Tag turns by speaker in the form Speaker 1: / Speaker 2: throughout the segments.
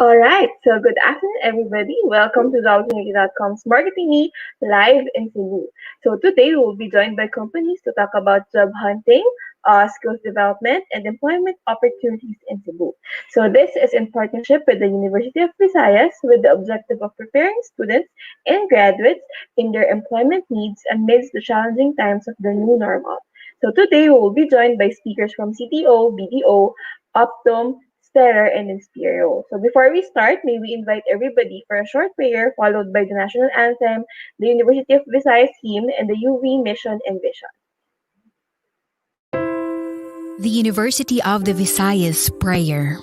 Speaker 1: Alright, so good afternoon everybody. Welcome to Zaltunity.com's Marketing Me live in Cebu. So today we will be joined by companies to talk about job hunting, skills development, and employment opportunities in Cebu. So this is in partnership with the University of Visayas with the objective of preparing students and graduates in their employment needs amidst the challenging times of the new normal. So today we will be joined by speakers from CTO, BDO, Optum, Stellar, and Inspiro. So before we start, may we invite everybody for a short prayer followed by the national anthem, the University of Visayas hymn, and the UV mission and vision.
Speaker 2: The University of the Visayas Prayer.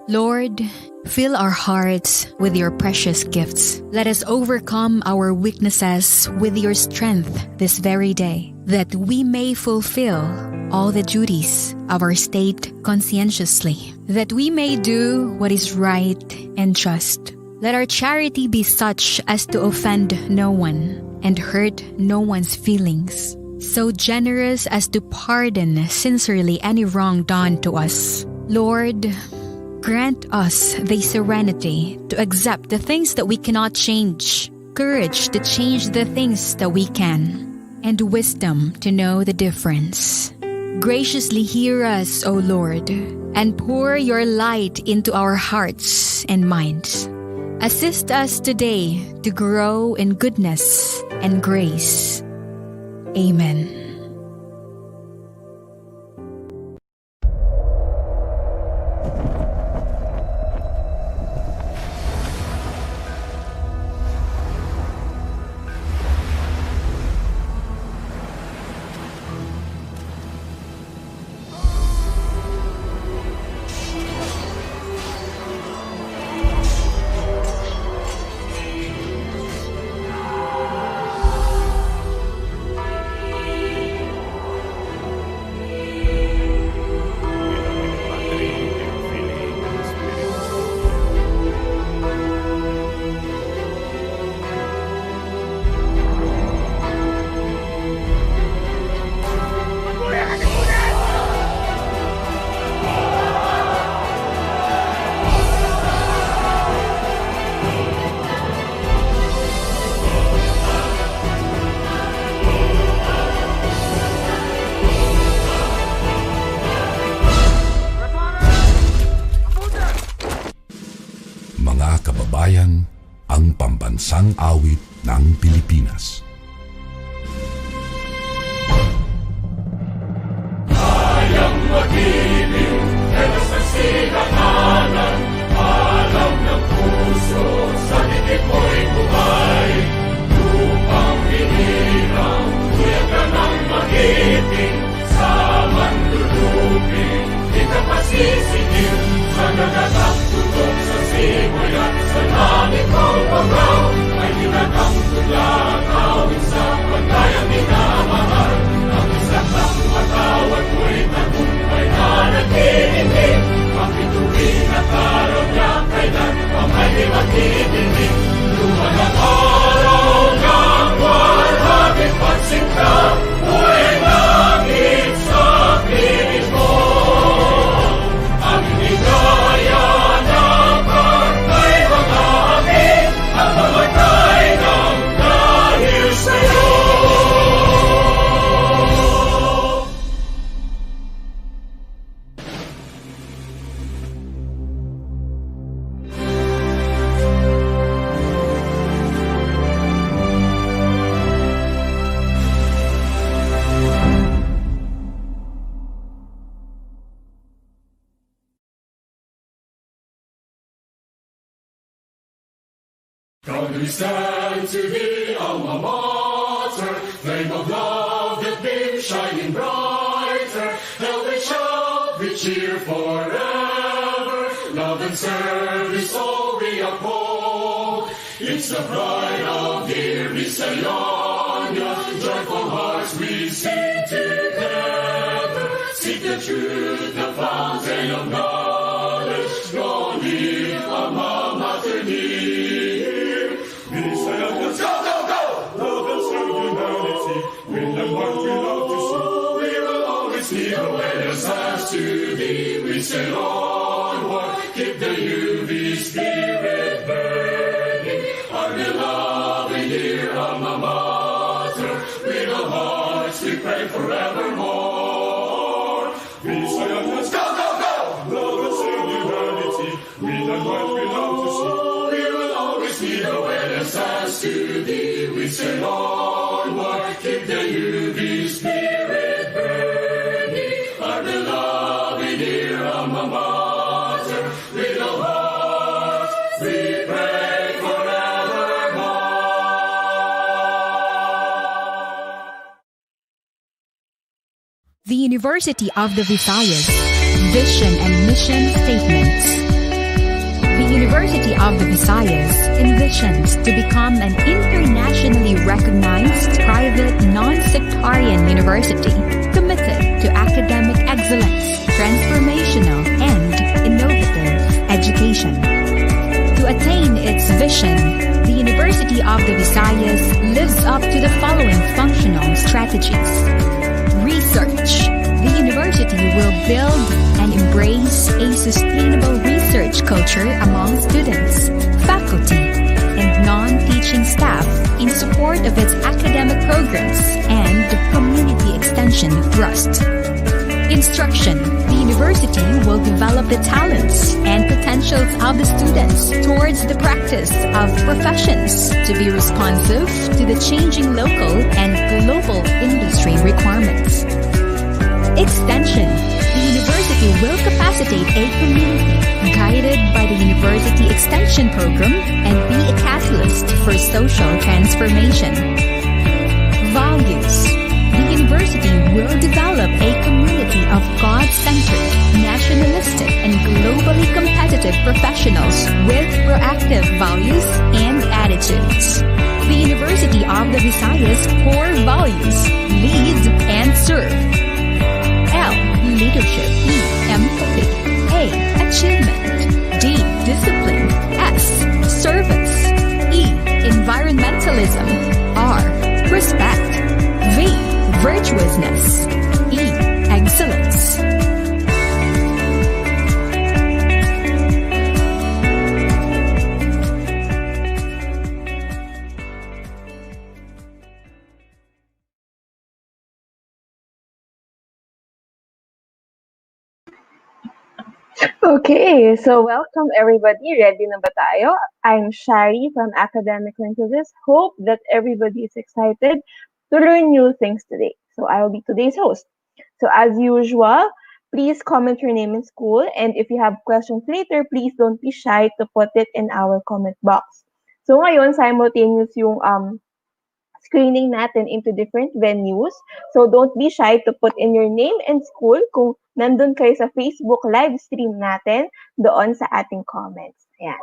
Speaker 2: Lord, fill our hearts with your precious gifts. Let us overcome our weaknesses with your strength this very day, that we may fulfill all the duties of our state conscientiously, that we may do what is right and just. Let our charity be such as to offend no one and hurt no one's feelings, so generous as to pardon sincerely any wrong done to us. Lord, grant us the serenity to accept the things that we cannot change, courage to change the things that we can, and wisdom to know the difference. Graciously hear us, O Lord, and pour your light into our hearts and minds. Assist us today to grow in goodness and grace. Amen.
Speaker 3: Mga kababayan, ang pambansang awit ng Pilipinas.
Speaker 4: Kayang mag-ibig, pero sa sinakanan, alam ng puso, sa dikit mo'y buhay. Lupang hinirang, kuya ka ng mag-ibig, sa manlulupin, di ka pasisigil, sa nagatak tutok sa simoy at sa langit mong panggaw, ay tinatang tulad, awit sa pagkayang minamahal. Ang isang lang matawad mo'y tagumpay na nagtitindig, makituwin at araw niya kailan pa may di magtitindig. Luman ang araw ng walhaging pagsinta, buhay langit sa piling mo. Ang higaya ng kartay mga amin, at mamatay ng dahil sa'yo. Cognizant to the alma mater, flame of love that beams shining brighter, held we shout, we cheer forever, love and service all we uphold. It's the pride of dear Visayas, joyful hearts we sing together, seek the truth, the fountain of knowledge, long live alma mater dear. Visayas, go, go, go! Love and serve humanity, win and what we love to see. We will always hear the way as to thee. We sail onward, keep the UV as to thee we say, onward, keep the UV spirit burning, our beloved dear alma mater, with all hearts we pray forevermore.
Speaker 2: The University of the Visayas Vision and Mission Statements. The University of the Visayas envisions to become an internationally recognized private non-sectarian university committed to academic excellence, transformational, and innovative education. To attain its vision, the University of the Visayas lives up to the following functional strategies. Research. The university will build and embrace a sustainable research culture among students, faculty, and non-teaching staff in support of its academic programs and community extension thrust. Instruction. The university will develop the talents and potentials of the students towards the practice of professions to be responsive to the changing local and global industry requirements. Extension. The university will capacitate a community guided by the University Extension Program and be a catalyst for social transformation. Values. The university will develop a community of God-centered, nationalistic, and globally competitive professionals with proactive values and attitudes. The University of the Visayas core values: lead and serve. L. Leadership. E. Empathy. A. Achievement. D. Discipline. S. Service. E. Environmentalism. R. Respect. V. Virtuousness. E. Excellence.
Speaker 1: Okay, so welcome everybody. Ready na ba tayo? I'm Shari from Academic Synthesis. Hope that everybody is excited to learn new things today. So I'll be today's host. So as usual, please comment your name and school, and if you have questions later, please don't be shy to put it in our comment box. So ngayon, simultaneous yung screening natin into different venues. So don't be shy to put in your name and school kung nandun kayo sa Facebook live stream natin doon sa ating comments. Ayan.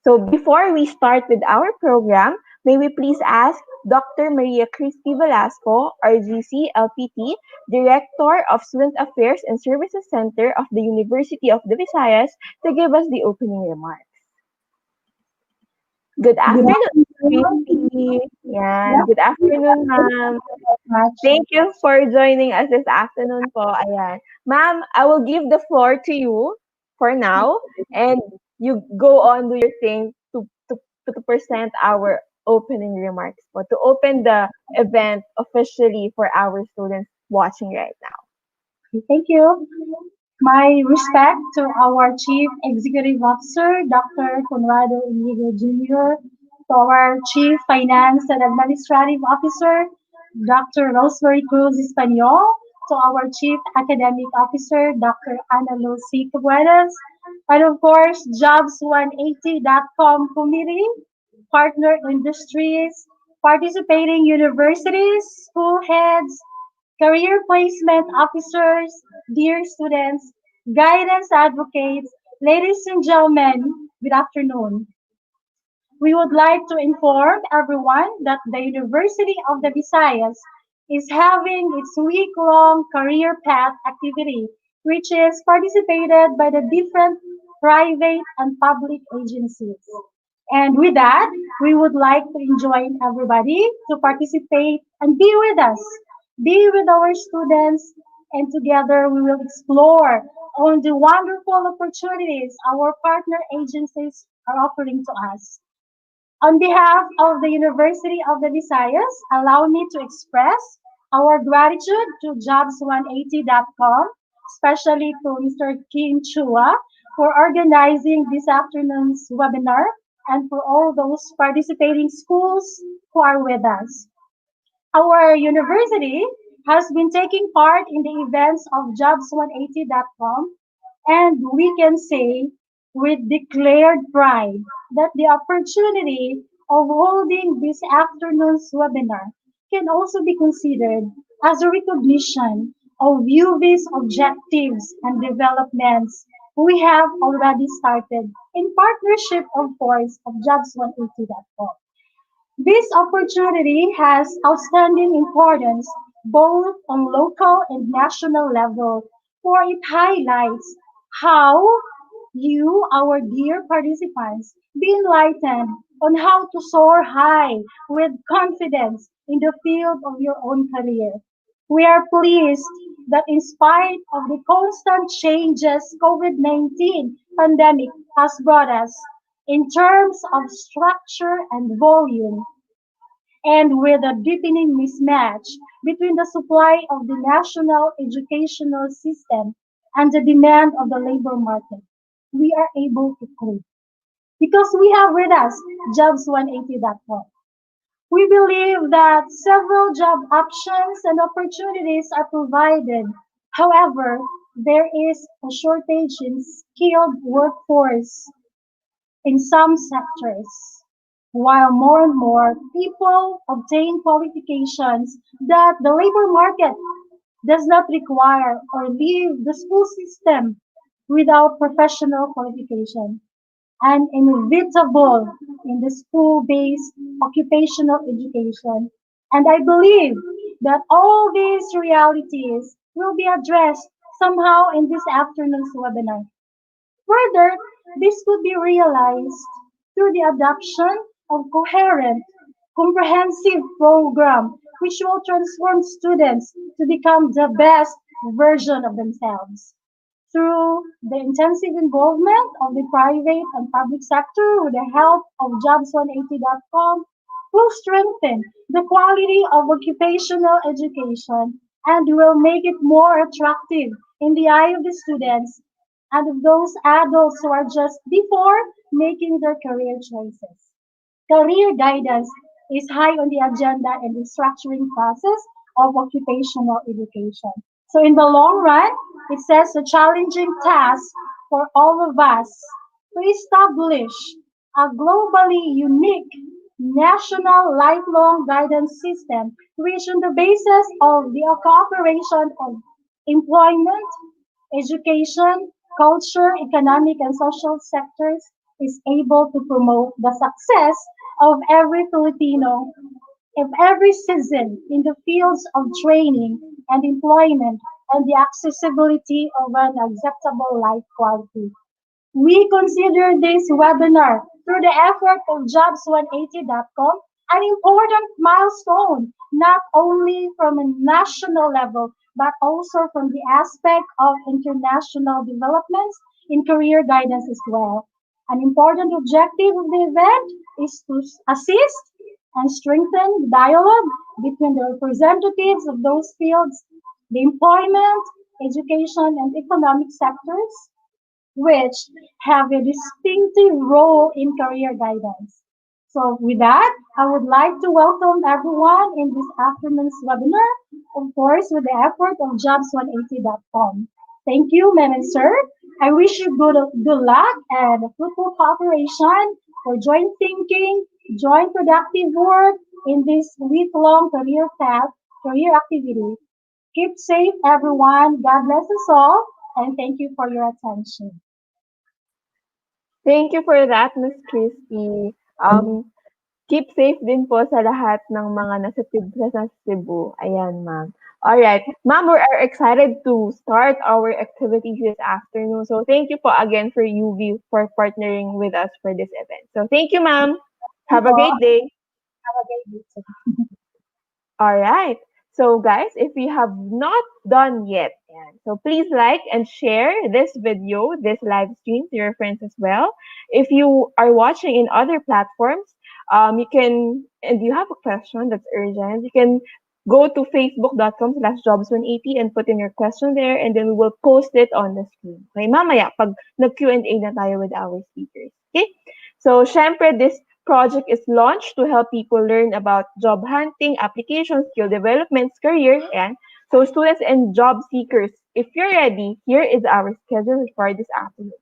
Speaker 1: So before we start with our program, may we please ask Dr. Maria Crispy Velasco, RGC, LPT, Director of Student Affairs and Services Center of the University of the Visayas, to give us the opening remarks. Good afternoon, Christy. Yeah, good afternoon, ma'am. Thank you for joining us this afternoon po. Ayan. Ma'am, I will give the floor to you for now, and you go on do your thing to present our opening remarks po, to open the event officially for our students watching right now.
Speaker 5: Thank you. My respect to our Chief Executive Officer, Dr. Conrado Inigo Jr., to our Chief Finance and Administrative Officer, Dr. Rosemary Cruz Espanol, to our Chief Academic Officer, Dr. Ana Lucy Cabuenas, and of course, Jobs180.com committee, partner industries, participating universities, school heads, career placement officers, dear students, guidance advocates, ladies and gentlemen, good afternoon. We would like to inform everyone that the University of the Visayas is having its week-long career path activity, which is participated by the different private and public agencies. And with that, we would like to join everybody to participate and be with us, be with our students, and together we will explore on the wonderful opportunities our partner agencies are offering to us. On behalf of the University of the Visayas, allow me to express our gratitude to Jobs180.com, especially to Mr. Kim Chua for organizing this afternoon's webinar. and for all those participating schools who are with us. Our university has been taking part in the events of jobs180.com, and we can say with declared pride that the opportunity of holding this afternoon's webinar can also be considered as a recognition of UV's objectives and developments we have already started in partnership, of course, of jobs180.com. This opportunity has outstanding importance both on local and national level, for it highlights how you, our dear participants, be enlightened on how to soar high with confidence in the field of your own career. We are pleased that in spite of the constant changes COVID-19 pandemic has brought us in terms of structure and volume, and with a deepening mismatch between the supply of the national educational system and the demand of the labor market, we are able to cope. Because we have with us jobs180.com. We believe that several job options and opportunities are provided. However, there is a shortage in skilled workforce in some sectors, while more and more people obtain qualifications that the labor market does not require or leave the school system without professional qualification and inevitable in the school-based occupational education. And I believe that all these realities will be addressed somehow in this afternoon's webinar. Further, this could be realized through the adoption of coherent, comprehensive program which will transform students to become the best version of themselves. Through the intensive involvement of the private and public sector with the help of jobs180.com, will strengthen the quality of occupational education and will make it more attractive in the eye of the students and of those adults who are just before making their career choices. Career guidance is high on the agenda in the structuring process of occupational education. So in the long run, it says a challenging task for all of us to establish a globally unique national lifelong guidance system which on the basis of the cooperation of employment, education, culture, economic and social sectors is able to promote the success of every Filipino of every citizen in the fields of training and employment and the accessibility of an acceptable life quality. We consider this webinar through the effort of jobs180.com an important milestone, not only from a national level, but also from the aspect of international developments in career guidance as well. An important objective of the event is to assist and strengthen the dialogue between the representatives of those fields, the employment, education, and economic sectors, which have a distinctive role in career guidance. So with that, I would like to welcome everyone in this afternoon's webinar, of course, with the effort of jobs180.com. Thank you, ma'am and sir. I wish you good luck and fruitful cooperation for joint thinking, joint productive work in this week-long career path, career activity. Keep safe, everyone. God bless us all, and thank you for your attention.
Speaker 1: Thank you for that, Miss Christy. Keep safe din po sa lahat ng mga nasa Cebu. Ayan, ma'am. Alright. Ma'am, we are excited to start our activities this afternoon. So, thank you po again for UV for partnering with us for this event. So, thank you, ma'am. Have a great day.
Speaker 5: Have a great day.
Speaker 1: All right. So, guys, if you have not done yet, so please like and share this video, this live stream to your friends as well. If you are watching in other platforms, you can, and you have a question that's urgent, you can go to facebook.com/jobs180 and put in your question there, and then we will post it on the screen. Okay, mamaya, pag nag-Q&A na tayo with our speakers. Okay? So, syempre, this project is launched to help people learn about job hunting, applications, skill developments, career, and so students and job seekers. If you're ready, here is our schedule for this afternoon.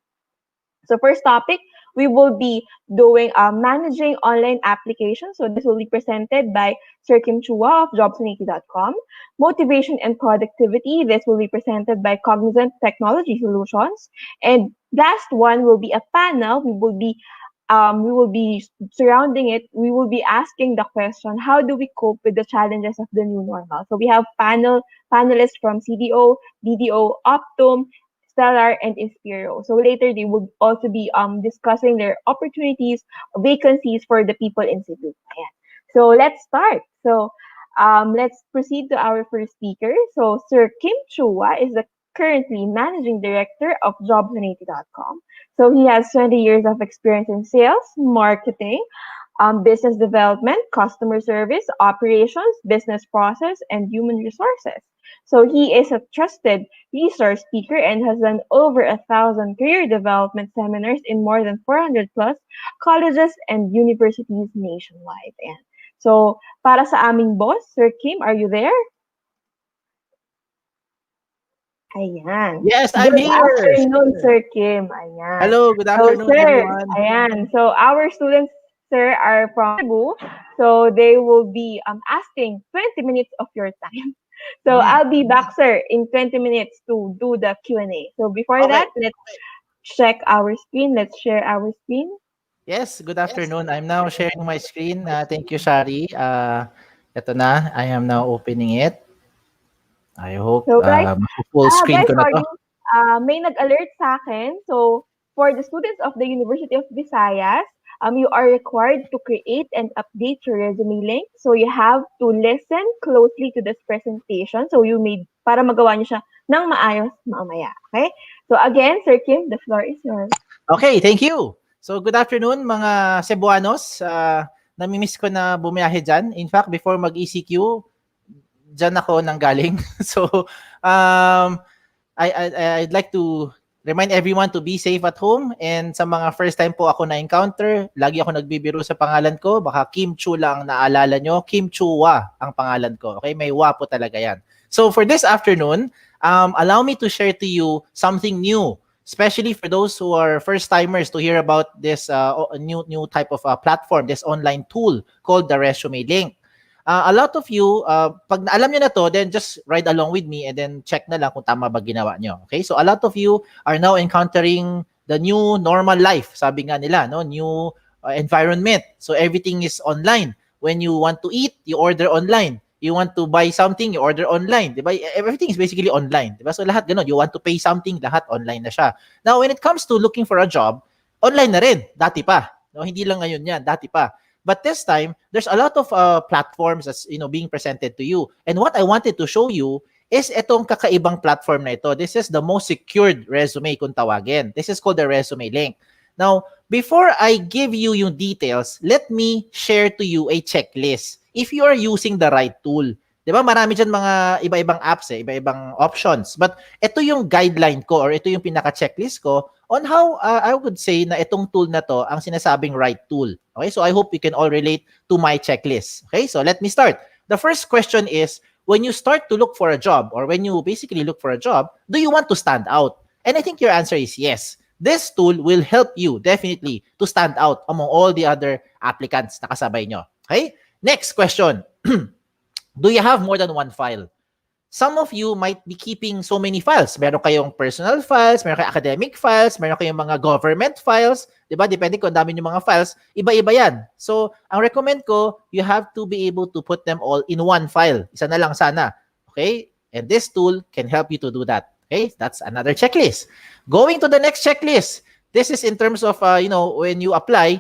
Speaker 1: So first topic, we will be doing managing online applications. So this will be presented by Sir Kim Chua of jobs180.com. Motivation and productivity. This will be presented by Cognizant Technology Solutions. And last one will be a panel. We will be surrounding it. We will be asking the question: how do we cope with the challenges of the new normal? So we have panelists from CDO, BDO, Optum, Stellar, and Inspiro. So later they will also be discussing their opportunities, vacancies for the people in Cebu. Ayan. So let's start. So let's proceed to our first speaker. So Sir Kim Chua is the currently managing director of jobs180.com. So he has 20 years of experience in sales, marketing, business development, customer service, operations, business process, and human resources. So he is a trusted resource speaker and has done over 1,000 career development seminars in more than 400 plus colleges and universities nationwide. And so, para sa aming boss, Sir Kim, are you there? Ayan.
Speaker 6: Yes, I'm
Speaker 1: Good
Speaker 6: here.
Speaker 1: afternoon, Sir Kim. Ayan.
Speaker 6: Hello, good
Speaker 1: So,
Speaker 6: afternoon,
Speaker 1: sir,
Speaker 6: everyone.
Speaker 1: ayan. So, our students, sir, are from Cebu. So, they will be asking 20 minutes of your time. So,
Speaker 6: Mhm.
Speaker 1: I'll be back, sir, in 20 minutes to do the Q&A. So, before
Speaker 6: Okay.
Speaker 1: that, let's check our screen. Let's share our screen.
Speaker 6: Yes, good afternoon. I'm now sharing my screen. Thank you, Shari. Ito na. I am now opening it. I hope
Speaker 1: So, guys,
Speaker 6: full screen
Speaker 1: guys,
Speaker 6: ko na to.
Speaker 1: sorry. May nag-alert sa akin. So, for the students of the University of Visayas, you are required to create and update your resume link. So, you have to listen closely to this presentation. So, para magawa niyo siya ng maayos mamaya. Okay? So, again, Sir Kim, the floor is yours.
Speaker 6: Okay, thank you. So, good afternoon, mga Cebuanos. Namimiss ko na bumiyahe dyan. In fact, before mag-ECQ, dyan ako nanggaling. So, um, I'd like to remind everyone to be safe at home, and sa mga first time po ako na-encounter, lagi ako nagbibiro sa pangalan ko, baka Kim Chu lang naalala nyo, Kim Chua ang pangalan ko. Okay, may wa po talaga yan. So for this afternoon, allow me to share to you something new, especially for those who are first timers to hear about this new type of platform, this online tool called the Resume Link. A lot of you, pag alam nyo na to, then just ride along with me and then check na lang kung tama ba ginawa nyo. Okay? So a lot of you are now encountering the new normal life. Sabi nga nila, no? New environment. So everything is online. When you want to eat, you order online. You want to buy something, you order online. Diba? Everything is basically online. Diba? So lahat ganun. You want to pay something, lahat online na siya. Now, when it comes to looking for a job, online na rin. Dati pa. No? Hindi lang ngayon yan. Dati pa. But this time, there's a lot of platforms that's being presented to you. And what I wanted to show you is itong kakaibang platform na ito. This is the most secured resume kung tawagin. This is called the Resume Link. Now, before I give you yung details, let me share to you a checklist. If you are using the right tool, di ba marami dyan mga iba-ibang apps, iba-ibang options. But ito yung guideline ko or ito yung pinaka-checklist ko on how I would say na itong tool na to ang sinasabing right tool. Okay, so I hope you can all relate to my checklist. Okay, so let me start. The first question is, when you start to look for a job or when you basically look for a job, do you want to stand out? And I think your answer is yes. This tool will help you definitely to stand out among all the other applicants na kasabay nyo. Okay, next question. Do you have more than one file? Some of you might be keeping so many files. Meron kayong personal files, meron kayong academic files, meron kayong mga government files. Diba? Depende kung dami yung mga files. Iba-iba yan. So, ang recommend ko, you have to be able to put them all in one file. Isa na lang sana. Okay? And this tool can help you to do that. Okay? That's another checklist. Going to the next checklist. This is in terms of, when you apply,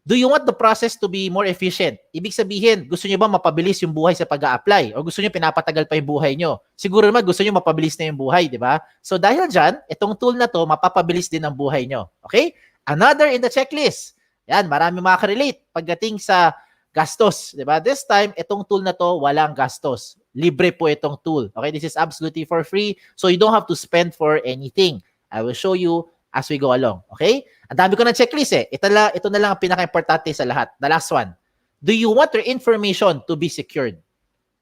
Speaker 6: do you want the process to be more efficient? Ibig sabihin, gusto nyo ba mapabilis yung buhay sa pag-a-apply? O gusto nyo pinapatagal pa yung buhay nyo? Siguro naman gusto nyo mapabilis na yung buhay, di ba? So dahil dyan, itong tool na to, mapapabilis din ang buhay nyo. Okay? Another in the checklist. Yan, marami makaka-relate pagdating sa gastos. Di ba? This time, itong tool na to, walang gastos. Libre po itong tool. Okay? This is absolutely for free. So you don't have to spend for anything. I will show you as we go along. Okay? Ang dami ko ng checklist eh. Ito na lang ang pinaka-importante sa lahat. The last one. Do you want your information to be secured?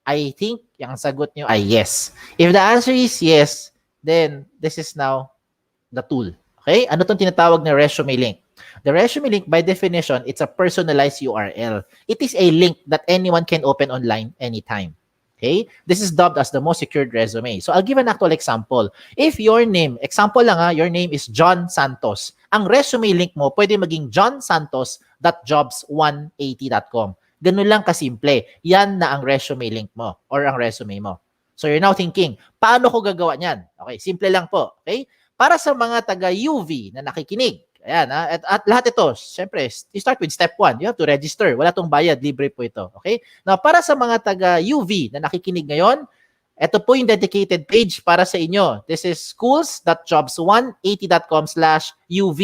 Speaker 6: I think yung sagot nyo ay yes. If the answer is yes, then this is now the tool. Okay? Ano itong tinatawag na resume link? The resume link, by definition, it's a personalized URL. It is a link that anyone can open online anytime. Okay? This is dubbed as the most secured resume. So I'll give an actual example. If your name, example lang your name is John Santos. Ang resume link mo pwede maging johnsantos.jobs180.com. Ganun lang kasimple. Yan na ang resume link mo or ang resume mo. So you're now thinking, paano ko gagawa niyan? Okay, simple lang po. Okay? Para sa mga taga-UV na nakikinig, ayan, at lahat ito, syempre, you start with step 1. You have to register. Wala tong bayad, libre po ito. Okay? Now, para sa mga taga-UV na nakikinig ngayon, ito po yung dedicated page para sa inyo. This is schools.jobs180.com/UV.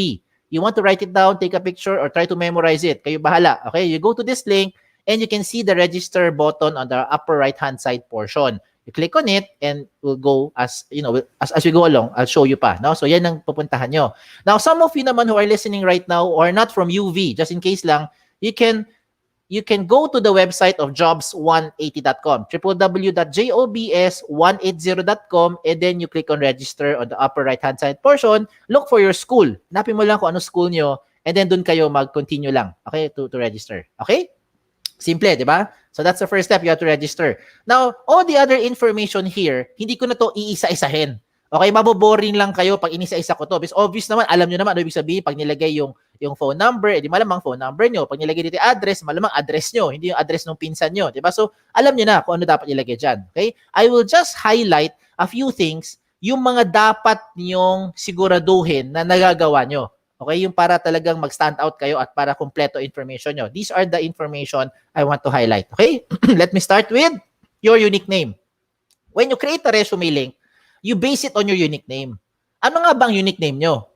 Speaker 6: You want to write it down, take a picture, or try to memorize it. Kayo bahala. Okay? You go to this link, and you can see the register button on the upper right-hand side portion. You click on it and we'll go as we go along. I'll show you pa. No? So yan ang pupuntahan nyo. Now, some of you naman who are listening right now or not from UV, just in case lang, you can go to the website of jobs180.com, www.jobs180.com, and then you click on register on the upper right-hand side portion. Look for your school. Hanapin mo lang kung ano school nyo, and then dun kayo mag-continue lang, okay, to register. Okay? Simple, di ba? So that's the first step. You have to register. Now, all the other information here, hindi ko na to iisa-isahin. Okay, maboboring lang kayo pag inisa-isa ko to. Because obvious naman, alam nyo naman ano ibig sabihin pag nilagay yung phone number, edi malamang phone number nyo. Pag nilagay dito address, malamang address nyo, hindi yung address ng pinsan nyo. Di ba? So, alam nyo na kung ano dapat ilagay dyan. Okay? I will just highlight a few things, yung mga dapat nyong siguraduhin na nagagawa nyo. Okay, yung para talagang mag-stand out kayo at para kompleto information nyo. These are the information I want to highlight. Okay, let me start with your unique name. When you create a resume link, you base it on your unique name. Ano nga bang unique name nyo?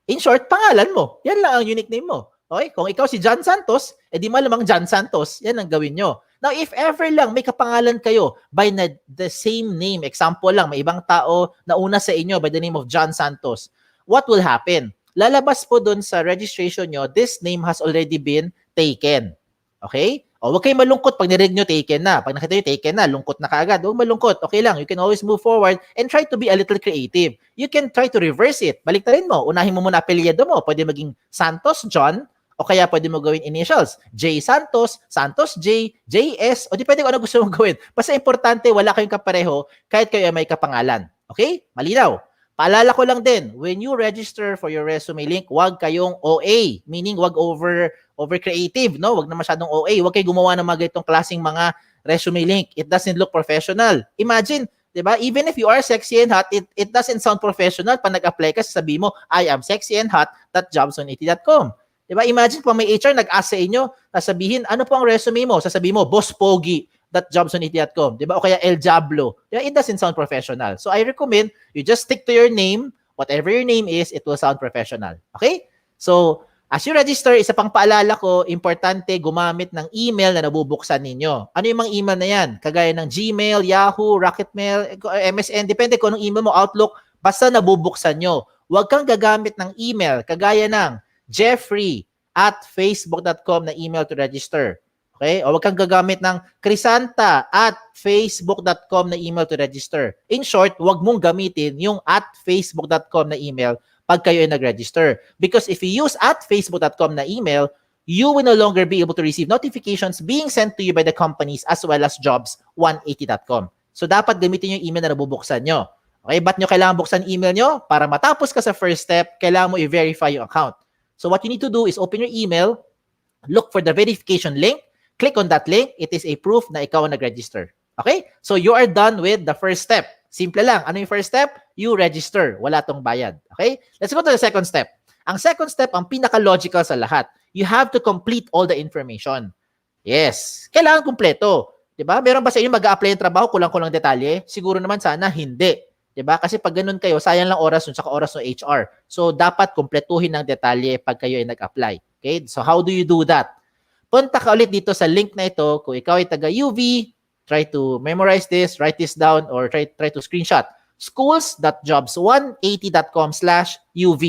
Speaker 6: In short, pangalan mo. Yan lang ang unique name mo. Okay, kung ikaw si John Santos, edi malamang John Santos. Yan ang gawin nyo. Now, if ever lang may kapangalan kayo by the same name, example lang, may ibang tao na una sa inyo by the name of John Santos, what will happen? Lalabas po dun sa registration nyo, this name has already been taken. Okay? O, huwag kayong malungkot pag narinig nyo taken na. Pag nakita nyo taken na, lungkot na kaagad. Huwag malungkot. Okay lang. You can always move forward and try to be a little creative. You can try to reverse it. Baliktarin mo. Unahin mo muna apelyido mo. Pwede maging Santos John, o kaya pwede mo gawin initials. J. Santos, Santos J, JS, o di pwede kung ano gusto mong gawin. Basta importante, wala kayong kapareho kahit kayo ay may kapangalan. Okay? Malinaw. Paalala ko lang din, when you register for your resume link, wag kayong OA, meaning wag over creative, no? Wag na masyadong OA, wag kayo gumawa ng mga ganitong klaseng mga resume link. It doesn't look professional. Imagine, 'di ba? Even if you are sexy and hot, it doesn't sound professional pag nag-apply ka, sasabihin mo, I am sexy and hot.jobs180.com. 'Di ba? Imagine kung may HR nag-ask sa inyo, sasabihin, ano po ang resume mo? Sasabihin mo, Boss Pogi. .jobs180.com, di ba? O kaya El Diablo. Diba? It doesn't sound professional. So I recommend you just stick to your name. Whatever your name is, it will sound professional. Okay? So, as you register, isa pang paalala ko, importante gumamit ng email na nabubuksan ninyo. Ano yung mga email na yan? Kagaya ng Gmail, Yahoo, Rocketmail, MSN, depende kung anong email mo, Outlook, basta nabubuksan nyo. Huwag kang gagamit ng email, kagaya ng Jeffrey@facebook.com na email to register. Okay? O wag kang gagamit ng crisanta@facebook.com na email to register. In short, wag mong gamitin yung @facebook.com na email pag kayo ay nag-register. Because if you use @facebook.com na email, you will no longer be able to receive notifications being sent to you by the companies as well as jobs180.com. So dapat gamitin yung email na nabubuksan nyo. Okay? Ba't nyo kailangan buksan email nyo? Para matapos ka sa first step, kailangan mo i-verify yung account. So what you need to do is open your email, look for the verification link, click on that link. It is a proof na ikaw ang nag-register. Okay? So you are done with the first step. Simple lang. Ano yung first step? You register. Wala tong bayad. Okay? Let's go to the second step. Ang second step, ang pinaka-logical sa lahat. You have to complete all the information. Yes. Kailangan kumpleto. Diba? Meron ba sa inyo mag-a-apply ng trabaho, kulang-kulang detalye? Siguro naman sana hindi. Diba? Kasi pag ganun kayo, sayang lang oras nun, saka oras ng HR. So, dapat kumpletuhin ng detalye pag kayo ay nag-apply. Okay? So, how do you do that? Punta ka ulit dito sa link na ito. Kung ikaw ay taga-UV, try to memorize this, write this down, or try to screenshot. schools.jobs180.com/UV.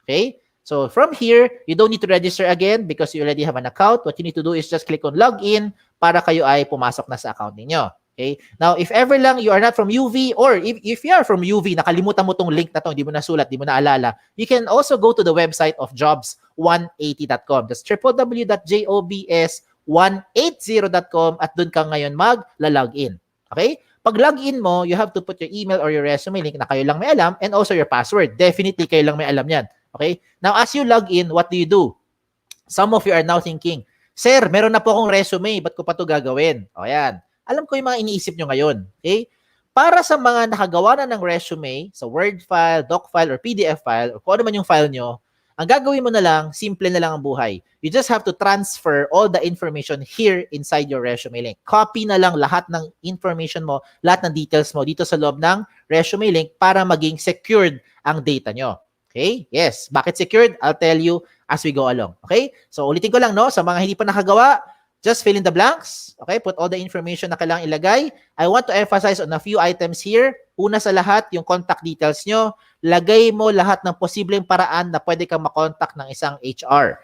Speaker 6: Okay? So from here, you don't need to register again because you already have an account. What you need to do is just click on login para kayo ay pumasok na sa account ninyo. Okay? Now, if ever lang you are not from UV or if you are from UV, nakalimutan mo tong link na to, hindi mo nasulat, hindi mo naalala, you can also go to the website of jobs180.com. That's www.jobs180.com at doon ka ngayon mag-login. Okay? Pag login mo, you have to put your email or your resume link na kayo lang may alam and also your password. Definitely kayo lang may alam yan. Okay? Now, as you log in, what do? Some of you are now thinking, Sir, meron na po akong resume, ba't ko pa ito gagawin? O yan. Alam ko yung mga iniisip nyo ngayon. Okay? Para sa mga nakagawa na ng resume, sa Word file, doc file, or PDF file, or kung ano man yung file nyo, ang gagawin mo na lang, simple na lang ang buhay. You just have to transfer all the information here inside your resume link. Copy na lang lahat ng information mo, lahat ng details mo dito sa loob ng resume link para maging secured ang data nyo. Okay? Yes. Bakit secured? I'll tell you as we go along. Okay? So, ulitin ko lang, no? Sa mga hindi pa nakagawa, just fill in the blanks. Okay? Put all the information na kailangang ilagay. I want to emphasize on a few items here. Una sa lahat, yung contact details nyo. Lagay mo lahat ng posibleng paraan na pwede kang makontak ng isang HR.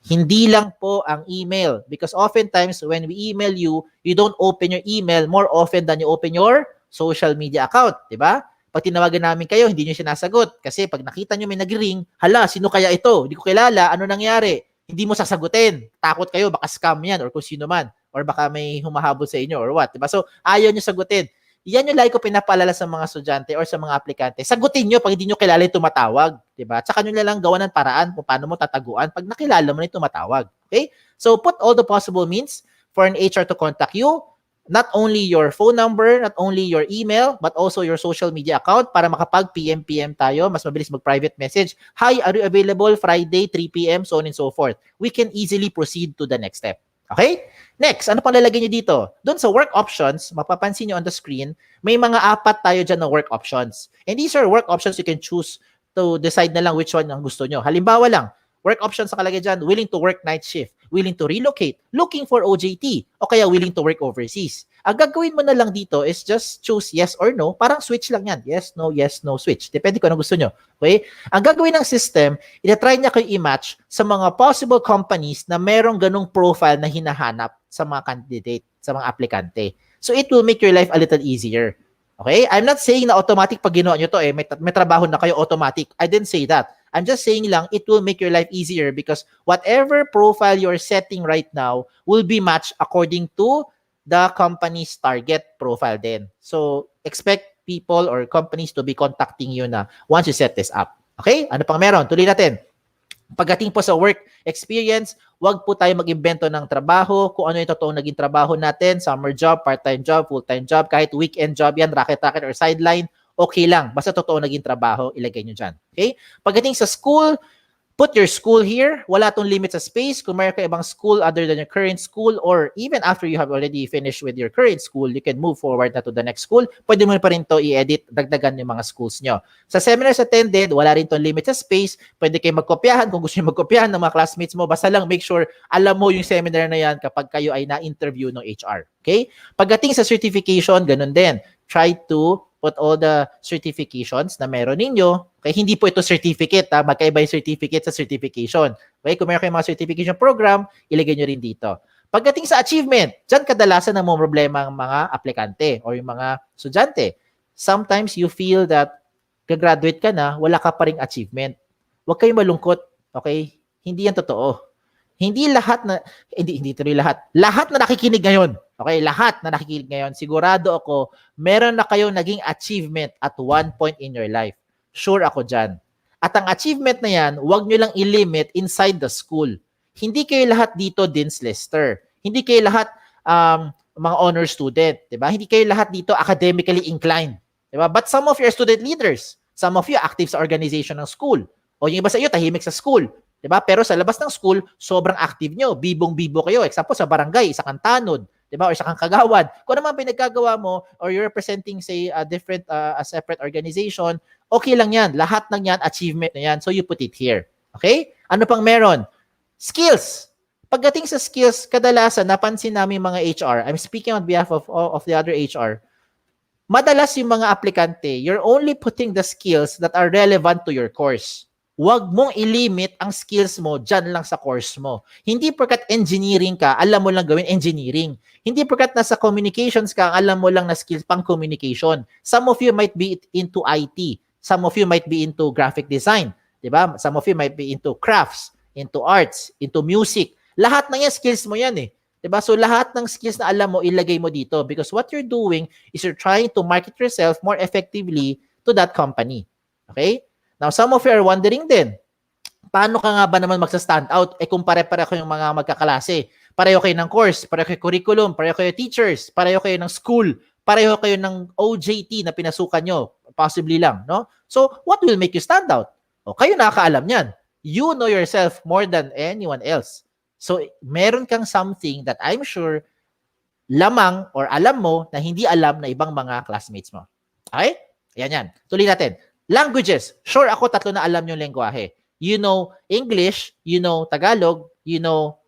Speaker 6: Hindi lang po ang email. Because oftentimes, when we email you, you don't open your email more often than you open your social media account. Diba? Pag tinawagan namin kayo, hindi nyo sinasagot. Kasi pag nakita nyo may nag-ring, hala, sino kaya ito? Hindi ko kilala. Ano nangyari? Hindi mo sasagutin. Takot kayo, baka scam yan or kung sino man. Or baka may humahabol sa inyo or what. Diba? So, ayaw nyo sagutin. Yan yung lagi ko pinapaalala sa mga estudyante or sa mga aplikante. Sagutin nyo pag hindi nyo kilala yung tumatawag. Diba? Tsaka nyo lang gawa ng paraan kung paano mo tataguan pag nakilala mo na yung tumatawag. Okay? So, put all the possible means for an HR to contact you. Not only your phone number, not only your email, but also your social media account para makapag-PM tayo. Mas mabilis mag-private message. Hi, are you available Friday, 3 p.m., so on and so forth. We can easily proceed to the next step. Okay? Next, ano pang lalagay nyo dito? Doon sa work options, mapapansin nyo on the screen, may mga 4 tayo dyan na work options. And these are work options you can choose to decide na lang which one ang gusto nyo. Halimbawa lang, work options nakalagay dyan, willing to work night shift, willing to relocate, looking for OJT, o kaya willing to work overseas. Ang gagawin mo na lang dito is just choose yes or no. Parang switch lang yan. Yes, no, switch. Depende kung ano gusto nyo. Okay? Ang gagawin ng system, ina-try niya kayo i-match sa mga possible companies na merong ganong profile na hinahanap sa mga candidate, sa mga aplikante. So it will make your life a little easier. Okay? I'm not saying na automatic pag ginawa nyo to, may trabaho na kayo automatic. I didn't say that. I'm just saying lang, it will make your life easier because whatever profile you're setting right now will be matched according to the company's target profile din. So, expect people or companies to be contacting you na once you set this up. Okay? Ano pang meron? Tuloy natin. Pagdating po sa work experience, wag po tayo mag-imbento ng trabaho, kung ano yung totoong naging trabaho natin, summer job, part-time job, full-time job, kahit weekend job yan, racket-racket or sideline, okay lang. Basta totoo naging trabaho, ilagay nyo dyan. Okay? Pagdating sa school, put your school here. Wala tong limit sa space. Kung mayroon ka ibang school other than your current school or even after you have already finished with your current school, you can move forward na to the next school. Pwede mo pa rin to i-edit, dagdagan yung mga schools nyo. Sa seminars attended, wala rin tong limit sa space. Pwede kayo magkopyahan kung gusto nyo magkopyahan ng mga classmates mo. Basta lang make sure alam mo yung seminar na yan kapag kayo ay na-interview ng HR. Okay? Pagdating sa certification, ganun din. Try to put all the certifications na meron ninyo. Okay, hindi po ito certificate, magkaiba yung certificate sa certification. Okay, kung meron kayong mga certification program, ilagay nyo rin dito. Pagdating sa achievement, dyan kadalasan ang mga problema ang mga aplikante o yung mga estudyante. Sometimes you feel that gagraduate ka na, wala ka pa ring achievement. Huwag kayong malungkot. Okay? Hindi yan totoo. Hindi lahat na, hindi tuloy lahat. Lahat na nakikinig ngayon, okay, lahat na nakikinig ngayon, sigurado ako, meron na kayong naging achievement at one point in your life. Sure ako dyan. At ang achievement na yan, huwag nyo lang i-limit inside the school. Hindi kayo lahat dito Dean's Lister. Hindi kayo lahat mga honor student. Diba? Hindi kayo lahat dito academically inclined. Diba? But some of you are student leaders. Some of you active sa organization ng school. O yung iba sa iyo, tahimik sa school. Diba? Pero sa labas ng school, sobrang active nyo. Bibong-bibo kayo. Example, sa barangay, isa kang tanod. Diba? Or isa kang kagawad. Kung naman pinagkagawa mo or you're representing, say, a different, a separate organization, okay lang yan. Lahat ng yan, achievement na yan. So you put it here. Okay? Ano pang meron? Skills. Pagdating sa skills, kadalasan, napansin namin mga HR, I'm speaking on behalf of the other HR, madalas yung mga aplikante, you're only putting the skills that are relevant to your course. Huwag mong ilimit ang skills mo dyan lang sa course mo. Hindi porkat engineering ka, alam mo lang gawin engineering. Hindi porkat nasa communications ka, alam mo lang na skills pang communication. Some of you might be into IT. Some of you might be into graphic design. Diba? Some of you might be into crafts, into arts, into music. Lahat ng yan, skills mo yan eh. Diba? So lahat ng skills na alam mo, ilagay mo dito. Because what you're doing is you're trying to market yourself more effectively to that company. Okay? Now, some of you are wondering din, paano ka nga ba naman magsa-stand out? Kung pare-pareho yung mga magkaklase, pareho kayo ng course, pareho kayo curriculum, pareho kayo teachers, pareho kayo ng school, pareho kayo ng OJT na pinasukan nyo, possibly lang, no? So, what will make you stand out? O, kayo nakakaalam yan. You know yourself more than anyone else. So, meron kang something that I'm sure lamang or alam mo na hindi alam na ibang mga classmates mo. Okay? Ayan yan. Tuloy natin. Languages. Sure ako, 3 na alam yung lengguwahe. You know English, you know Tagalog, you know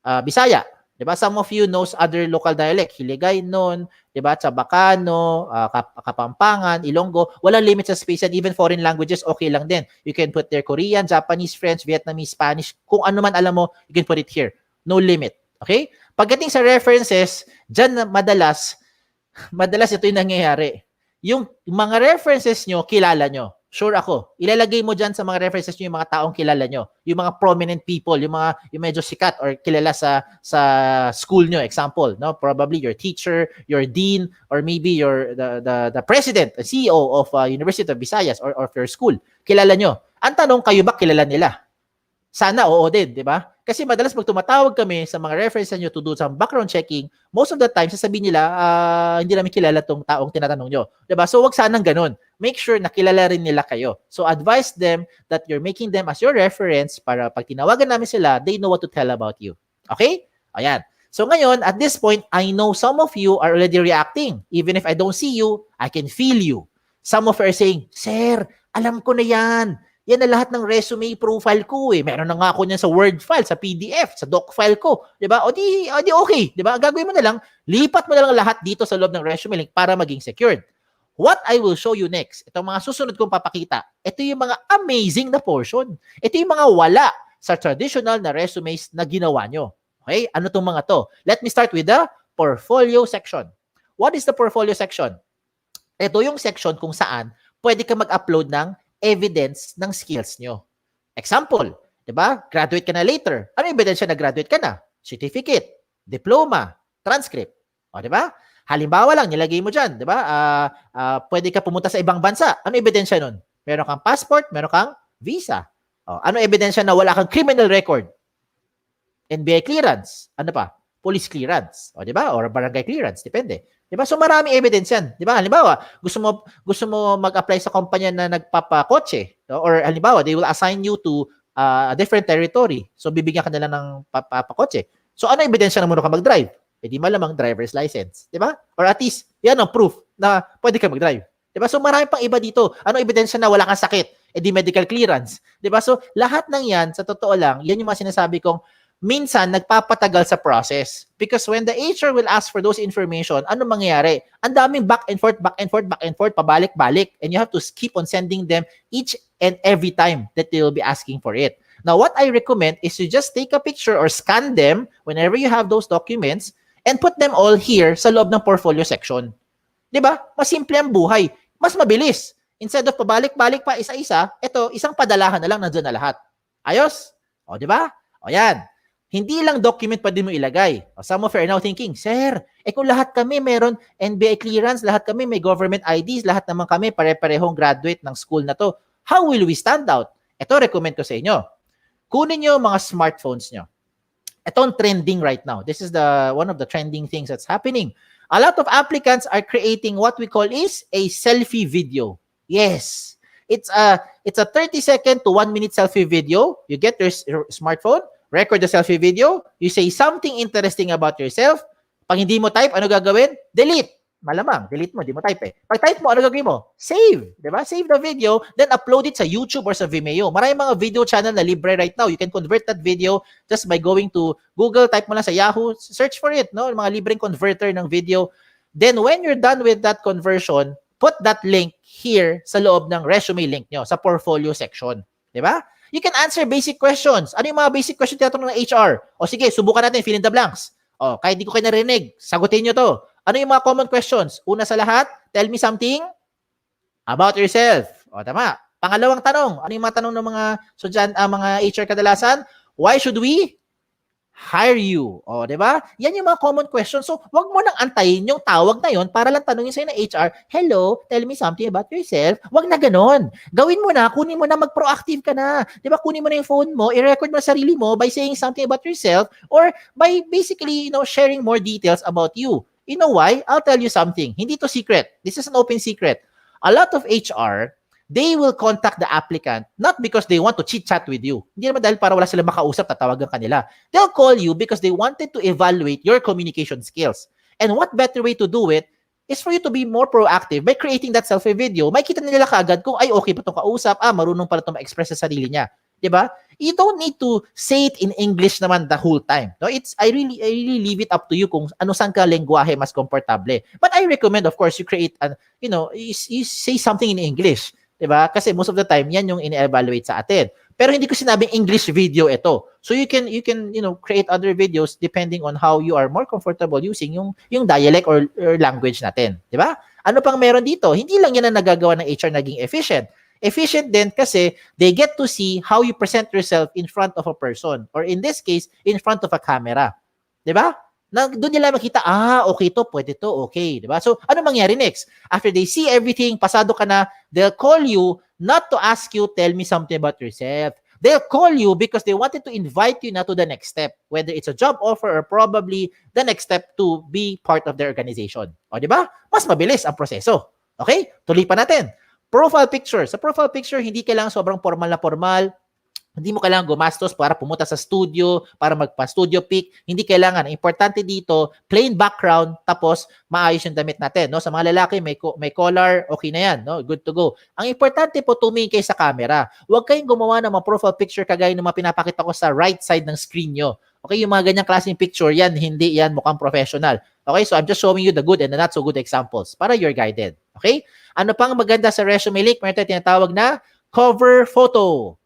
Speaker 6: Bisaya. Diba? Some of you knows other local dialect. Hiligaynon, diba? Chabacano, Kapampangan, Ilonggo. Walang limit sa space and even foreign languages, okay lang din. You can put there Korean, Japanese, French, Vietnamese, Spanish. Kung ano man alam mo, you can put it here. No limit. Okay? Pagdating sa references, dyan madalas ito yung nangyayari. Yung mga references nyo, kilala nyo. Sure ako. Ilalagay mo dyan sa mga references nyo yung mga taong kilala nyo. Yung mga prominent people, yung medyo sikat or kilala sa school nyo. Example, no? Probably your teacher, your dean, or maybe the president, the CEO of University of Visayas or of your school. Kilala nyo. Ang tanong, kayo ba kilala nila? Sana oo din, di ba? Kasi madalas pag tumatawag kami sa mga references nyo to do some background checking, most of the time, sasabihin nila, hindi namin kilala tong taong tinatanong nyo. Di ba? So, wag sanang ganun. Make sure na kilala rin nila kayo. So, advise them that you're making them as your reference para pag tinawagan namin sila, they know what to tell about you. Okay? Ayan. So, ngayon, at this point, I know some of you are already reacting. Even if I don't see you, I can feel you. Some of you are saying, Sir, alam ko na yan. Yan na lahat ng resume profile ko eh. Meron na nga ako niyan sa Word file, sa PDF, sa doc file ko. Diba? O di okay. Diba? Gagawin mo na lang, lipat mo na lang lahat dito sa loob ng resume link para maging secured. What I will show you next, itong mga susunod kong papakita, ito yung mga amazing na portion. Ito yung mga wala sa traditional na resumes na ginawa nyo. Okay? Ano itong mga to? Let me start with the portfolio section. What is the portfolio section? Ito yung section kung saan pwede ka mag-upload ng evidence ng skills nyo. Example, di ba? Graduate ka na later. Ano ebidensya na graduate ka na? Certificate, diploma, transcript. O, di ba? Halimbawa lang, nilagay mo dyan, di ba? Pwede ka pumunta sa ibang bansa. Ano ebidensya nun? Meron kang passport, meron kang visa. O, ano ebidensya na wala kang criminal record? NBI clearance. Ano pa? Police clearance. O, di ba? Or barangay clearance. Depende. Diba? So maraming evidence yan. Diba? Halimbawa, gusto mo mag-apply sa kumpanya na nagpapakotse, no? Or halimbawa, they will assign you to a different territory. So bibigyan ka nila ng papakotse. So ano ebidensya na muna ka mag-drive? Di malamang driver's license. Diba? Or at least, yan ang proof na pwede ka mag-drive. Diba? So marami pang iba dito. Ano ebidensya na wala kang sakit? Di medical clearance. Diba? So lahat ng yan, sa totoo lang, yan yung mga sinasabi kong minsan nagpapatagal sa process because when the HR will ask for those information, ano mangyayari? Ang daming back and forth, pabalik-balik, and you have to keep on sending them each and every time that they will be asking for it. Now, what I recommend is to just take a picture or scan them whenever you have those documents and put them all here sa loob ng portfolio section. Diba? Mas simple ang buhay. Mas mabilis. Instead of pabalik-balik pa isa-isa, ito, isang padalahan na lang, nandiyan na lahat. Ayos? O, diba? O, yan. Hindi lang document pwede mo ilagay. Some of you are now thinking, Sir, kung lahat kami meron NBI clearance, lahat kami may government IDs, lahat naman kami pare-parehong graduate ng school na to, how will we stand out? Ito, recommend ko sa inyo. Kunin nyo mga smartphones nyo. Ito ang trending right now. This is one of the trending things that's happening. A lot of applicants are creating what we call is a selfie video. Yes. It's a 30-second to 1-minute selfie video. You get your smartphone, record the selfie video, you say something interesting about yourself. Pag hindi mo type, ano gagawin? Delete. Malamang, delete mo, hindi mo type eh. Pag type mo, ano gagawin mo? Save. Diba? Save the video, then upload it sa YouTube or sa Vimeo. Maraming mga video channel na libre right now. You can convert that video just by going to Google, type mo lang sa Yahoo, search for it, no? Mga libreng converter ng video. Then when you're done with that conversion, put that link here sa loob ng resume link nyo, sa portfolio section. Diba? You can answer basic questions. Ano yung mga basic questions tinatanong ng HR? O sige, subukan natin, fill in the blanks. O, kahit di ko kayo narinig, sagutin nyo to. Ano yung mga common questions? Una sa lahat, tell me something about yourself. O, tama. Pangalawang tanong, ano yung mga tanong ng mga HR kadalasan? Why should we hire you? O, di ba? Yan yung mga common questions. So, wag mo nang antayin yung tawag na yon para lang tanungin sa'yo ng HR, hello, tell me something about yourself. Wag na ganon. Gawin mo na, kunin mo na, mag-proactive ka na. Di ba? Kunin mo na yung phone mo, i-record mo na sarili mo by saying something about yourself or by basically, sharing more details about you. You know why? I'll tell you something. Hindi to secret. This is an open secret. A lot of HR, they will contact the applicant not because they want to chit-chat with you. Hindi naman dahil para wala silang makausap, tatawagan kanila. They'll call you because they wanted to evaluate your communication skills. And what better way to do it is for you to be more proactive by creating that selfie video. May kita nila kaagad kung ay okay pa itong kausap, marunong pala itong ma-express sa sarili niya. Diba? You don't need to say it in English naman the whole time. No, I really leave it up to you kung ano saan ka lengguwahe mas komportable. But I recommend, of course, you create you say something in English. Diba? Kasi most of the time, yan yung ini-evaluate sa atin. Pero hindi ko sinabing English video ito. So you can create other videos depending on how you are more comfortable using yung dialect or language natin. Diba? Ano pang meron dito? Hindi lang yan ang nagagawa ng HR naging efficient. Efficient din kasi they get to see how you present yourself in front of a person or in this case, in front of a camera. Diba? Doon nila makita, okay to, pwede to, okay. Diba? So, ano mangyari next? After they see everything, pasado ka na, they'll call you not to ask you, tell me something about yourself. They'll call you because they wanted to invite you na to the next step, whether it's a job offer or probably the next step to be part of their organization. O, diba? Mas mabilis ang proseso. Okay? Tuloy pa natin. Profile picture. Sa profile picture, hindi kailangan sobrang formal na formal. Hindi mo kailangan gumastos para pumunta sa studio, para magpa-studio pic. Hindi kailangan. Importante dito, plain background, tapos maayos yung damit natin. No? Sa mga lalaki, may collar, okay na yan. No? Good to go. Ang importante po, tumingin kayo sa camera. Huwag kayong gumawa ng mga profile picture kagaya ng mga pinapakita ko sa right side ng screen nyo. Okay, yung mga ganyang klaseng picture, yan, hindi yan mukhang professional. Okay, so I'm just showing you the good and the not so good examples para you're guided. Okay? Ano pang maganda sa resume link? Meron tayo tinatawag na cover photo.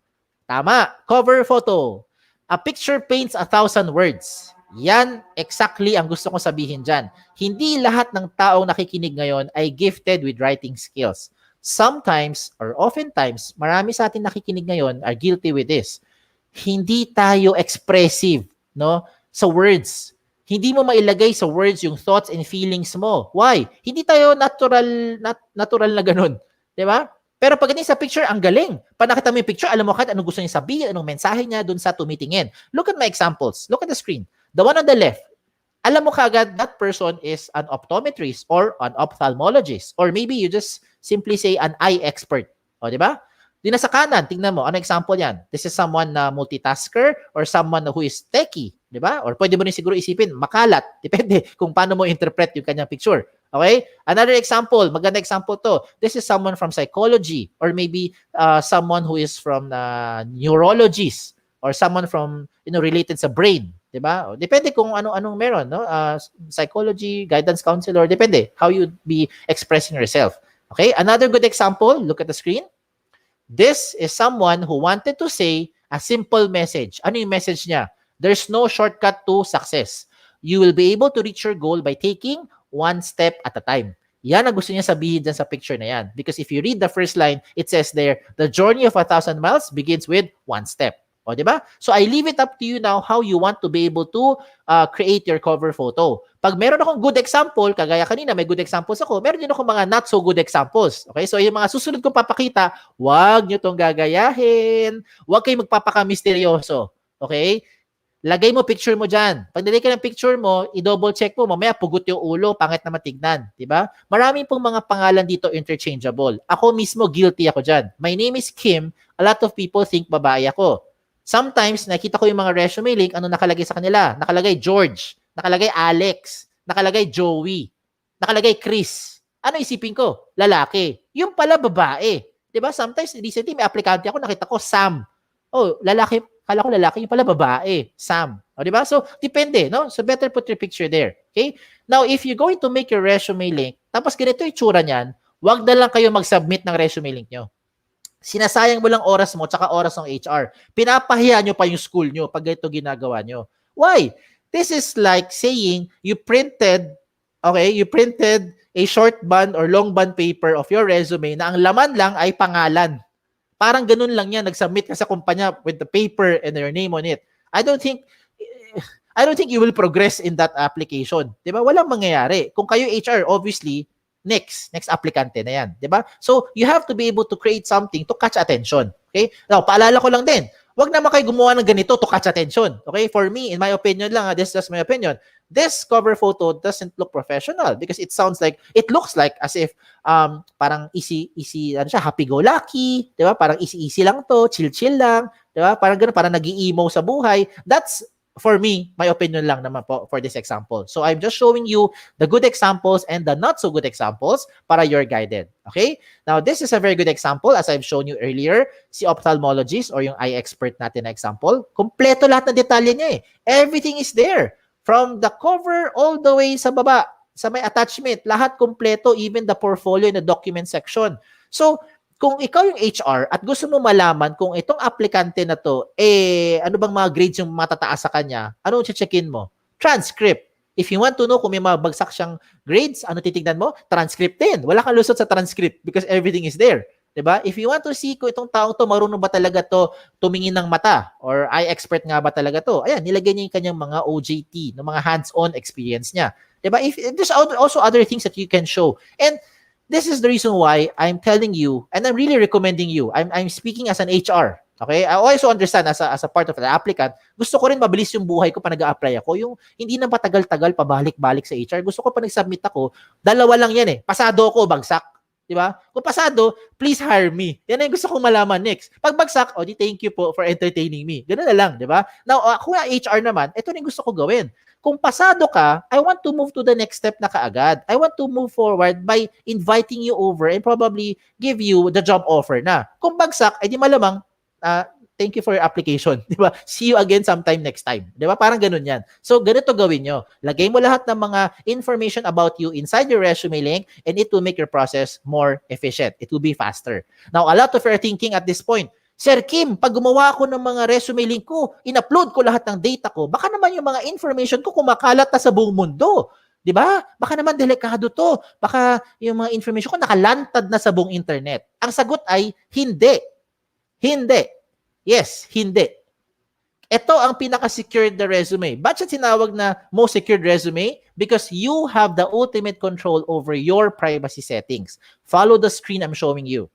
Speaker 6: Tama, cover photo. A picture paints 1,000 words. Yan exactly ang gusto kong sabihin dyan. Hindi lahat ng taong nakikinig ngayon ay gifted with writing skills. Sometimes or oftentimes, marami sa atin nakikinig ngayon are guilty with this. Hindi tayo expressive, no, sa words. Hindi mo mailagay sa words yung thoughts and feelings mo. Why? Hindi tayo natural na ganun. Diba? Pero pag sa picture, ang galing. Pag nakita mo yung picture, alam mo kahit anong gusto niya sabihin, anong mensahe niya dun sa tumitingin. Look at my examples. Look at the screen. The one on the left, alam mo kagad that person is an optometrist or an ophthalmologist. Or maybe you just simply say an eye expert. O, di ba? Di na sa kanan, tingnan mo, ano example yan? This is someone na multitasker or someone who is techie. Di ba? Or pwede mo rin siguro isipin, makalat. Depende kung paano mo interpret yung kanyang picture. Okay? Another example, maganda example to. This is someone from psychology or maybe someone who is from neurologist or someone from related sa brain, 'di ba? Depende kung anong meron, no? Psychology, guidance counselor, depende how you be expressing yourself. Okay? Another good example, look at the screen. This is someone who wanted to say a simple message. Ano yung message niya? There's no shortcut to success. You will be able to reach your goal by taking one step at a time. Yan ang gusto niya sabihin dyan sa picture na yan. Because if you read the first line, it says there, the journey of 1,000 miles begins with one step. O, di ba? So, I leave it up to you now how you want to be able to create your cover photo. Pag meron akong good example, kagaya kanina, may good examples ako, meron din akong mga not so good examples. Okay? So, yung mga susunod kong papakita, wag nyo tong gagayahin. Wag kayong magpapaka-misteryoso. Okay? Lagay mo picture mo dyan. Pag nilagay ka ng picture mo, i-double check mo, mamaya pugot yung ulo, pangit na matignan. Diba? Maraming pong mga pangalan dito interchangeable. Ako mismo, guilty ako dyan. My name is Kim. A lot of people think babae ako. Sometimes, nakita ko yung mga resume link, ano nakalagay sa kanila? Nakalagay George, nakalagay Alex, nakalagay Joey, nakalagay Chris. Ano isipin ko? Lalaki. Yung pala babae. Diba? Sometimes, recently, may aplikante ako, nakita ko Sam. Oh, lalaki. Kala ko lalaki, yung pala babae, Sam. O, di ba? So, depende, no? So, better put your picture there. Okay? Now, if you're going to make your resume link, tapos ganito yung tsura niyan, wag na lang kayo mag-submit ng resume link nyo. Sinasayang mo lang oras mo tsaka oras ng HR. Pinapahiya nyo pa yung school nyo pag ito ginagawa nyo. Why? This is like saying you printed a short band or long band paper of your resume na ang laman lang ay pangalan. Parang ganun lang yan. Nag-submit ka sa kumpanya with the paper and your name on it. I don't think you will progress in that application. 'Di ba? Walang mangyayari. Kung kayo HR, obviously, next applicante na 'yan, 'di ba? So, you have to be able to create something to catch attention. Okay? Now, paalala ko lang din, wag naman kayo gumawa ng ganito to catch attention. Okay? For me, in my opinion lang, this is just my opinion. This cover photo doesn't look professional because it looks like as if parang easy ano siya, happy go lucky, 'di ba? Parang easy lang to, chill lang, 'di ba? Parang ganoon, parang nag-emo sa buhay. That's for me, my opinion lang naman po for this example. So I'm just showing you the good examples and the not so good examples para you're guided. Okay? Now, this is a very good example as I've shown you earlier. Si ophthalmologist or yung eye expert natin na example, kompleto lahat ng detalye niya eh. Everything is there. From the cover all the way sa baba, sa may attachment, lahat kompleto, even the portfolio in the document section. So, kung ikaw yung HR at gusto mo malaman kung itong aplikante na to, ano bang mga grades yung matataas sa kanya, ano checkin mo? Transcript. If you want to know kung may mabagsak siyang grades, ano titignan mo? Transcript din. Wala kang lusot sa transcript because everything is there. Diba? If you want to see kung itong taong to, marunong ba talaga to tumingin ng mata or eye expert nga ba talaga to, ayan, nilagay niya yung kanyang mga OJT, ng mga hands-on experience niya. Diba? If there's also other things that you can show. And this is the reason why I'm telling you, and I'm really recommending you, I'm speaking as an HR, okay? I also understand as a part of the applicant, gusto ko rin mabilis yung buhay ko pa nag-a-apply ako, yung hindi na patagal-tagal pabalik-balik sa HR. Gusto ko pa nag-submit ako, dalawa lang yan eh, pasado ako, bagsak. Di ba? Kung pasado, please hire me. Yan ang gusto kong malaman next. Pag bagsak, di thank you po for entertaining me. Ganun na lang, di ba? Now, kung HR naman, ito rin gusto ko gawin. Kung pasado ka, I want to move to the next step na kaagad. I want to move forward by inviting you over and probably give you the job offer na. Kung bagsak, edi malamang, thank you for your application. Di ba? See you again sometime next time. Di ba? Parang ganun yan. So, ganito gawin nyo. Lagay mo lahat ng mga information about you inside your resume link and it will make your process more efficient. It will be faster. Now, a lot of you are thinking at this point, Sir Kim, pag gumawa ako ng mga resume link ko, in-upload ko lahat ng data ko, baka naman yung mga information ko kumakalat na sa buong mundo. Di ba? Baka naman delikado to. Baka yung mga information ko nakalantad na sa buong internet. Ang sagot ay, hindi. Hindi. Yes, hindi. Ito ang pinaka-secured na resume. Ba't siya tinawag na most secured resume? Because you have the ultimate control over your privacy settings. Follow the screen I'm showing you.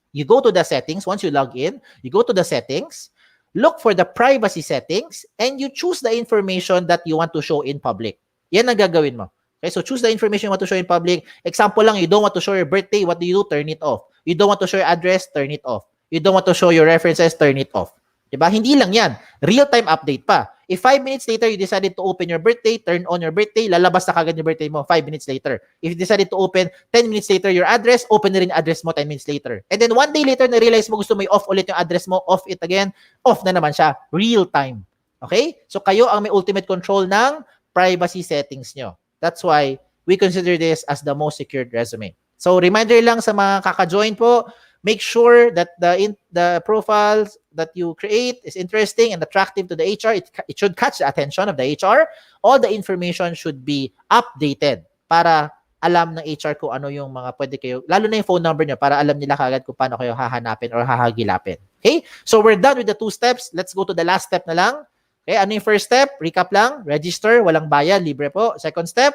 Speaker 6: You go to the settings. Once you log in, you go to the settings, look for the privacy settings, and you choose the information that you want to show in public. Yan ang gagawin mo. Okay, so choose the information you want to show in public. Example lang, you don't want to show your birthday. What do you do? Turn it off. You don't want to show your address? Turn it off. You don't want to show your references? Turn it off. Diba? Hindi lang yan. Real-time update pa. If 5 minutes later, you decided to open your birthday, turn on your birthday, lalabas na kagad yung birthday mo 5 minutes later. If you decided to open 10 minutes later your address, open na rin yung address mo 10 minutes later. And then 1 day later, na-realize mo gusto mo i-off ulit yung address mo, off it again, off na naman siya. Real-time. Okay? So kayo ang may ultimate control ng privacy settings nyo. That's why we consider this as the most secured resume. So reminder lang sa mga kaka-join po, make sure that the profiles that you create is interesting and attractive to the HR. It should catch the attention of the HR. All the information should be updated para alam ng HR kung ano yung mga pwede kayo, lalo na yung phone number nyo para alam nila kagad kung paano kayo hahanapin or hahagilapin. Okay? So we're done with the 2 steps. Let's go to the last step na lang. Okay? Ano yung first step? Recap lang. Register. Walang bayad. Libre po. Second step,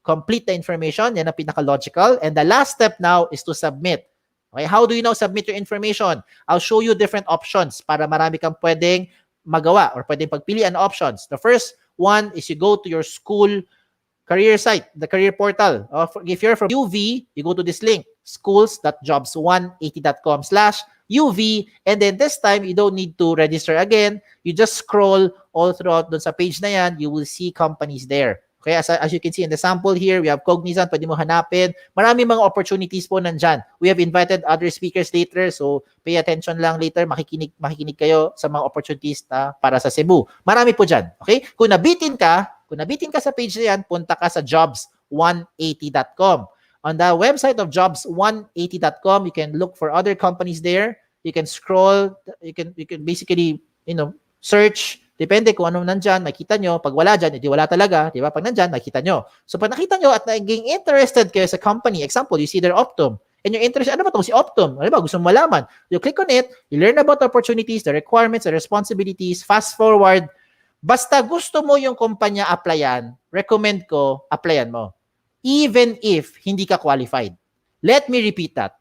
Speaker 6: complete the information. Yan ang pinaka-logical. And the last step now is to submit. Okay, how do you now submit your information? I'll show you different options para marami kang pwedeng magawa or pwedeng pagpilian na options. The first one is you go to your school career site, the career portal. If you're from UV, you go to this link, schools.jobs180.com/UV, and then this time, you don't need to register again. You just scroll all throughout dun sa page na yan, you will see companies there. Okay, as you can see in the sample here, we have Cognizant, pwede mo hanapin. Marami mga opportunities po nandyan. We have invited other speakers later, so pay attention lang later, makikinig kayo sa mga opportunities na para sa Cebu. Marami po dyan. Okay? Kung nabitin ka sa page na yan, punta ka sa jobs180.com. On the website of jobs180.com, you can look for other companies there. you can scroll, you can basically, search, depende kung anong nandyan, makita nyo. Pag wala dyan, edi wala talaga, di ba? Pag nandyan, makita nyo. So pag nakita nyo at naging interested kayo sa company, example, you see their Optum, and you're interested, ano ba itong si Optum? Ano ba, gusto mo malaman? You click on it, you learn about the opportunities, the requirements, the responsibilities, fast forward. Basta gusto mo yung kumpanya applyan, recommend ko, applyan mo. Even if hindi ka qualified. Let me repeat that.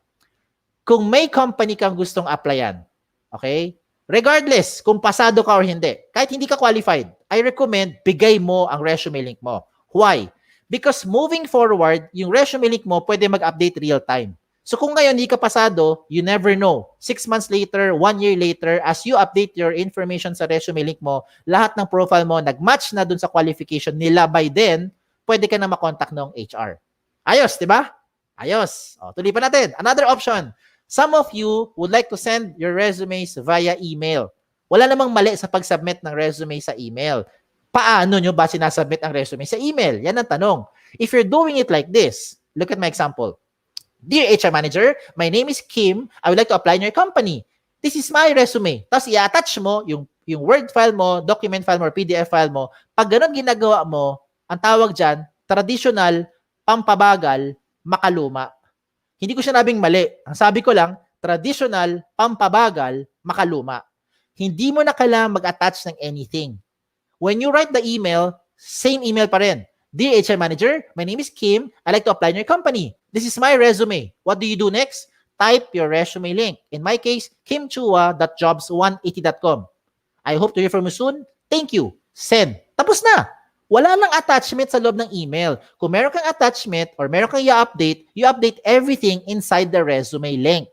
Speaker 6: Kung may company kang gustong applyan, okay? Regardless kung pasado ka or hindi, kahit hindi ka qualified, I recommend bigay mo ang resume link mo. Why? Because moving forward, yung resume link mo pwede mag-update real time. So kung ngayon hindi ka pasado, you never know. 6 months later, 1 year later, as you update your information sa resume link mo, lahat ng profile mo nag-match na dun sa qualification nila. By then, pwede ka na makontak ng HR. Ayos, di ba? Ayos. O, tuloy pa natin. Another option. Some of you would like to send your resumes via email. Wala namang mali sa pag-submit ng resume sa email. Paano nyo ba sinasubmit ang resume sa email? Yan ang tanong. If you're doing it like this, look at my example. Dear HR Manager, my name is Kim. I would like to apply in your company. This is my resume. Tapos i-attach mo yung Word file mo, document file mo, or PDF file mo. Pag ganun ginagawa mo, ang tawag dyan, traditional, pampabagal, makaluma. Hindi ko sinabing mali. Ang sabi ko lang, traditional, pampabagal, makaluma. Hindi mo na kailangan mag-attach ng anything. When you write the email, same email pa rin. Dear HR Manager, my name is Kim. I'd like to apply in your company. This is my resume. What do you do next? Type your resume link. In my case, kimchua.jobs180.com. I hope to hear from you soon. Thank you. Send. Tapos na. Wala lang attachment sa loob ng email. Kung meron kang attachment or meron kang i-update, you update everything inside the resume link.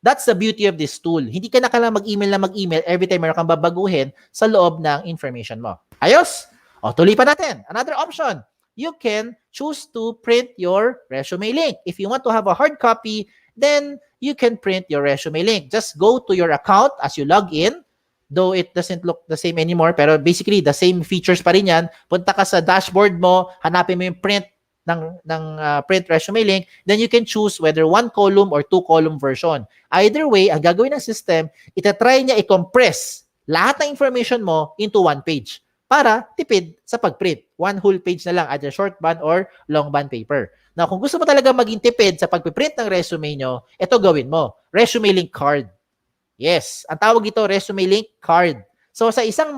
Speaker 6: That's the beauty of this tool. Hindi ka na kailangan mag-email every time meron kang babaguhin sa loob ng information mo. Ayos? O, tuloy pa natin. Another option. You can choose to print your resume link. If you want to have a hard copy, then you can print your resume link. Just go to your account as you log in. Though it doesn't look the same anymore, pero basically the same features pa rin yan. Punta ka sa dashboard mo, hanapin mo yung print ng print resume link, then you can choose whether 1 column or 2 column version. Either way, ang gagawin ng system, itatry niya i-compress lahat ng information mo into 1 page para tipid sa pag-print. 1 whole page na lang, either short band or long band paper. Now, kung gusto mo talaga maging tipid sa pag-print ng resume nyo, ito gawin mo. Resume link card. Yes, ang tawag ito resume link card. So sa isang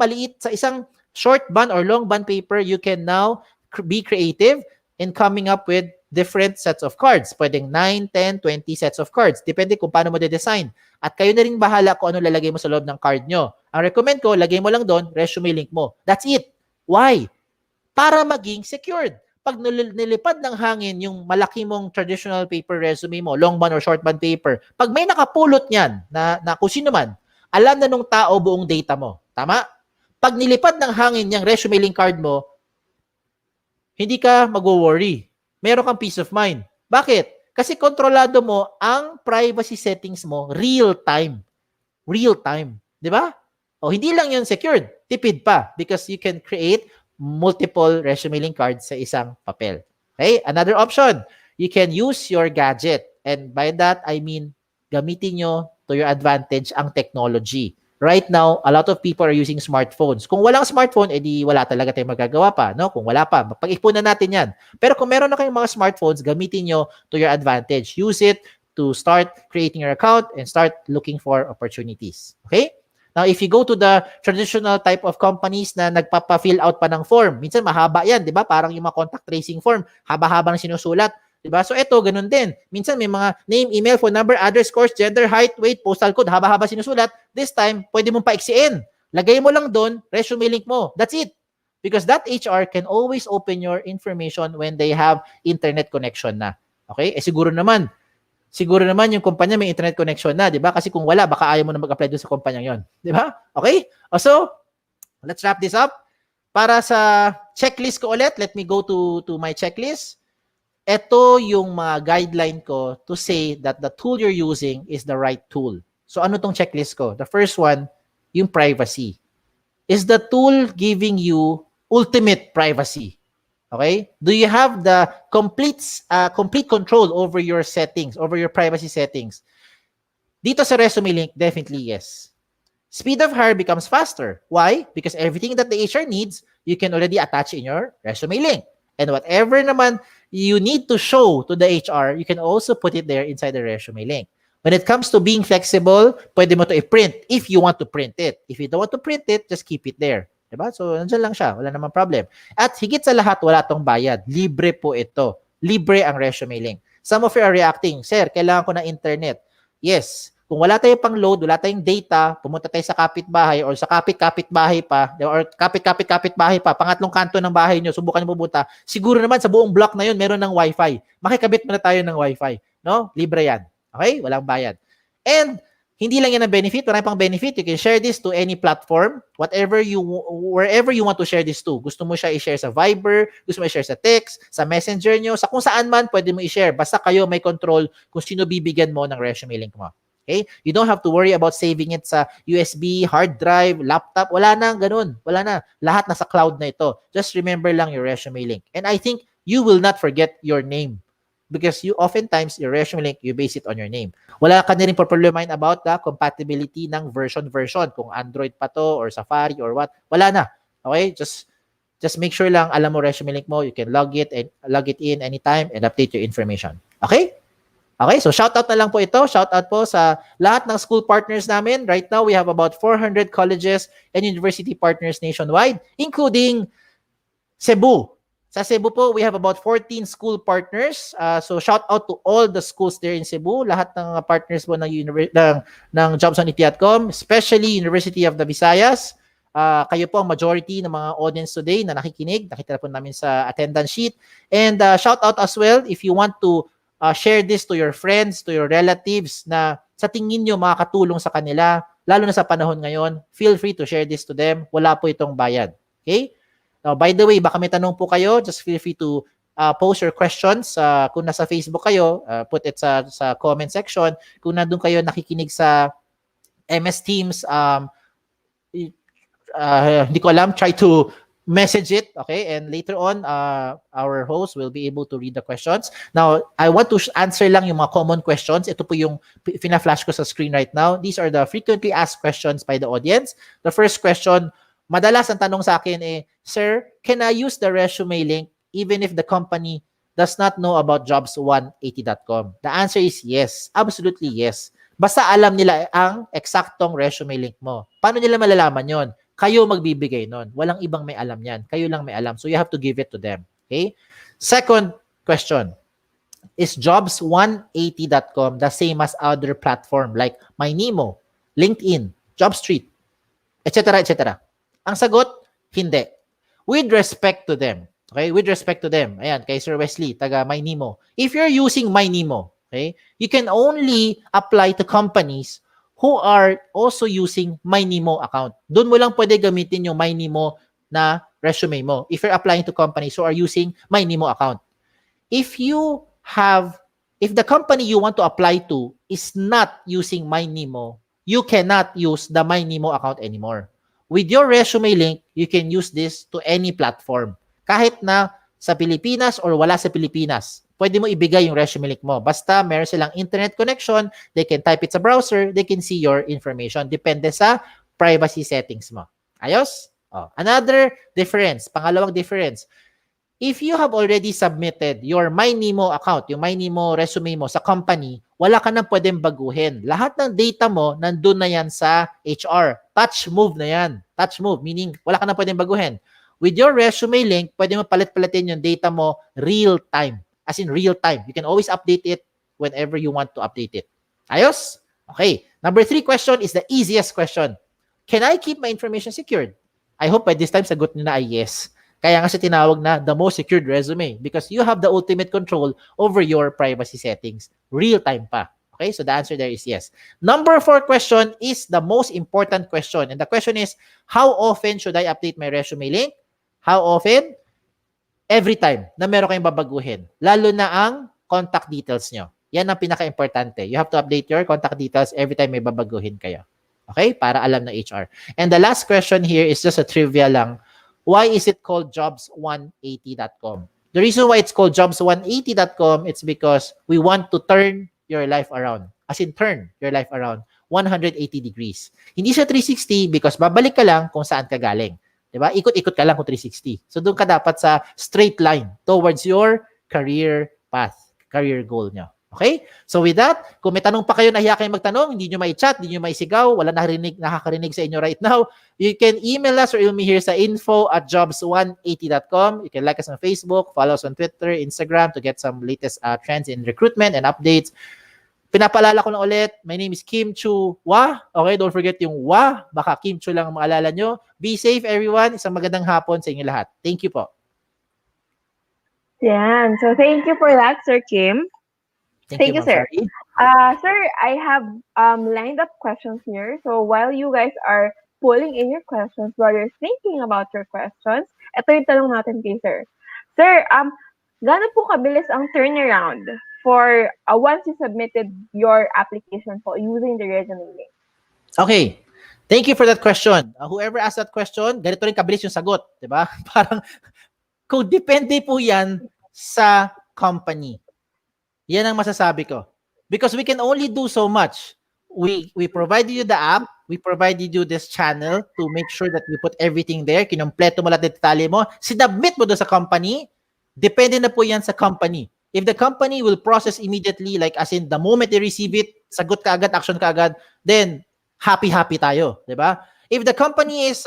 Speaker 6: short band or long band paper, you can now be creative in coming up with different sets of cards. Pwedeng 9, 10, 20 sets of cards. Depende kung paano mo de-design. At kayo na rin bahala kung ano lalagay mo sa loob ng card nyo. Ang recommend ko, lagay mo lang doon, resume link mo. That's it. Why? Para maging secured. Pag nilipad ng hangin yung malaki mong traditional paper resume mo, long band or short band paper, pag may nakapulot niyan na kung sino man, alam na nung tao buong data mo. Tama? Pag nilipad ng hangin yung resume link card mo, hindi ka mag-worry. Meron kang peace of mind. Bakit? Kasi kontrolado mo ang privacy settings mo real time. Real time. Di ba? O hindi lang yun secured. Tipid pa because you can create multiple resume link cards sa isang papel. Okay? Another option, you can use your gadget. And by that, I mean, gamitin nyo to your advantage ang technology. Right now, a lot of people are using smartphones. Kung walang smartphone, edi wala talaga tayong magagawa pa. No? Kung wala pa, pag-ipunan natin yan. Pero kung meron na kayong mga smartphones, gamitin nyo to your advantage. Use it to start creating your account and start looking for opportunities. Okay? Now, if you go to the traditional type of companies na nagpapa-fill out pa ng form, minsan mahaba yan, di ba? Parang yung mga contact tracing form, haba-haba ng sinusulat. Di ba? So, ito, ganun din. Minsan may mga name, email, phone number, address, course, gender, height, weight, postal code, haba-haba sinusulat. This time, pwede mong paiksiin. Lagay mo lang doon, resume link mo. That's it. Because that HR can always open your information when they have internet connection na. Okay? Siguro naman yung kumpanya may internet connection na, di ba? Kasi kung wala, baka ayaw mo na mag-apply doon sa kumpanya yon, di ba? Okay? So, let's wrap this up. Para sa checklist ko ulit, let me go to my checklist. Ito yung mga guideline ko to say that the tool you're using is the right tool. So, ano tong checklist ko? The first one, yung privacy. Is the tool giving you ultimate privacy? Okay? Do you have the complete control over your settings, over your privacy settings? Dito sa resume link, definitely yes. Speed of hire becomes faster. Why? Because everything that the HR needs, you can already attach in your resume link. And whatever naman you need to show to the HR, you can also put it there inside the resume link. When it comes to being flexible, pwede mo to i-print if you want to print it. If you don't want to print it, just keep it there. Diba? So, nandiyan lang siya. Wala namang problem. At higit sa lahat, wala tong bayad. Libre po ito. Libre ang resume link. Some of you are reacting, Sir, kailangan ko ng internet. Yes. Kung wala tayong pang-load, wala tayong data, pumunta tayo sa kapitbahay or sa kapit-kapitbahay pa, or kapit-kapit-kapitbahay pa, pangatlong kanto ng bahay nyo, subukan nyo pumunta, siguro naman sa buong block na yun, meron ng wifi. Makikabit muna tayo ng wifi. No? Libre yan. Okay? Walang bayad. And, hindi lang yan ang benefit, marami pang benefit. You can share this to any platform, wherever you want to share this to. Gusto mo siya i-share sa Viber, gusto mo i-share sa text, sa Messenger nyo, sa kung saan man, pwede mo i-share. Basta kayo may control kung sino bibigyan mo ng resume link mo. Okay? You don't have to worry about saving it sa USB, hard drive, laptop. Wala na, ganun. Wala na. Lahat nasa cloud na ito. Just remember lang your resume link. And I think you will not forget your name. Because you oftentimes, your resume link, you base it on your name. Wala ka na rin problemahin about the compatibility ng version. Kung Android pa to, or Safari, or what. Wala na. Okay? Just make sure lang, alam mo resume link mo, you can log it in anytime and update your information. Okay? Okay, so shoutout na lang po ito. Shoutout po sa lahat ng school partners namin. Right now, we have about 400 colleges and university partners nationwide, including Cebu. Sa Cebu po, we have about 14 school partners. So shoutout to all the schools there in Cebu. Lahat ng partners po ng jobsonit.com, especially University of the Visayas. Kayo po ang majority ng mga audience today na nakikinig. Nakita po namin sa attendance sheet. And shoutout as well if you want to share this to your friends, to your relatives na sa tingin nyo makakatulong sa kanila, lalo na sa panahon ngayon, feel free to share this to them. Wala po itong bayad. Okay? Now, by the way, baka may tanong po kayo, just feel free to post your questions. Kung nasa Facebook kayo, put it sa comment section. Kung nandun kayo nakikinig sa MS Teams, hindi ko alam, try to message it, okay? And later on, our host will be able to read the questions. Now, I want to answer lang yung mga common questions. Ito po yung fina-flash ko sa screen right now. These are the frequently asked questions by the audience. The first question, madalas ang tanong sa akin Sir, can I use the resume link even if the company does not know about jobs180.com? The answer is yes. Absolutely yes. Basta alam nila ang eksaktong resume link mo. Paano nila malalaman yon? Kayo magbibigay nun. Walang ibang may alam yan. Kayo lang may alam. So you have to give it to them. Okay? Second question. Is jobs180.com the same as other platform like MyNemo, LinkedIn, JobStreet, etc., etc.? Ang sagot, hindi. With respect to them. Okay? With respect to them. Ayan, kay Sir Wesley, taga MyNemo. If you're using MyNemo, okay, you can only apply to companies who are also using MyNemo account. Doon mo lang pwede gamitin yung MyNemo na resume mo if you're applying to companies who are using MyNemo account. If the company you want to apply to is not using MyNemo, you cannot use the MyNemo account anymore. With your resume link, you can use this to any platform. Kahit na sa Pilipinas or wala sa Pilipinas, pwede mo ibigay yung resume link mo. Basta meron silang internet connection, they can type it sa browser, they can see your information. Depende sa privacy settings mo. Ayos? Another difference, pangalawang difference. If you have already submitted your MyNemo account, yung MyNemo resume mo sa company, wala ka nang pwedeng baguhin. Lahat ng data mo, nandun na yan sa HR. Touch move na yan. Touch move, meaning wala ka nang pwedeng baguhin. With your resume link, pwede mo palit-palitin yung data mo real time. As in real time. You can always update it whenever you want to update it. Ayos? Okay. Number 3 question is the easiest question. Can I keep my information secured? I hope by this time sagot nyo na ay yes. Kaya nga siya tinawag na the most secured resume because you have the ultimate control over your privacy settings. Real time pa. Okay? So the answer there is yes. Number 4 question is the most important question. And the question is, how often should I update my resume link? How often? Every time na meron kayong babaguhin. Lalo na ang contact details nyo. Yan ang pinaka-importante. You have to update your contact details every time may babaguhin kayo. Okay? Para alam ng HR. And the last question here is just a trivia lang. Why is it called jobs180.com? The reason why it's called jobs180.com, it's because we want to turn your life around. As in turn your life around 180 degrees. Hindi siya 360 because babalik ka lang kung saan ka galing. 'Di ba? Ikot-ikot ka lang kung 360. So doon ka dapat sa straight line towards your career path, career goal nyo. Okay? So with that, kung may tanong pa kayo, nahiya kayong magtanong, hindi nyo mai-chat, hindi nyo maisigaw, wala nakakarinig sa inyo right now, you can email us or email me here sa info@jobs180.com. You can like us on Facebook, follow us on Twitter, Instagram to get some latest trends in recruitment and updates. Pinapaalala ko lang ulit, my name is Kim Chua. Okay, don't forget yung wa. Baka Kim Chu lang ang maalala nyo. Be safe everyone. Isang magandang hapon sa inyo lahat. Thank you po.
Speaker 1: Yan. So, thank you for that, Sir Kim.
Speaker 6: Thank you,
Speaker 1: Thank you,
Speaker 6: Ma'am
Speaker 1: sir.
Speaker 6: Shari.
Speaker 1: Sir, I have lined up questions here. So, while you guys are pulling in your questions, while you're thinking about your questions, ito yung tanong natin kay sir. Sir, gaano po kabilis ang turnaround for once you submitted your application po using the resume link?
Speaker 6: Okay. Thank you for that question. Whoever asked that question, ganito rin kabilis yung sagot, 'di ba? Parang kung depende po 'yan sa company. Yan ang masasabi ko. Because we can only do so much. We provided you the app, we provided you this channel to make sure that we put everything there, kinumpleto mo lahat ng detalye mo, sinubmit mo doon sa company, depende na po yan sa company. If the company will process immediately, like as in the moment they receive it, sagot ka agad, action ka agad, then happy tayo, di ba? If the company is,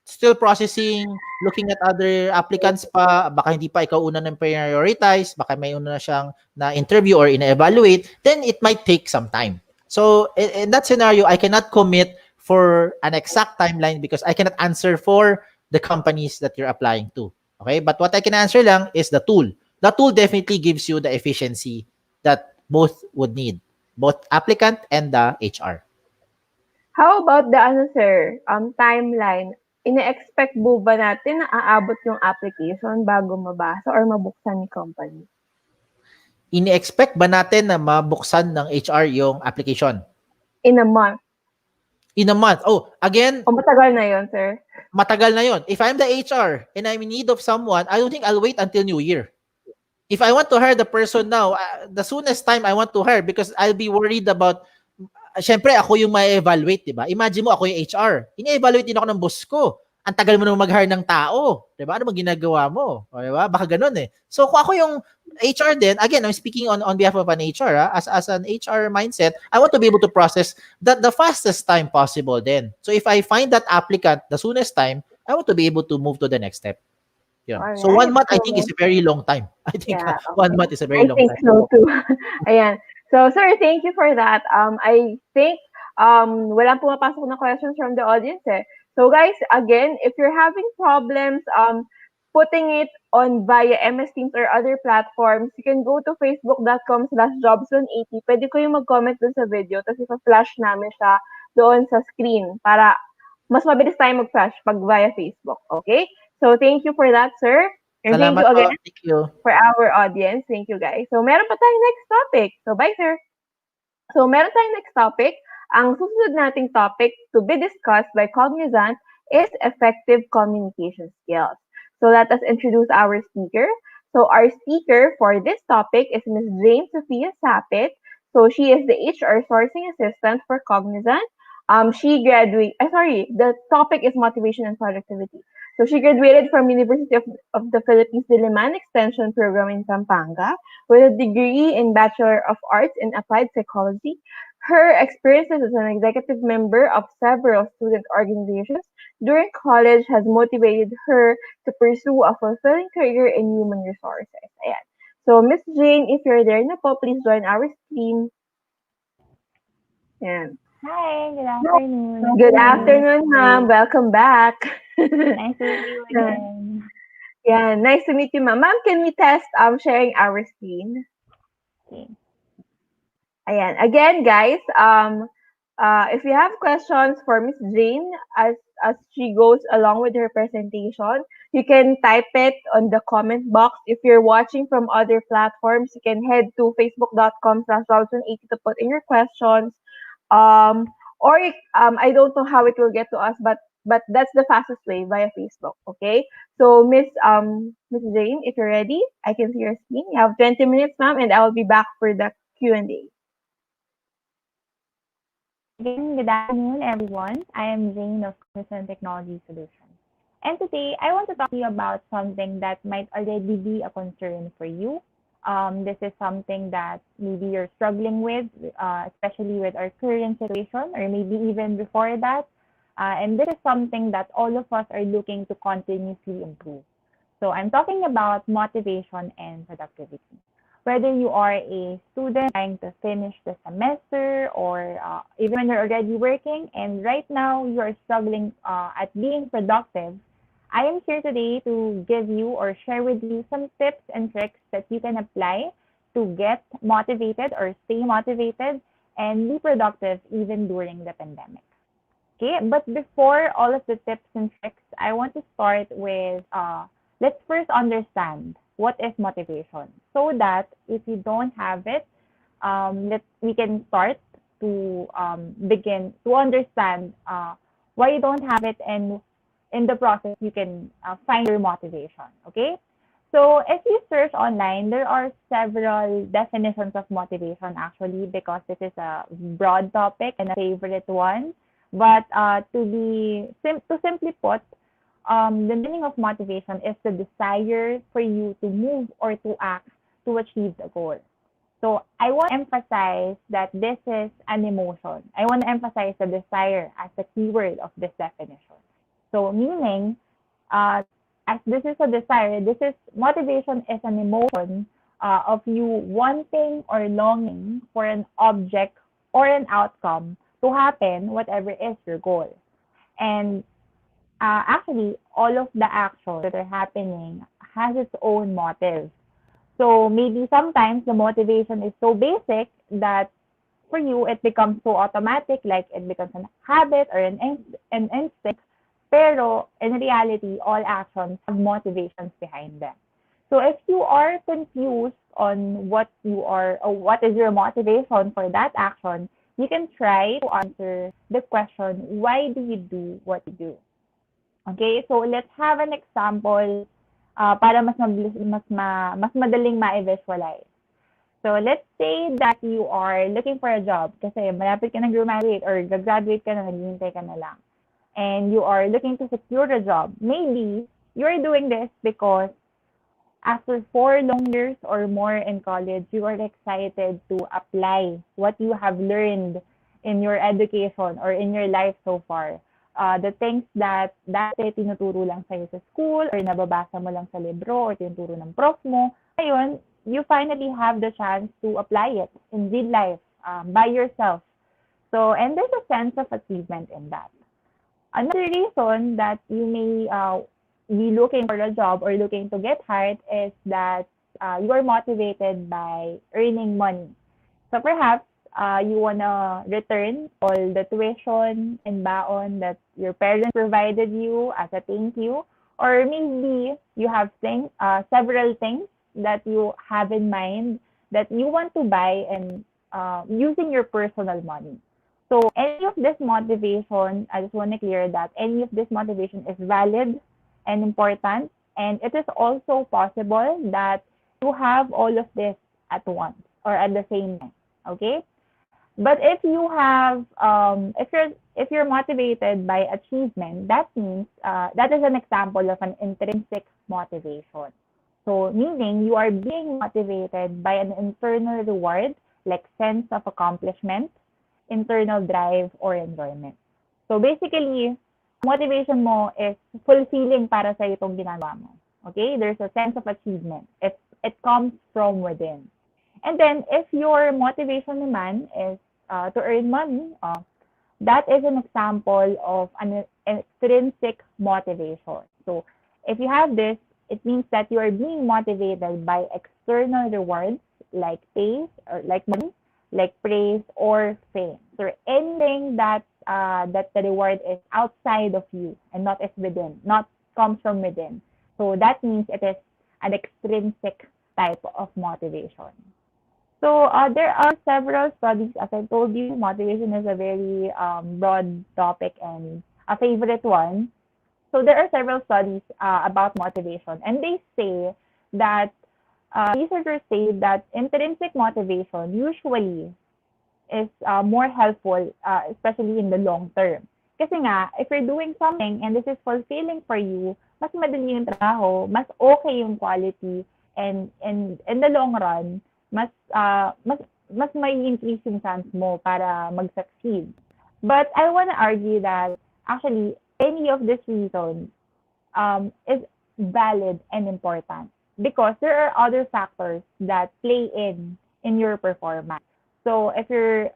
Speaker 6: still processing, looking at other applicants pa, baka hindi pa ikaw una ng prioritize, baka may una na siyang na-interview or ina-evaluate, then it might take some time. So, in that scenario, I cannot commit for an exact timeline because I cannot answer for the companies that you're applying to. Okay? But what I can answer lang is the tool. The tool definitely gives you the efficiency that both would need, both applicant and the HR.
Speaker 1: How about the sir, timeline? Ine-expect po ba natin na aabot yung application bago mabasa or mabuksan ni company?
Speaker 6: Ini-expect ba natin na mabuksan ng HR yung application?
Speaker 1: In a month.
Speaker 6: In a month. Oh, again,
Speaker 1: O matagal na yon, sir?
Speaker 6: matagal na yon. If I'm the HR and I'm in need of someone, I don't think I'll wait until New Year. If I want to hire the person now, the soonest time I want to hire because I'll be worried about, syempre ako yung ma-evaluate, di ba? Imagine mo ako yung HR. Ini-evaluate din ako ng boss ko. Ang tagal mo naman mag-hire ng tao. Di ba? Ano bang ginagawa mo? O, di ba? Baka ganun eh. So kung ako yung HR din, again, I'm speaking on behalf of an HR. As an HR mindset, I want to be able to process that the fastest time possible then. So if I find that applicant the soonest time, I want to be able to move to the next step. Yeah.
Speaker 1: Alright.
Speaker 6: So 1 month, I think, is a very long time. I think
Speaker 1: Yeah,
Speaker 6: 1 month is a very
Speaker 1: I
Speaker 6: long
Speaker 1: think
Speaker 6: time.
Speaker 1: so too. Ayan. So, sir, thank you for that. I think walang pumapasok na questions from the audience eh. So, guys, again, if you're having problems putting it on via MS Teams or other platforms, you can go to facebook.com/jobs180. Pwede ko yung mag-comment dun sa video, tapos ipa-flash namin siya doon sa screen para mas mabilis tayo mag-flash pag via Facebook. Okay? So, thank you for that, sir. And thank
Speaker 6: Salamat
Speaker 1: you
Speaker 6: po.
Speaker 1: again
Speaker 6: Thank you.
Speaker 1: for our audience. Thank you, guys. So, meron pa tayong next topic. So, bye, sir. So, meron tayong next topic. Ang susunod nating topic to be discussed by Cognizant is effective communication skills. So, let us introduce our speaker. So, our speaker for this topic is Ms. Jane Sophia Sapit. So, she is the HR sourcing assistant for Cognizant. The topic is motivation and productivity. So she graduated from University of the Philippines Diliman Extension Program in Pampanga with a degree in Bachelor of Arts in Applied Psychology. Her experiences as an executive member of several student organizations during college has motivated her to pursue a fulfilling career in human resources. Ayan. So, Miss Jane, if you're there na po, please join our stream. Ayan.
Speaker 7: Hi, good afternoon.
Speaker 1: Good afternoon, ma'am. Welcome back.
Speaker 7: Nice to meet you again.
Speaker 1: Yeah, nice to meet you, ma'am. Ma'am, can we test sharing our screen?
Speaker 7: Okay.
Speaker 1: Ayan. Again, guys, if you have questions for Miss Jane as she goes along with her presentation, you can type it on the comment box. If you're watching from other platforms, you can head to facebook.com/Robson80 to put in your questions. Or I don't know how it will get to us, but that's the fastest way via Facebook. Okay. So Miss Jane, if you're ready, I can see your screen. You have 20 minutes, ma'am, and I will be back for the Q&A.
Speaker 7: Again, good afternoon, everyone. I am Jane of Cognizant Technology Solutions. And today, I want to talk to you about something that might already be a concern for you. This is something that maybe you're struggling with, especially with our current situation, or maybe even before that. And this is something that all of us are looking to continuously improve. So I'm talking about motivation and productivity. Whether you are a student trying to finish the semester or even when you're already working and right now you are struggling at being productive, I am here today to give you or share with you some tips and tricks that you can apply to get motivated or stay motivated and be productive even during the pandemic. Okay, but before all of the tips and tricks, I want to start with let's first understand what is motivation so that if you don't have it, we can start to begin to understand why you don't have it, and in the process you can find your motivation. Okay, so if you search online, there are several definitions of motivation actually, because this is a broad topic and a favorite one. But to simply put, the meaning of motivation is the desire for you to move or to act to achieve the goal. So I want to emphasize that this is an emotion. I want to emphasize the desire as the keyword of this definition. So meaning, as this is a desire, this is motivation is an emotion of you wanting or longing for an object or an outcome to happen, whatever is your goal. And actually, all of the actions that are happening has its own motive. So maybe sometimes the motivation is so basic that for you it becomes so automatic, like it becomes a habit or an instinct. Pero in reality, all actions have motivations behind them. So if you are confused on what you are or what is your motivation for that action, you can try to answer the question, why do you do what you do? Okay, so let's have an example para mas madaling ma-visualize. So let's say that you are looking for a job kasi malapit ka na graduate or graduate ka na, naghihintay ka na lang. And you are looking to secure a job. Maybe you're doing this because after 4 long years or more in college, you are excited to apply what you have learned in your education or in your life so far. The things that dati tinuturo lang sa'yo sa school or nababasa mo lang sa libro or tinuturo ng prof mo, ngayon, you finally have the chance to apply it in real life by yourself. So, and there's a sense of achievement in that. Another reason that you may be looking for a job or looking to get hired is that you are motivated by earning money. So perhaps you wanna return all the tuition and baon that your parents provided you as a thank you, or maybe you have several things that you have in mind that you want to buy and using your personal money. So any of this motivation, I just want to clear that any of this motivation is valid and important, and it is also possible that you have all of this at once or at the same time. Okay, but if you have if you're motivated by achievement, that means that is an example of an intrinsic motivation. So meaning you are being motivated by an internal reward like sense of accomplishment, internal drive, or enjoyment. So basically, motivation mo is fulfilling para sa itong ginagawa mo. Okay? There's a sense of achievement. It comes from within. And then, if your motivation naman is to earn money, that is an example of an extrinsic motivation. So, if you have this, it means that you are being motivated by external rewards like pay or like money, like praise or fame. So anything that that the reward is outside of you and not is within, not comes from within. So that means it is an extrinsic type of motivation. So there are several studies. As I told you, motivation is a very broad topic and a favorite one. So there are several studies about motivation, and they say that researchers say that intrinsic motivation usually is more helpful, especially in the long term. Kasi nga, if you're doing something and this is fulfilling for you, mas madali yung trabaho, mas okay yung quality, and in the long run, mas may increase yung chance mo para mag-succeed. But I wanna argue that actually any of these reasons is valid and important because there are other factors that play in your performance. So if you're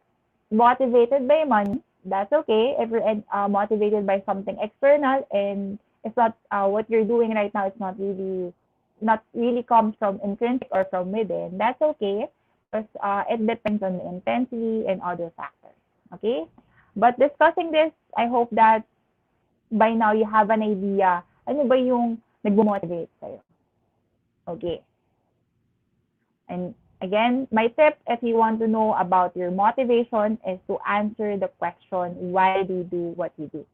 Speaker 7: motivated by money, that's okay. If you're motivated by something external and it's not what you're doing right now, it's not really comes from intrinsic or from within, that's okay because it depends on the intensity and other factors. Okay? But discussing this, I hope that by now you have an idea ano ba yung nagmo-motivate sa'yo. Okay. And again, my tip if you want to know about your motivation is to answer the question, why do you do what you do?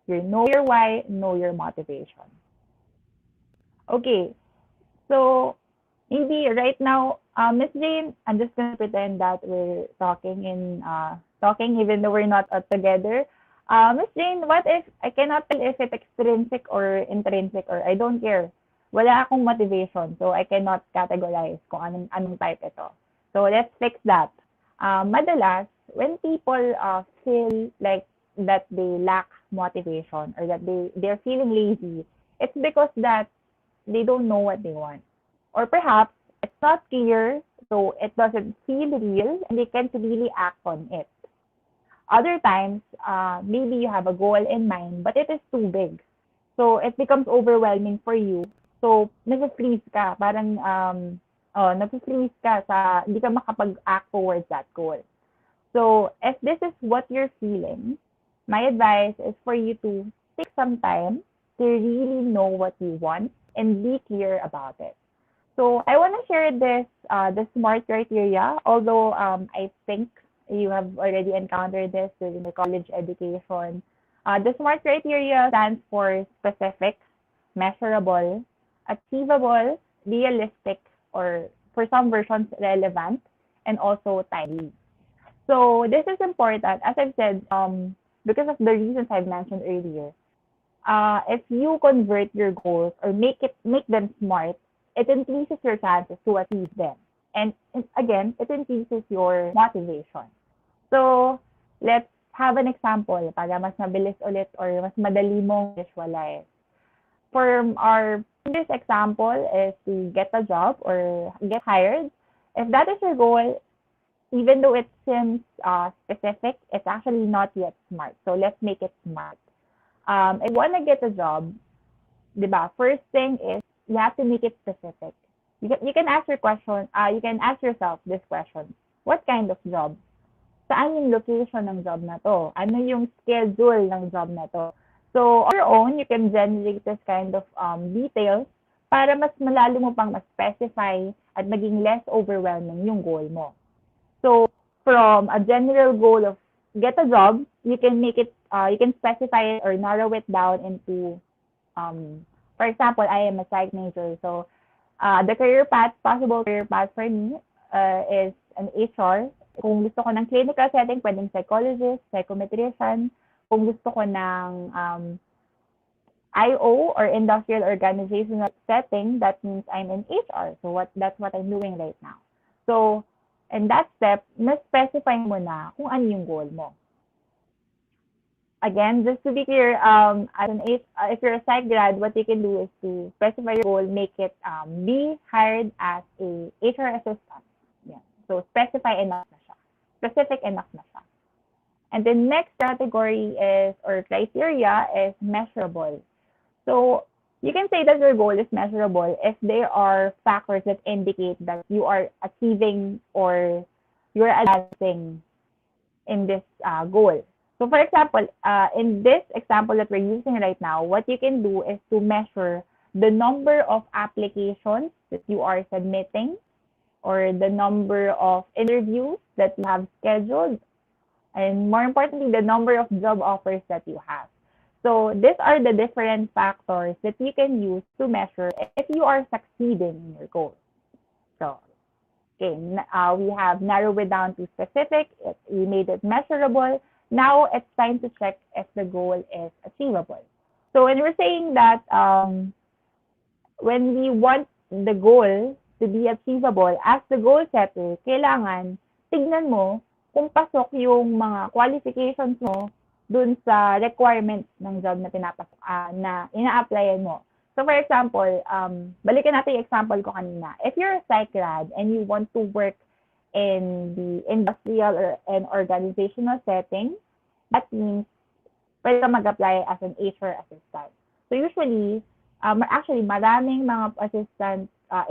Speaker 7: You know your why, know your motivation. Okay. So, maybe right now, Miss Jane, I'm just gonna pretend that we're talking even though we're not together. Miss Jane, what if I cannot tell if it's extrinsic or intrinsic or I don't care. Wala akong motivation, so I cannot categorize kung anong type ito. So let's fix that. Madalas, when people feel like that they lack motivation or that they're feeling lazy, it's because that they don't know what they want. Or perhaps it's not clear, so it doesn't feel real and they can't really act on it. Other times, maybe you have a goal in mind, but it is too big. So it becomes overwhelming for you. So nag-freeze ka, parang nag-freeze ka sa hindi ka makapag-act towards that goal. So if this is what you're feeling, my advice is for you to take some time to really know what you want and be clear about it. So I want to share the SMART criteria, although I think you have already encountered this during the college education. The SMART criteria stands for specific, measurable, achievable, realistic, or for some versions, relevant, and also timely. So this is important, as I've said, because of the reasons I've mentioned earlier. If you convert your goals or make them smart, it increases your chances to achieve them. And again, it increases your motivation. So, let's have an example para mas mabilis ulit or mas madali mong visualize. For our this example is to get a job or get hired. If that is your goal, even though it seems specific, it's actually not yet smart. So, let's make it smart. If you want to get a job, diba, first thing is you have to make it specific. You can ask you can ask yourself this question. What kind of job? Saan yung location ng job na to? Ano yung schedule ng job na to? So, on your own, you can generate this kind of details para mas malalo mo pang ma-specify at maging less overwhelming yung goal mo. So, from a general goal of get a job, you can you can specify it or narrow it down into, for example, I am a psych major. So, the possible career path for me is an HR. Kung gusto ko ng clinical setting, pwedeng psychologist, psychometrician. Kung gusto ko ng IO or industrial organizational setting, that means I'm in HR. So that's what I'm doing right now. So in that step, na-specify mo na kung ano yung goal mo. Again, just to be clear, if you're a psych grad, what you can do is to specify your goal, make it be hired as a HR assistant. Yeah. So specify enough na siya. Specific enough na siya. And the next category is, or criteria is measurable. So you can say that your goal is measurable if there are factors that indicate that you are achieving or you're advancing in this goal. So for example, in this example that we're using right now, what you can do is to measure the number of applications that you are submitting or the number of interviews that you have scheduled, and more importantly, the number of job offers that you have. So these are the different factors that you can use to measure if you are succeeding in your goals. So Okay, we have narrowed it down to specific. We made it measurable. Now it's time to check if the goal is achievable. So when we're saying that when we want the goal to be achievable, as the goal setter, kailangan tignan mo kung pasok yung mga qualifications mo dun sa requirements ng job na na ina-applyan mo. So for example, balikan natin yung example ko kanina. If you're a psych grad and you want to work in the industrial or an organizational setting, that means pwede ka mag-apply as an HR assistant. So usually, actually, maraming mga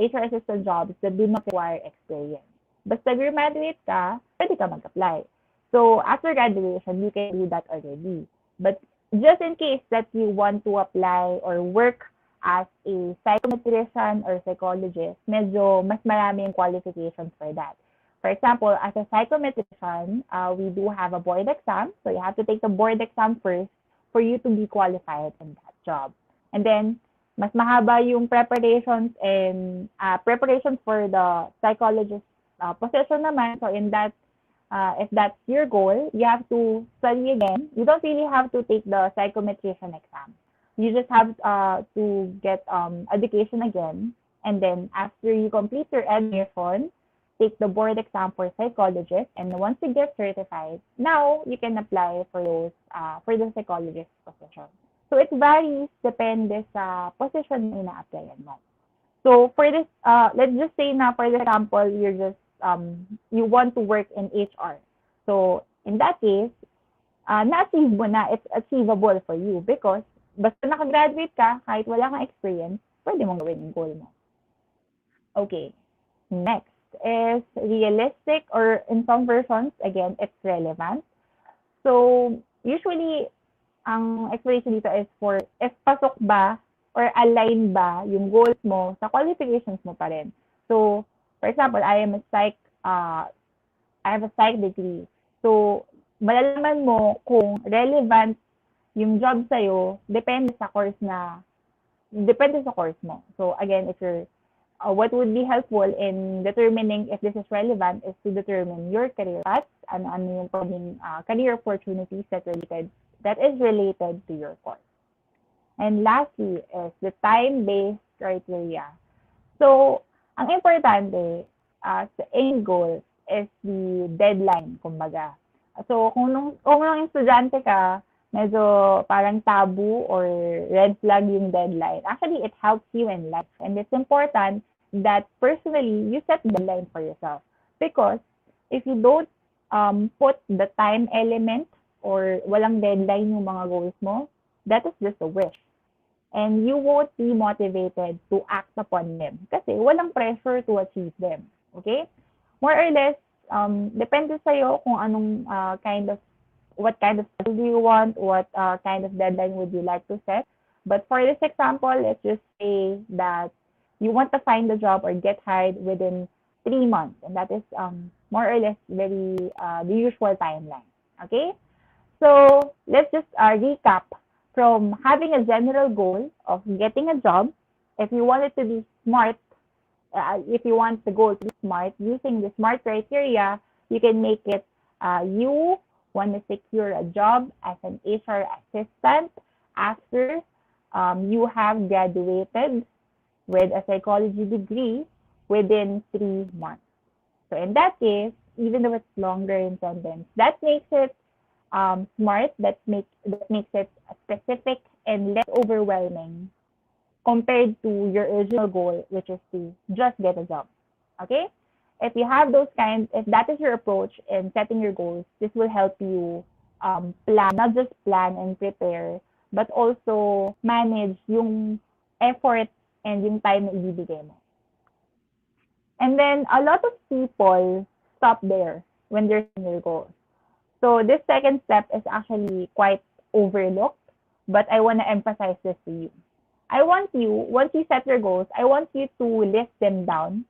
Speaker 7: HR assistant jobs that do not require experience. Basta graduate ka, pwede ka mag-apply. So after graduation, you can do that already. But just in case that you want to apply or work as a psychometrician or psychologist, medyo mas maraming qualifications for that. For example, as a psychometrician, we do have a board exam. So you have to take the board exam first for you to be qualified in that job. And then, mas mahaba yung preparations and preparations for the psychologist position naman. So in that, if that's your goal, you have to study again. You don't really have to take the psychometrician exam. You just have to get education again. And then after you complete your education, take the board exam for psychologist. And once you get certified, now you can apply for those for the psychologist position. So it varies depende sa position na ina-applyan mo. So for this, let's just say na for example, you're just you want to work in HR. So in that case, na-achieve mo na, it's achievable for you because basta nakagraduate ka, kahit wala kang experience, pwede mong gawin yung goal mo. Okay, next is realistic, or in some versions, again, it's relevant. So usually, ang explanation dito is for if pasok ba or align ba yung goals mo sa qualifications mo pa rin. So, for example, I have a psych degree. So, malalaman mo kung relevant yung job sa'yo, depende sa course mo. So, again, if you're, what would be helpful in determining if this is relevant is to determine your career path, ano yung pwedeng career opportunities that is related to your course. And lastly is the time-based criteria. So, ang importante sa end goal is the deadline, kumbaga. So, kung nung estudyante ka, medyo parang taboo or red flag yung deadline. Actually, it helps you in life. And it's important that personally, you set the deadline for yourself. Because if you don't put the time element or walang deadline yung mga goals mo, that is just a wish. And you won't be motivated to act upon them kasi walang pressure to achieve them. Okay? More or less, depende sa'yo kung anong what kind of schedule do you want, what kind of deadline would you like to set. But for this example, let's just say that you want to find a job or get hired within 3 months. And that is more or less very the usual timeline. Okay? So, let's just recap. From having a general goal of getting a job, if you want it to be smart, if you want the goal to be smart, using the SMART criteria, you can make it you want to secure a job as an HR assistant after you have graduated with a psychology degree within 3 months. So in that case, even though it's longer in sentence, that makes it smart, that makes it specific and less overwhelming compared to your original goal, which is to just get a job. Okay? If you have if that is your approach in setting your goals, this will help you plan, not just plan and prepare, but also manage yung effort and yung time na ibibigay mo. And then, a lot of people stop there when they're setting their goals. So this second step is actually quite overlooked, but I want to emphasize this to you. I want you, once you set your goals, I want you to list them down.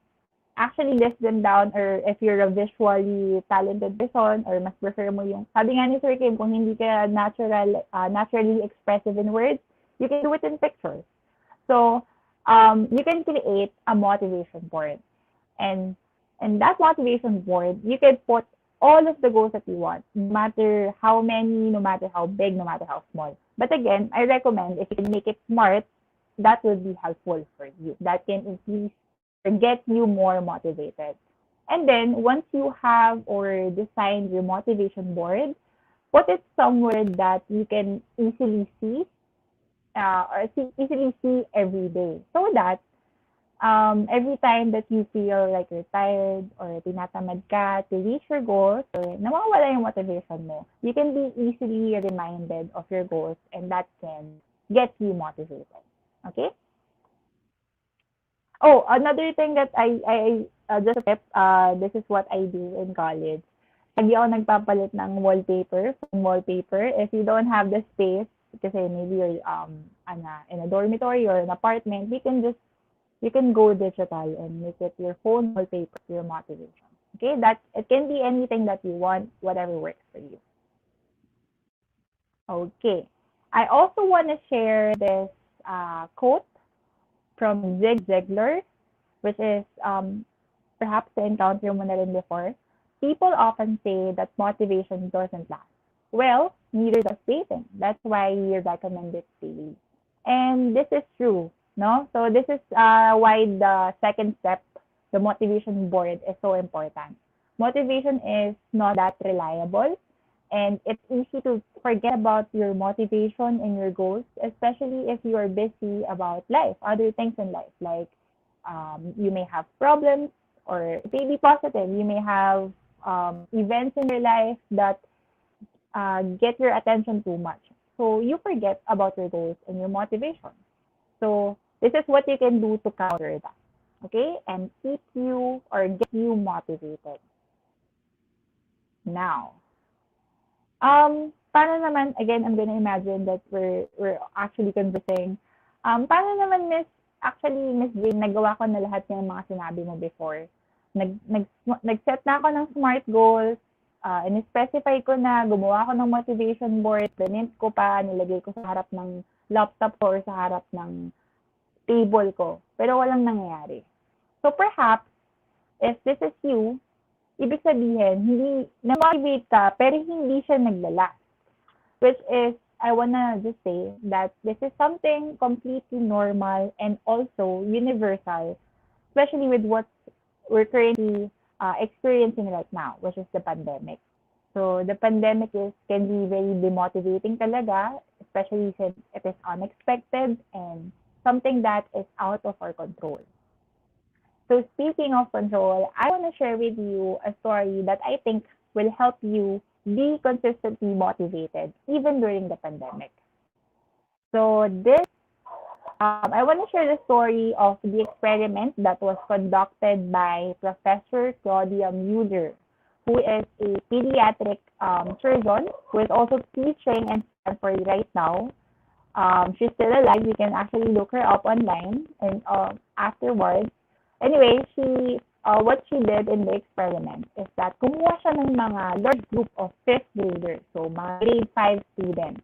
Speaker 7: Actually, list them down, or if you're a visually talented person, or mas prefer mo yung, sabi nga ni Sir Kim, kung hindi ka naturally expressive in words, you can do it in pictures. So, you can create a motivation board. And And that motivation board, you can put all of the goals that you want, no matter how many, no matter how big, no matter how small. But again, I recommend if you can make it smart, that will be helpful for you. That can increase or get you more motivated. And then once you have or designed your motivation board, put it somewhere that you can easily see easily see every day so that every time that you feel like you're tired or tinatamad ka to reach your goals or nawawala yung motivation mo, you can be easily reminded of your goals and that can get you motivated. Okay? Oh, another thing that just a tip, this is what I do in college. Lagi ako nagpapalit ng wallpaper, phone wallpaper. If you don't have the space, kasi maybe you're in a dormitory or an apartment, you can go digital and make it your phone wallpaper, your motivation. Okay, that it can be anything that you want, whatever works for you. Okay, I also want to share this quote from Zig Ziglar, which is perhaps na-encounter mo na rin before. People often say that motivation doesn't last. Well, neither does dating. That's why we recommend it daily. And this is true, no? So this is why the second step, the motivation board, is so important. Motivation is not that reliable, and it's easy to forget about your motivation and your goals, especially if you are busy about life, other things in life, like you may have problems, or it may be positive. You may have events in your life that get your attention too much. So you forget about your goals and your motivation. So this is what you can do to counter that. Okay? And keep you or get you motivated. Now, paano naman, again, I'm gonna imagine that we're actually conversing. Paano naman, Miss Jane, nagawa ko na lahat ng mga sinabi mo before. Nag-set na ako ng smart goals, in-specify ko na, gumawa ako ng motivation board, print ko pa, nilagay ko sa harap ng laptop ko or sa harap ng table ko. Pero walang nangyayari. So perhaps, if this is you, ibig sabihin, hindi na-motivate ka, pero hindi siya naglala. Which is, I wanna just say that this is something completely normal and also universal, especially with what we're currently experiencing right now, which is the pandemic. So the pandemic can be very demotivating talaga, especially since it is unexpected and something that is out of our control. So speaking of control, I want to share with you a story that I think will help you be consistently motivated even during the pandemic. So I want to share the story of the experiment that was conducted by Professor Claudia Mueller, who is a pediatric surgeon who is also teaching in Stanford right now. She's still alive. You can actually look her up online and afterwards. Anyway, what she did in the experiment is that kumuha siya ng mga large group of 5th graders, so mga grade 5 students.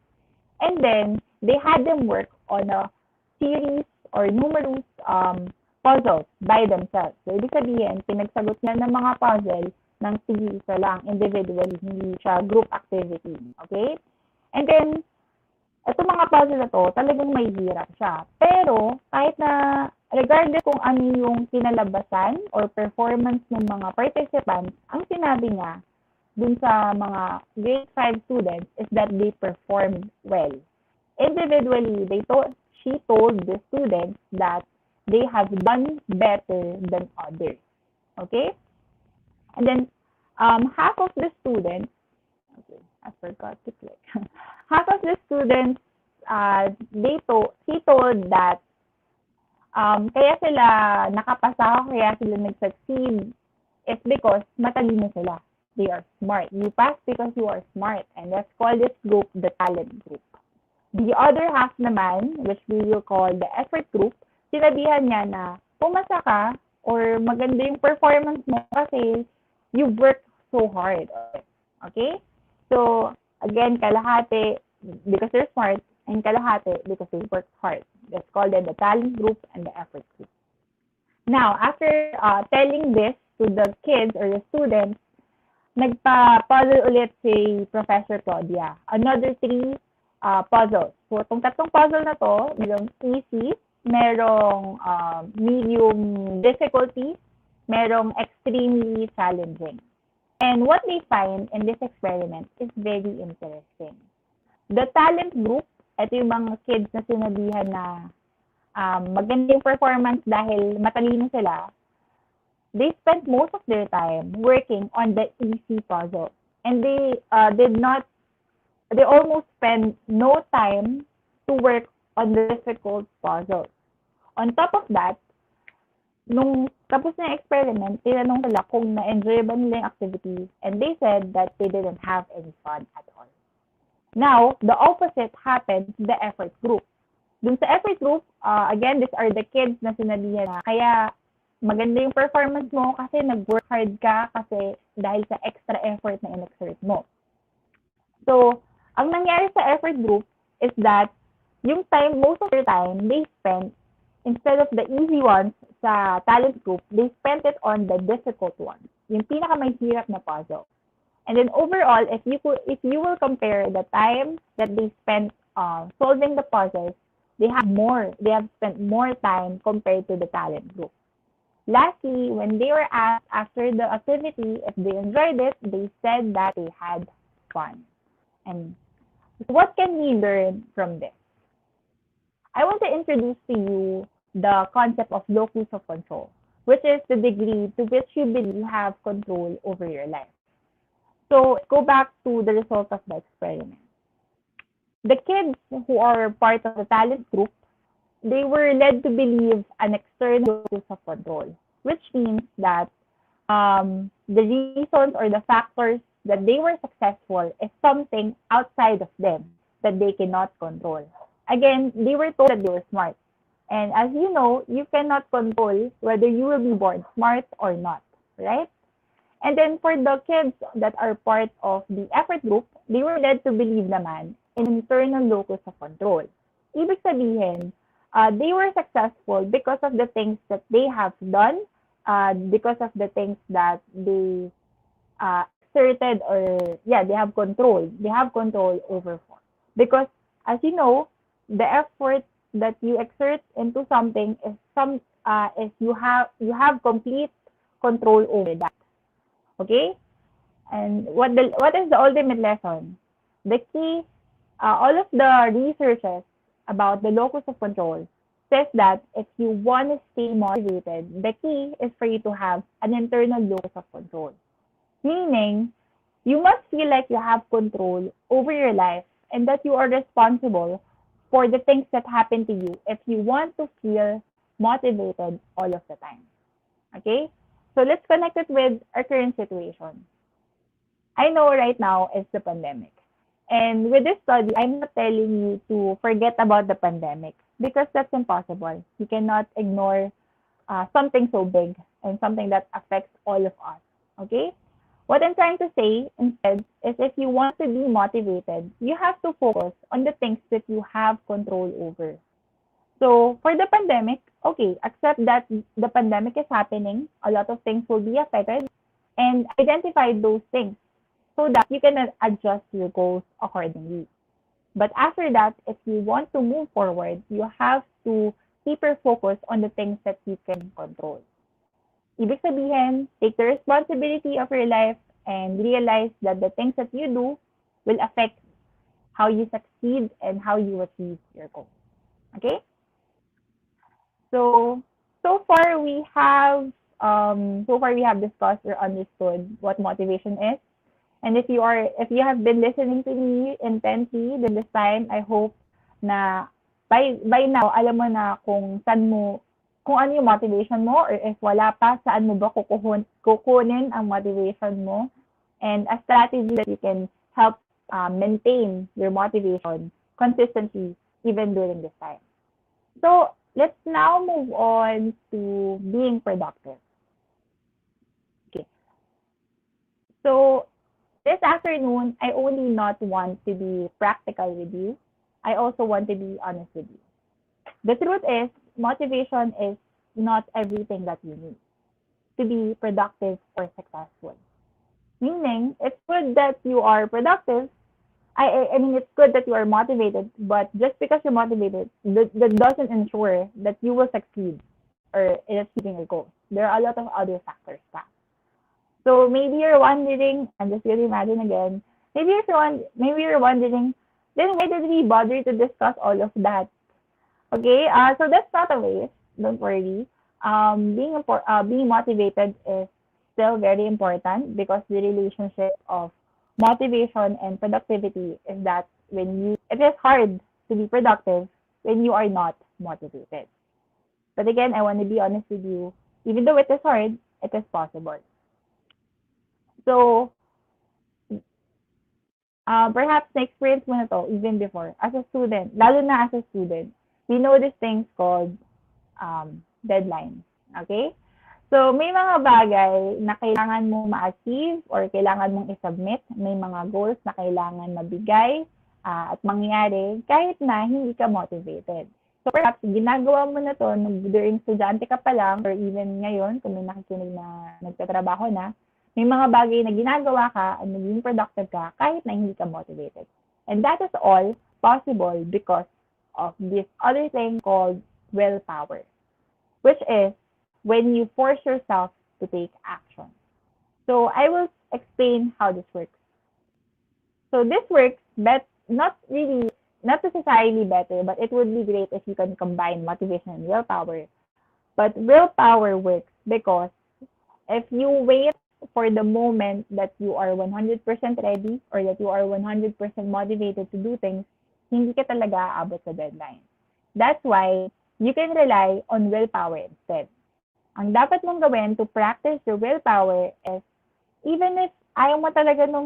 Speaker 7: And then, they had them work on a series or numerous puzzles by themselves. So, ibig sabihin, pinagsagot niya ng mga puzzle ng isa lang, individually, hindi siya group activity. Okay? And then, itong mga puzzle na to, talagang may hirap siya. Pero, kahit na, regardless kung ano yung kinalabasan or performance ng mga participants, ang sinabi niya dun sa mga grade 5 students is that they performed well. Individually, she told the students that they have done better than others. Okay? And then, half of the students, okay, I forgot to click. Half of the students, he told that kaya sila nakapasa, kaya sila nag-succeed, is because matalino sila. They are smart. You pass because you are smart. And let's call this group the talent group. The other half naman, which we will call the effort group, sinabihan niya na pumasa ka or maganda yung performance mo kasi you work so hard. Okay? So, again, kalahati because they're smart and kalahati because they work hard. Let's call them the talent group and the effort group. Now, after telling this to the kids or the students, nagpa-puzzle ulit si Professor Claudia. Another three puzzles. So, itong tatlong puzzle na to, merong easy, merong medium difficulty, merong extremely challenging. And what they find in this experiment is very interesting. The talent group, ito yung mga kids na sinabihan na maganda yung performance dahil matalino sila, they spent most of their time working on the easy puzzle. And they almost spend no time to work on the difficult puzzle. On top of that, nung tapos na yung experiment, tinanong sila kung na-enjoy ba nila yung activity, and they said that they didn't have any fun at all. Now, the opposite happened to the effort group. Dun sa effort group, again, these are the kids na sinabihan na kaya maganda yung performance mo kasi nag-work hard ka kasi dahil sa extra effort na in-exert mo. So, ang nangyari sa effort group is that yung time, most of their time, they spent, instead of the easy ones sa talent group, they spent it on the difficult ones, yung pinakamahirap na puzzle. And then overall, if you will compare the time that they spent solving the puzzles, they have spent more time compared to the talent group. Lastly, when they were asked after the activity if they enjoyed it, they said that they had fun. And what can we learn from this? I want to introduce to you the concept of locus of control, which is the degree to which you believe you have control over your life. So, go back to the result of the experiment. The kids who are part of the talent group, they were led to believe an external locus of control, which means that the reasons or the factors that they were successful is something outside of them that they cannot control. Again, they were told that they were smart. And as you know, you cannot control whether you will be born smart or not, right? And then for the kids that are part of the effort group, they were led to believe naman in internal locus of control. Ibig sabihin, they were successful because of the things that they have done, because of the things that they exerted they have control. They have control over. Because as you know, the effort that you exert into something is you have complete control over that. Okay? And what is the ultimate lesson? The key, all of the researches about the locus of control says that if you want to stay motivated, the key is for you to have an internal locus of control. Meaning, you must feel like you have control over your life and that you are responsible for the things that happen to you if you want to feel motivated all of the time. Okay? So let's connect it with our current situation. I know right now it's the pandemic. And with this study, I'm not telling you to forget about the pandemic because that's impossible. You cannot ignore something so big and something that affects all of us. Okay? What I'm trying to say instead is if you want to be motivated, you have to focus on the things that you have control over. So for the pandemic, okay, accept that the pandemic is happening, a lot of things will be affected, and identify those things so that you can adjust your goals accordingly. But after that, if you want to move forward, you have to keep your focus on the things that you can control. Ibig sabihin, take the responsibility of your life and realize that the things that you do will affect how you succeed and how you achieve your goal. Okay? So far we have discussed or understood what motivation is. And if you have been listening to me intently then this time, I hope na by now alam mo na kung ano yung motivation mo, or if wala pa, saan mo ba kukunin ang motivation mo, and a strategy that you can help maintain your motivation consistently even during this time. So let's now move on to being productive. Okay. So this afternoon, I only not want to be practical with you. I also want to be honest with you. The truth is, motivation is not everything that you need. to be productive or successful. Meaning, it's good that you are productive. I mean, it's good that you are motivated, but just because you're motivated, that doesn't ensure that you will succeed or in achieving your goals. There are a lot of other factors pa. So maybe you're wondering, I'm just gonna imagine again, maybe you're wondering, then why did we bother to discuss all of that? Okay, so that's not a waste. Don't worry. Being motivated is still very important because the relationship of motivation and productivity is that it is hard to be productive when you are not motivated. But again, I want to be honest with you. Even though it is hard, it is possible. So, perhaps na-experience mo na to even before. As a student, lalo na as a student, we know these things called deadlines. Okay? So, may mga bagay na kailangan mo ma-achieve or kailangan mong i-submit. May mga goals na kailangan mabigay at mangyari kahit na hindi ka motivated. So, perhaps ginagawa mo na to during estudyante ka pa lang or even ngayon kung may nakikinig na nagtatrabaho na, may mga bagay na ginagawa ka at naging productive ka kahit na hindi ka motivated. And that is all possible because of this other thing called willpower, which is when you force yourself to take action. So I will explain how this works. So this works, but not necessarily better, but it would be great if you can combine motivation and willpower. But willpower works because if you wait for the moment that you are 100% ready or that you are 100% motivated to do things, hindi ka talaga aabot sa deadline. That's why you can rely on willpower instead. Ang dapat mong gawin to practice your willpower is even if ayaw mo talagang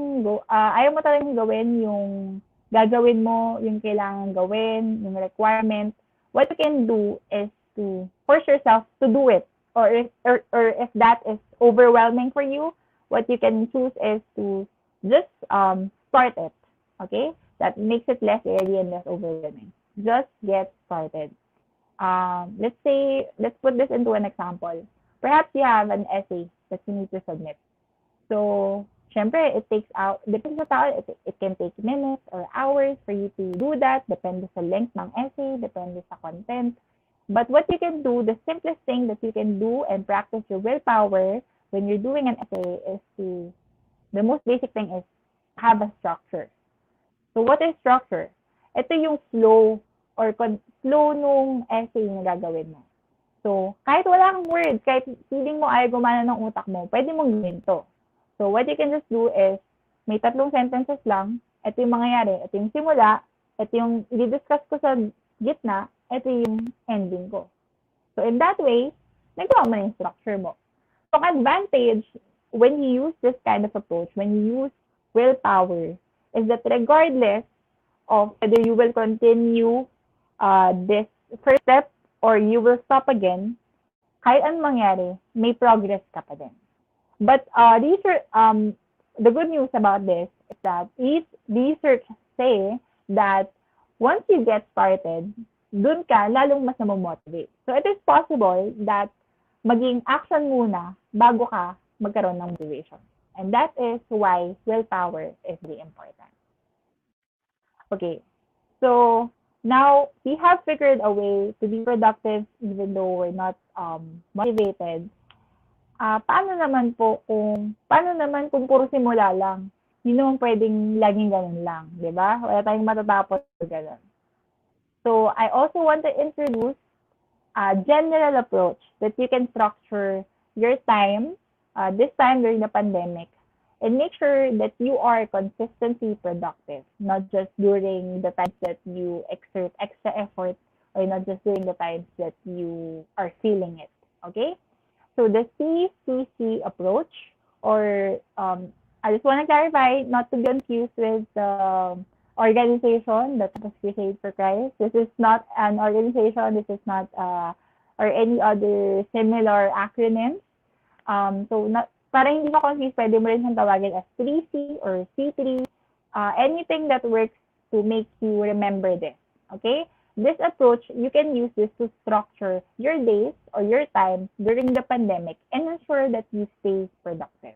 Speaker 7: gawin yung gagawin mo, yung kailangan gawin, yung requirement, what you can do is to force yourself to do it. Or if that is overwhelming for you, what you can choose is to just start it. Okay? That makes it less scary and less overwhelming. Just get started. Let's put this into an example. Perhaps you have an essay that you need to submit. So, syempre, depende sa tao, it can take minutes or hours for you to do that. Depende sa length ng essay, depende sa content. But what you can do, the simplest thing that you can do and practice your willpower when you're doing an essay is the most basic thing is have a structure. So, what is structure? Ito yung flow nung essay na gagawin mo. So, kahit wala kang words, kahit feeling mo ayaw gumana ng utak mo, pwede mong gawin to. So, what you can just do is, may 3 sentences lang, ito yung mangyayari, ito yung simula, ito yung i-discuss ko sa gitna, ito yung ending ko. So, in that way, nagawa mo na yung structure mo. So, ang advantage when you use this kind of approach, when you use willpower, is that regardless of whether you will continue this first step or you will stop again, kahit anong mangyari, may progress ka pa din. But the good news about this is that research say that once you get started, dun ka lalong mas namomotivate. So it is possible that maging action muna bago ka magkaroon ng motivation. And that is why willpower is really important. Okay, so now we have figured a way to be productive even though we're not motivated. Paano naman kung puro simula lang? Hindi naman pwedeng laging ganun lang, di ba? Wala tayong matatapos ganun. So I also want to introduce a general approach that you can structure your time, this time during the pandemic, and make sure that you are consistently productive, not just during the times that you exert extra effort or not just during the times that you are feeling it. Okay? So the CCC approach, or I just want to clarify, not to be confused with the organization, the Campus Crusade for Christ. This is not an organization. This is not or any other similar acronyms. Para hindi mo confused, pwede mo rin siyang tawagin as 3C or C3. Anything that works to make you remember this. Okay? This approach, you can use this to structure your days or your time during the pandemic and ensure that you stay productive.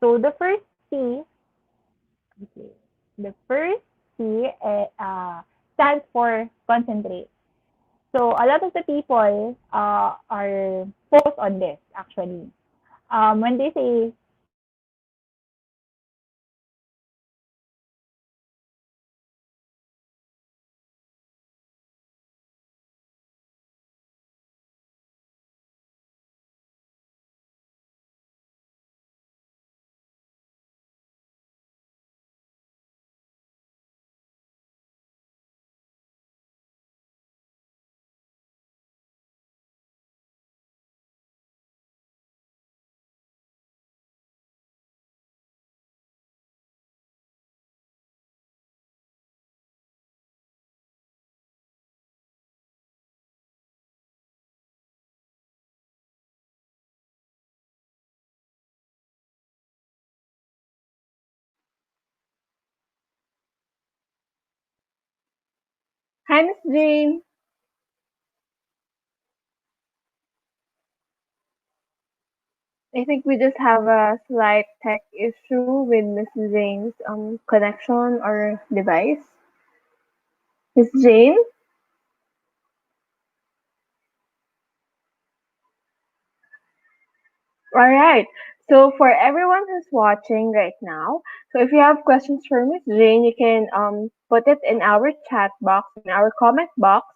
Speaker 7: So the first C, okay, the first C stands for concentrate. So a lot of the people are focused on this actually. When they say
Speaker 1: Hi, Miss Jane. I think we just have a slight tech issue with Miss Jane's connection or device. Miss Jane? All right. So for everyone who's watching right now, so if you have questions for Miss Jane, you can put it in our chat box, in our comment box.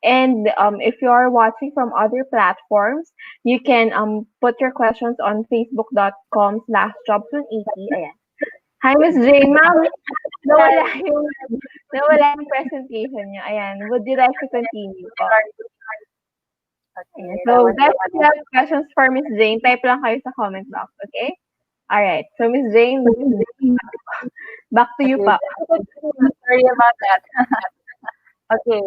Speaker 1: And if you are watching from other platforms, you can put your questions on facebook.com/jobs180. Ayan. Hi, Miss Jane. Ma'am, nawala yung, nawala yung presentation niyo. Ayan. Would you like to continue po? Ayan.
Speaker 7: okay, that
Speaker 1: So,
Speaker 7: was
Speaker 1: guys, if you have questions for Miss Jane, type lang kayo sa comment box, okay? Alright. So, Miss Jane, back to you
Speaker 7: okay.
Speaker 1: pa.
Speaker 7: Sorry about that. Okay,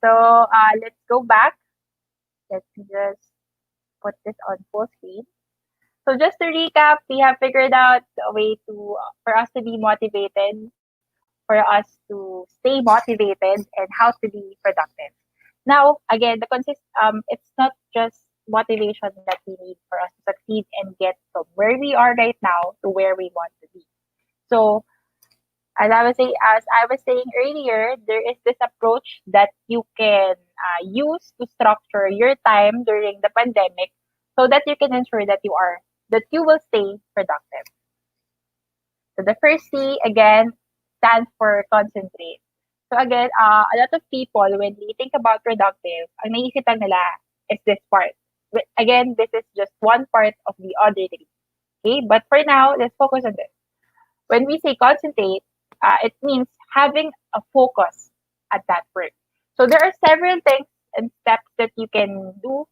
Speaker 7: so let's go back. Let's just put this on full screen. So just to recap, we have figured out a way to for us to be motivated, for us to stay motivated, and how to be productive. Now, again, it's not just motivation that we need for us to succeed and get from where we are right now to where we want to be. So as I was saying earlier, there is this approach that you can use to structure your time during the pandemic, so that you can ensure that you will stay productive. So the first C again stands for concentrate. So again, a lot of people when they think about productive, ang naisip lang nila is this part. Again, this is just one part of the other three. Okay, but for now, let's focus on this. When we say concentrate, it means having a focus at that work. So there are several things and steps that you can do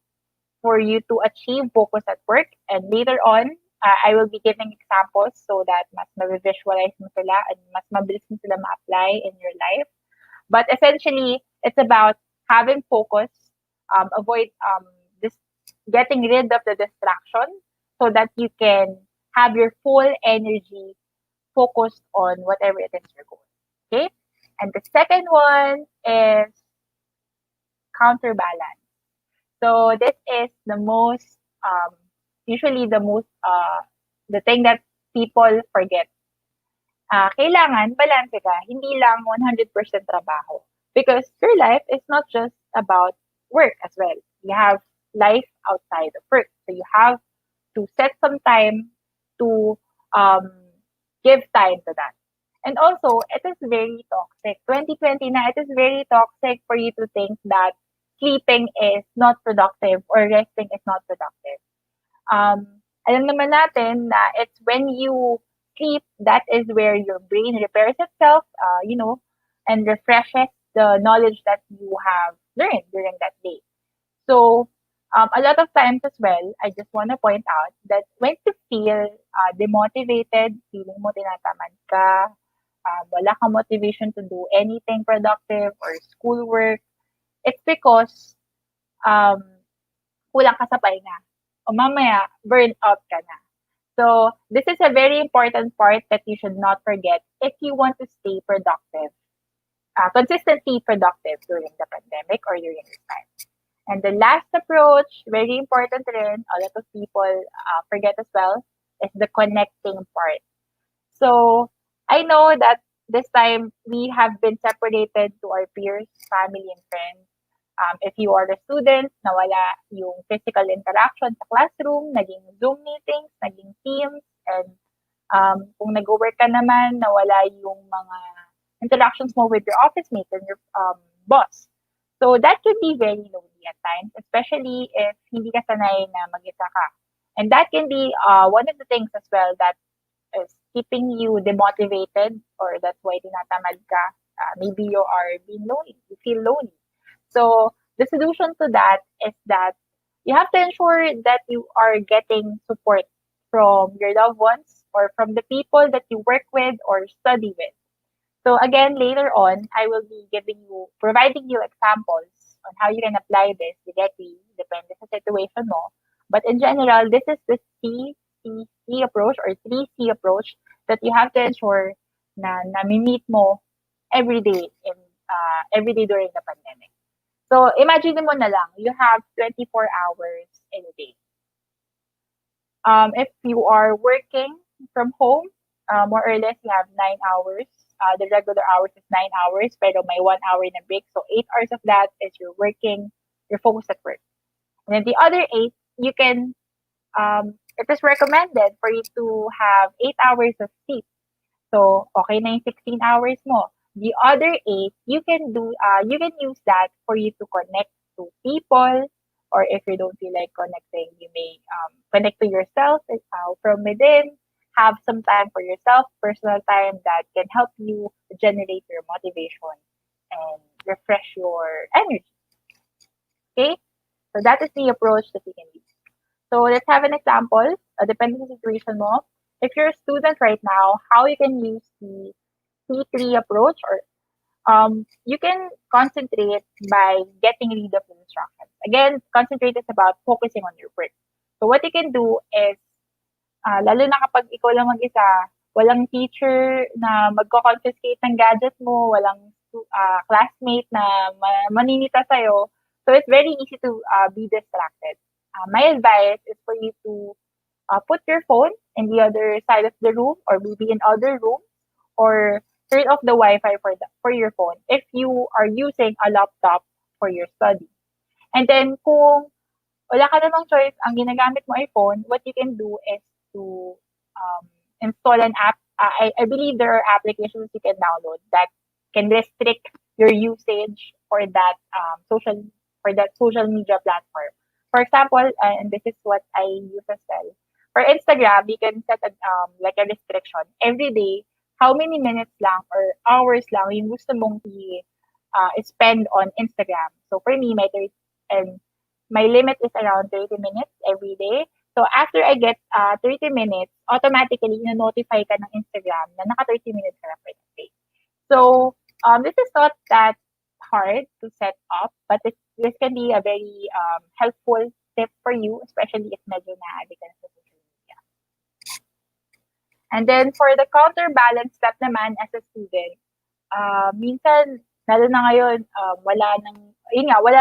Speaker 7: for you to achieve focus at work. And later on, I will be giving examples so that mas ma-visualize mo sila and mas mabilis mo sila ma-apply in your life. But essentially, it's about having focus, avoid this getting rid of the distraction so that you can have your full energy focused on whatever it is you're going. Okay? And the second one is counterbalance. So this is the most usually the thing that people forget. Kailangan balanse ka, hindi lang 100% trabaho. Because your life is not just about work as well. You have life outside of work. So you have to set some time to um, give time to that. And also, it is very toxic. 2020 na, it is very toxic for you to think that sleeping is not productive or resting is not productive. Alam naman natin na it's when you sleep, that is where your brain repairs itself, and refreshes the knowledge that you have learned during that day. So, a lot of times as well, I just want to point out that when you feel demotivated, feeling mo tinatamad ka, wala kang motivation to do anything productive or schoolwork, it's because um, kulang ka sa pahinga. O mamaya, burn out ka na. So, this is a very important part that you should not forget if you want to stay productive consistently productive during the pandemic or during this time. And the last approach, very important rin, a lot of people forget as well, is the connecting part. So I know that this time we have been separated to our peers, family, and friends. If you are a student, nawala yung physical interaction sa classroom, naging Zoom meetings, naging Teams, and kung nag-work ka naman, nawala yung mga interactions mo with your office mates and your boss. So that could be very lonely at times, especially if hindi ka sanay na mag-isa ka. And that can be one of the things as well that is keeping you demotivated, or that's why tinatamad ka. Maybe you are being lonely. You feel lonely. So the solution to that is that you have to ensure that you are getting support from your loved ones or from the people that you work with or study with. So again, later on, I will be providing you examples on how you can apply this directly, depende sa situation mo. But in general, this is the C approach or 3C approach that you have to ensure na nami-meet mo every day during the pandemic. So imagine mo na lang, you have 24 hours in a day. If you are working from home, more or less you have 9 hours. The regular hours is 9 hours, pero may 1 hour in a break. So 8 hours of that is you're working, you're focused at work. And then the other 8, you can, it is recommended for you to have 8 hours of sleep. So, okay na yung 16 hours mo. The other 8, you can use that for you to connect to people, or if you don't feel like connecting, you may connect to yourself from within, have some time for yourself, personal time that can help you generate your motivation and refresh your energy. Okay? So that is the approach that you can use. So let's have an example, depending on the situation mo. If you're a student right now, how you can use the C3 approach, or you can concentrate by getting rid of the distractions. Again, concentrate is about focusing on your work. So what you can do is, lalo na kapag ikaw lang mag-isa, walang teacher na magko-confiscate ng gadget mo, walang classmate na maninita sa'yo. So it's very easy to be distracted. My advice is for you to put your phone in the other side of the room, or maybe in other room, or turn off the Wi-Fi for your phone if you are using a laptop for your study. And then kung wala ka namang choice, ang ginagamit mo ay phone, what you can do is to install an app. I believe there are applications you can download that can restrict your usage for that social media platform. For example, and this is what I use as well. For Instagram, you can set like a restriction every day. How many minutes lang or hours lang yung gusto mong spend on Instagram. So for me, my limit is around 30 minutes every day. So after I get 30 minutes, automatically na-notify ka ng Instagram na naka 30 minutes ka na for the day. So this is not that hard to set up, but this can be a very helpful tip for you, especially if medyo na-addict ka na sa social media. And then for the counterbalance step naman as a student, minsan, lalo na ngayon, wala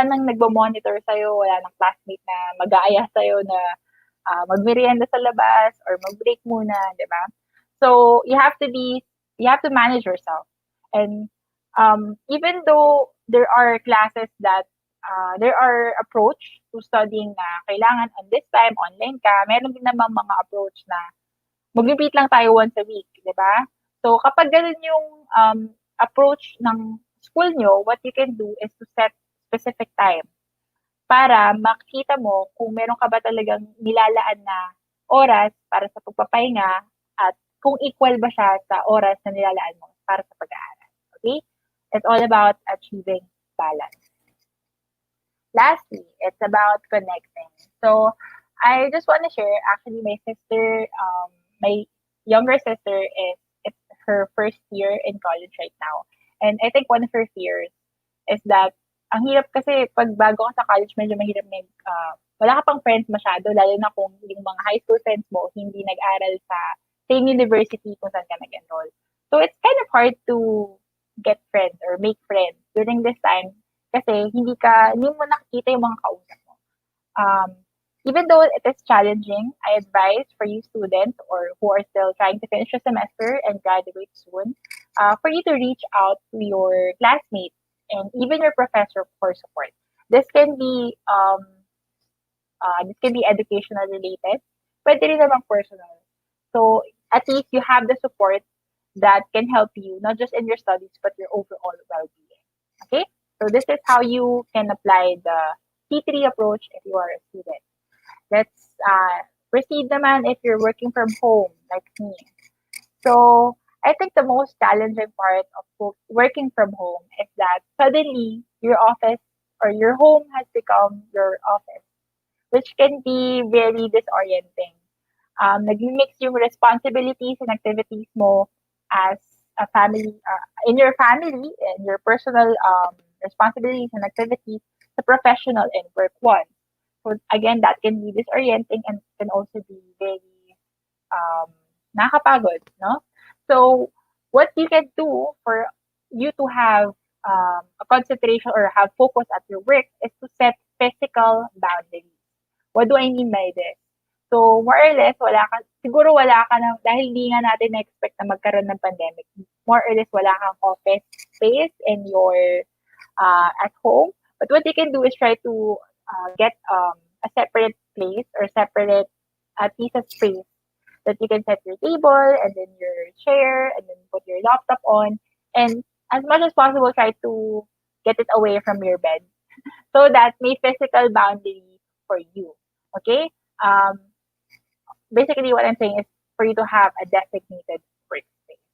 Speaker 7: nang nagbo-monitor sa'yo, wala nang classmate na mag-aaya sa'yo na magmerienda sa labas or mag-break muna, di ba? So you have to manage yourself. And even though there are classes that there are approach to studying na kailangan on this time, online ka, meron din naman mga approach na mag-repeat lang tayo once a week, di ba? So kapag ganun yung approach ng school nyo, what you can do is to set specific time para makita mo kung meron ka ba talagang nilalaan na oras para sa pagpapahinga at kung equal ba siya sa oras na nilalaan mo para sa pag-aaral. Okay? It's all about achieving balance. Lastly, it's about connecting. So, I just want to share, actually, my younger sister it's her first year in college right now. And I think one of her fears is that ang hirap kasi pag bago ka sa college, medyo mahirap wala ka pang friends masyado, lalo na kung yung mga high school friends mo hindi nag-aral sa same university kung saan ka nag-enroll. So it's kind of hard to get friends or make friends during this time kasi hindi mo nakikita yung mga kausap mo. Um, Even though it is challenging, I advise for you students or who are still trying to finish the semester and graduate soon, for you to reach out to your classmates and even your professor for support. This can be educational related, pwede rin namang personal. So at least you have the support that can help you not just in your studies but your overall well-being. Okay, so this is how you can apply the T3 approach if you are a student. Let's proceed naman if you're working from home like me. So I think the most challenging part of working from home is that suddenly your office or your home has become your office, which can be very disorienting. Nag-mix yung responsibilities and activities mo as a family, in your family and your personal responsibilities and activities sa professional and work one. So again, that can be disorienting and can also be very um, nakakapagod, no? So what you can do for you to have a concentration or have focus at your work is to set physical boundaries. What do I mean by this? So, more or less, siguro wala ka na, dahil hindi nga natin na-expect na magkaroon ng pandemic, more or less wala kang office space in your, at home. But what you can do is try to get a separate place or separate piece of space that you can set your table and then your chair and then put your laptop on. And as much as possible, try to get it away from your bed so that may physical boundary for you. Okay? Basically, what I'm saying is for you to have a designated workspace.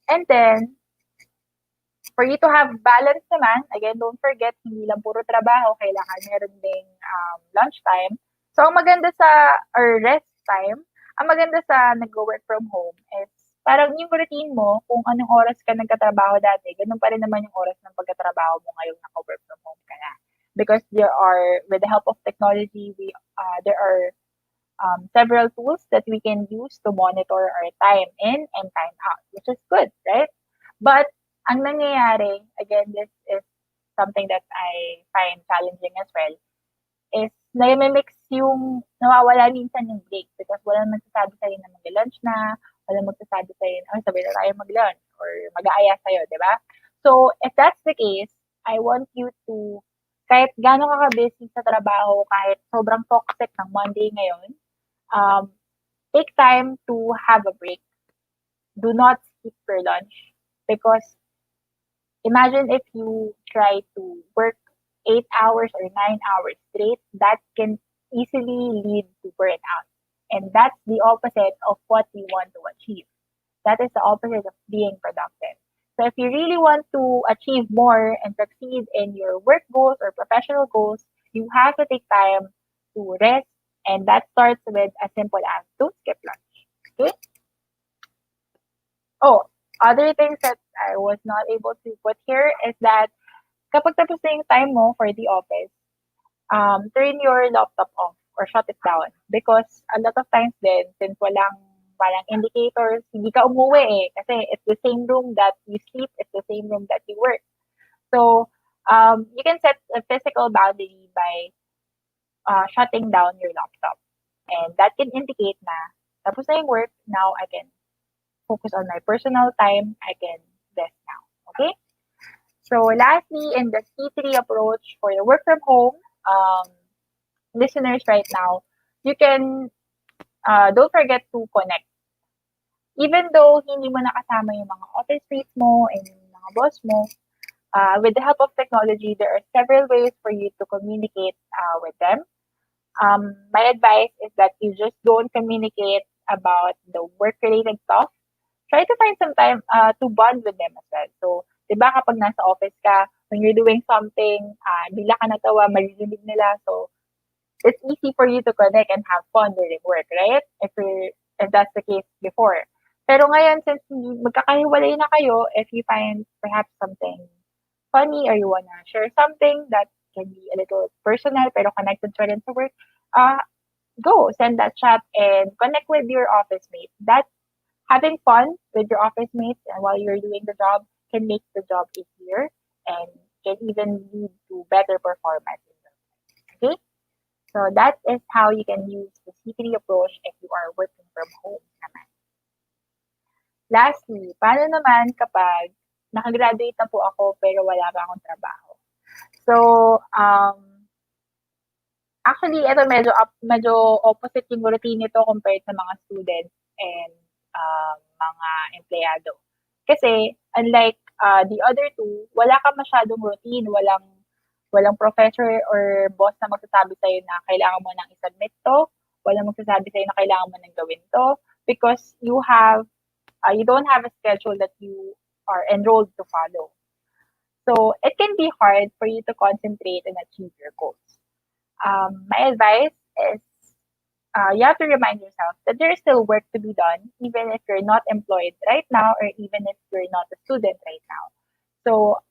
Speaker 7: And then, for you to have balance naman, again, don't forget, hindi lang puro trabaho, kailangan meron ding lunchtime. So, ang maganda or rest time, ang maganda sa nag-work from home is parang yung routine mo, kung anong oras ka nagkatrabaho dati, ganun pa rin naman yung oras ng pagkatrabaho mo ngayong naka-work from home ka na. Because with the help of technology, there are several tools that we can use to monitor our time in and time out, which is good, right? But ang nangyayari, again, this is something that I find challenging as well, is na-mix yung nawawala minsan yung break because walang magsasabi sa'yo na mag-lunch na, walang magsasabi sa'yo na, sabay na tayo mag-lunch or mag-aaya sa'yo, di ba? So, if that's the case, I want you to, kahit gano'n ka ka-busy sa trabaho, kahit sobrang toxic ng Monday ngayon, take time to have a break. Do not skip your lunch because imagine if you try to work 8 hours or 9 hours straight, that can easily lead to burnout. And that's the opposite of what we want to achieve. That is the opposite of being productive. So if you really want to achieve more and succeed in your work goals or professional goals, you have to take time to rest. And that starts with as simple as don't skip lunch. Okay? Oh, other things that I was not able to put here is that kapag tapos na yung time mo for the office, turn your laptop off or shut it down. Because a lot of times then, since walang indicators, hindi ka umuwi eh. Kasi it's the same room that you sleep, it's the same room that you work. So, you can set a physical boundary by shutting down your laptop. And that can indicate na tapos na yung work, now I can focus on my personal time, I can rest now. Okay? So lastly, in the T3 approach for the work from home, listeners right now, you can, don't forget to connect. Even though hindi mo nakasama yung mga office mates mo and yung mga boss mo, with the help of technology, there are several ways for you to communicate with them. My advice is that you just don't communicate about the work-related stuff. Try to find some time to bond with them as well. So, di ba kapag nasa office ka, when you're doing something, bigla ka natawa, maririnig nila. So, it's easy for you to connect and have fun during work, right? If that's the case before. Pero ngayon, since magkakahiwalay na kayo, if you find perhaps something funny or you wanna share something that can be a little personal pero connected pa rin sa work, go send that chat and connect with your office mates. That having fun with your office mates and while you're doing the job can make the job easier and can even lead to better performance in your life. Okay? So that is how you can use the C3 approach if you are working from home naman. Lastly, paano naman kapag nakagraduate na po ako pero wala pa akong trabaho? So, actually, ito medyo opposite yung routine nito compared sa mga students and mga empleyado. Kasi unlike the other two, wala ka masyadong routine, walang professor or boss na magsasabi sa'yo na kailangan mo nang i-submit to, walang magsasabi sa'yo na kailangan mo nang gawin to, because you don't have a schedule that you are enrolled to follow. So it can be hard for you to concentrate and achieve your goals. My advice is you have to remind yourself that there is still work to be done, even if you're not employed right now or even if you're not a student right now. So,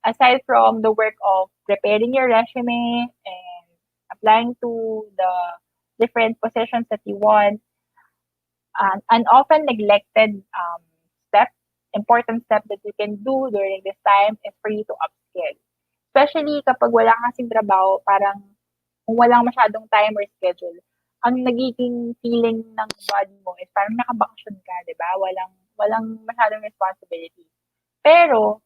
Speaker 7: aside from the work of preparing your resume and applying to the different positions that you want, an often neglected step, important step that you can do during this time is for you to upskill. Especially kapag wala kang kasing trabaho, parang kung walang masyadong time or schedule, ang nagiging feeling ng body mo is parang nakabakasyon ka, di ba? Walang masyadong responsibility. Pero,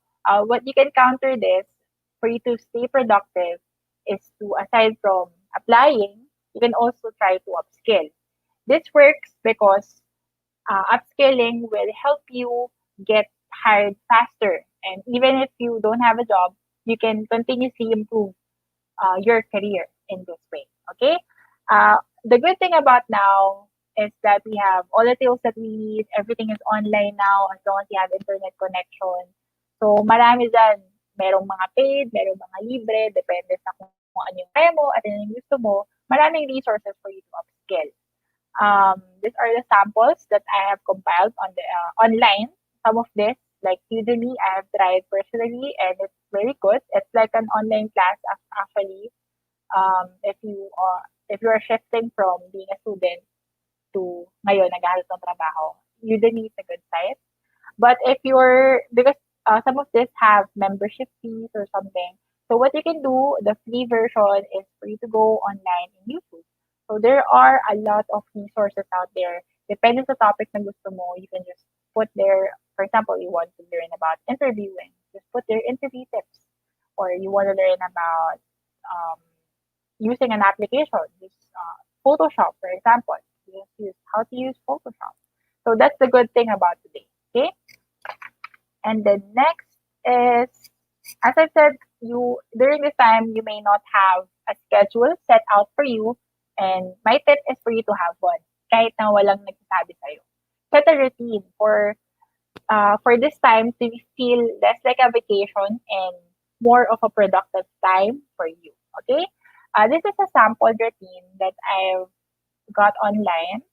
Speaker 7: what you can counter this for you to stay productive is to, aside from applying, you can also try to upskill. This works because upskilling will help you get hired faster. And even if you don't have a job, you can continuously improve your career in this way. Okay? The good thing about now is that we have all the tools that we need. Everything is online now as long as you have internet connection. So, marami dyan. Merong mga paid, merong mga libre, depende sa kung ano yung kaya mo at ano yung gusto mo. Maraming resources for you to upskill. These are the samples that I have compiled on the online. Some of this, like Udemy, I have tried personally and it's very good. It's like an online class actually. If you are shifting from being a student to ngayon naghahanap ng trabaho, Udemy is a good site. But because some of this have membership fees or something, so what you can do, the free version is for you to go online in YouTube. So there are a lot of resources out there. Depending sa topic na gusto mo, you can just put there, for example, you want to learn about interviewing, just put their interview tips. Or you want to learn about using an application, just Photoshop, for example. Just use how to use Photoshop. So that's the good thing about today. Okay? And the next is, as I said, during this time you may not have a schedule set out for you, and my tip is for you to have one, kahit na walang nagsasabi sa'yo. Set a routine for this time to feel less like a vacation and more of a productive time for you. Okay? This is a sample routine that I've got online.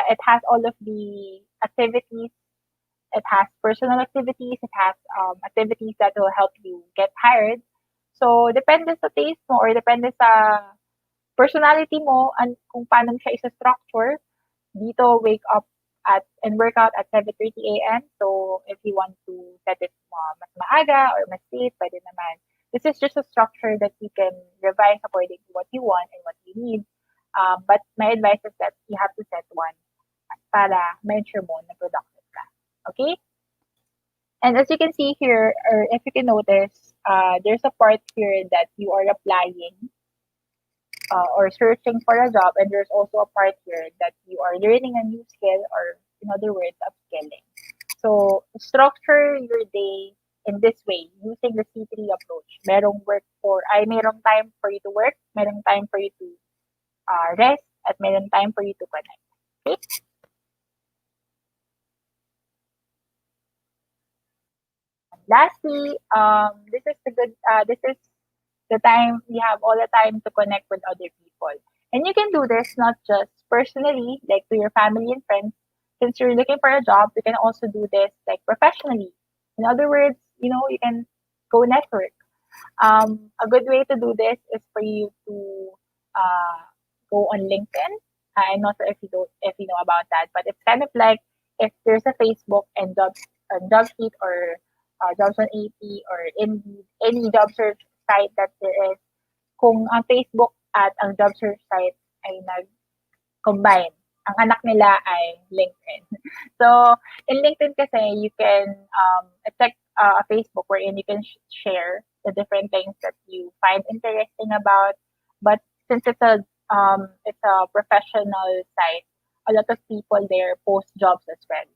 Speaker 7: It has all of the activities. It has personal activities. It has activities that will help you get hired. So, depende sa taste mo or depende sa personality mo and kung paano mo siya isa-structure. Dito, wake up and work out at 7:30 a.m. So, if you want to set it mas maaga or mas late, pwede naman. This is just a structure that you can revise according to what you want and what you need. But my advice is that you have to set one para ma-ensure mo na productive ka. Okay? And as you can see here, or if you can notice, there's a part here that you are applying or searching for a job, and there's also a part here that you are learning a new skill, or in other words, upskilling. So, structure your day in this way, using the C3 approach. Merong time for you to work, merong time for you to rest, at merong time for you to connect. Okay? Lastly, this is the time you have all the time to connect with other people. And you can do this not just personally, like to your family and friends. Since you're looking for a job, you can also do this like professionally. In other words, you can go network. A good way to do this is for you to go on LinkedIn. I'm not sure if you know about that, but it's kind of like if there's a Facebook and job sheet or
Speaker 8: Jobs on AP or Indeed, any job search site that there is, kung ang Facebook at ang job search site ay nag-combine, ang anak nila ay LinkedIn. So, in LinkedIn kasi, you can check a Facebook wherein you can share the different things that you find interesting about. But since it's a professional site, a lot of people there post jobs as well.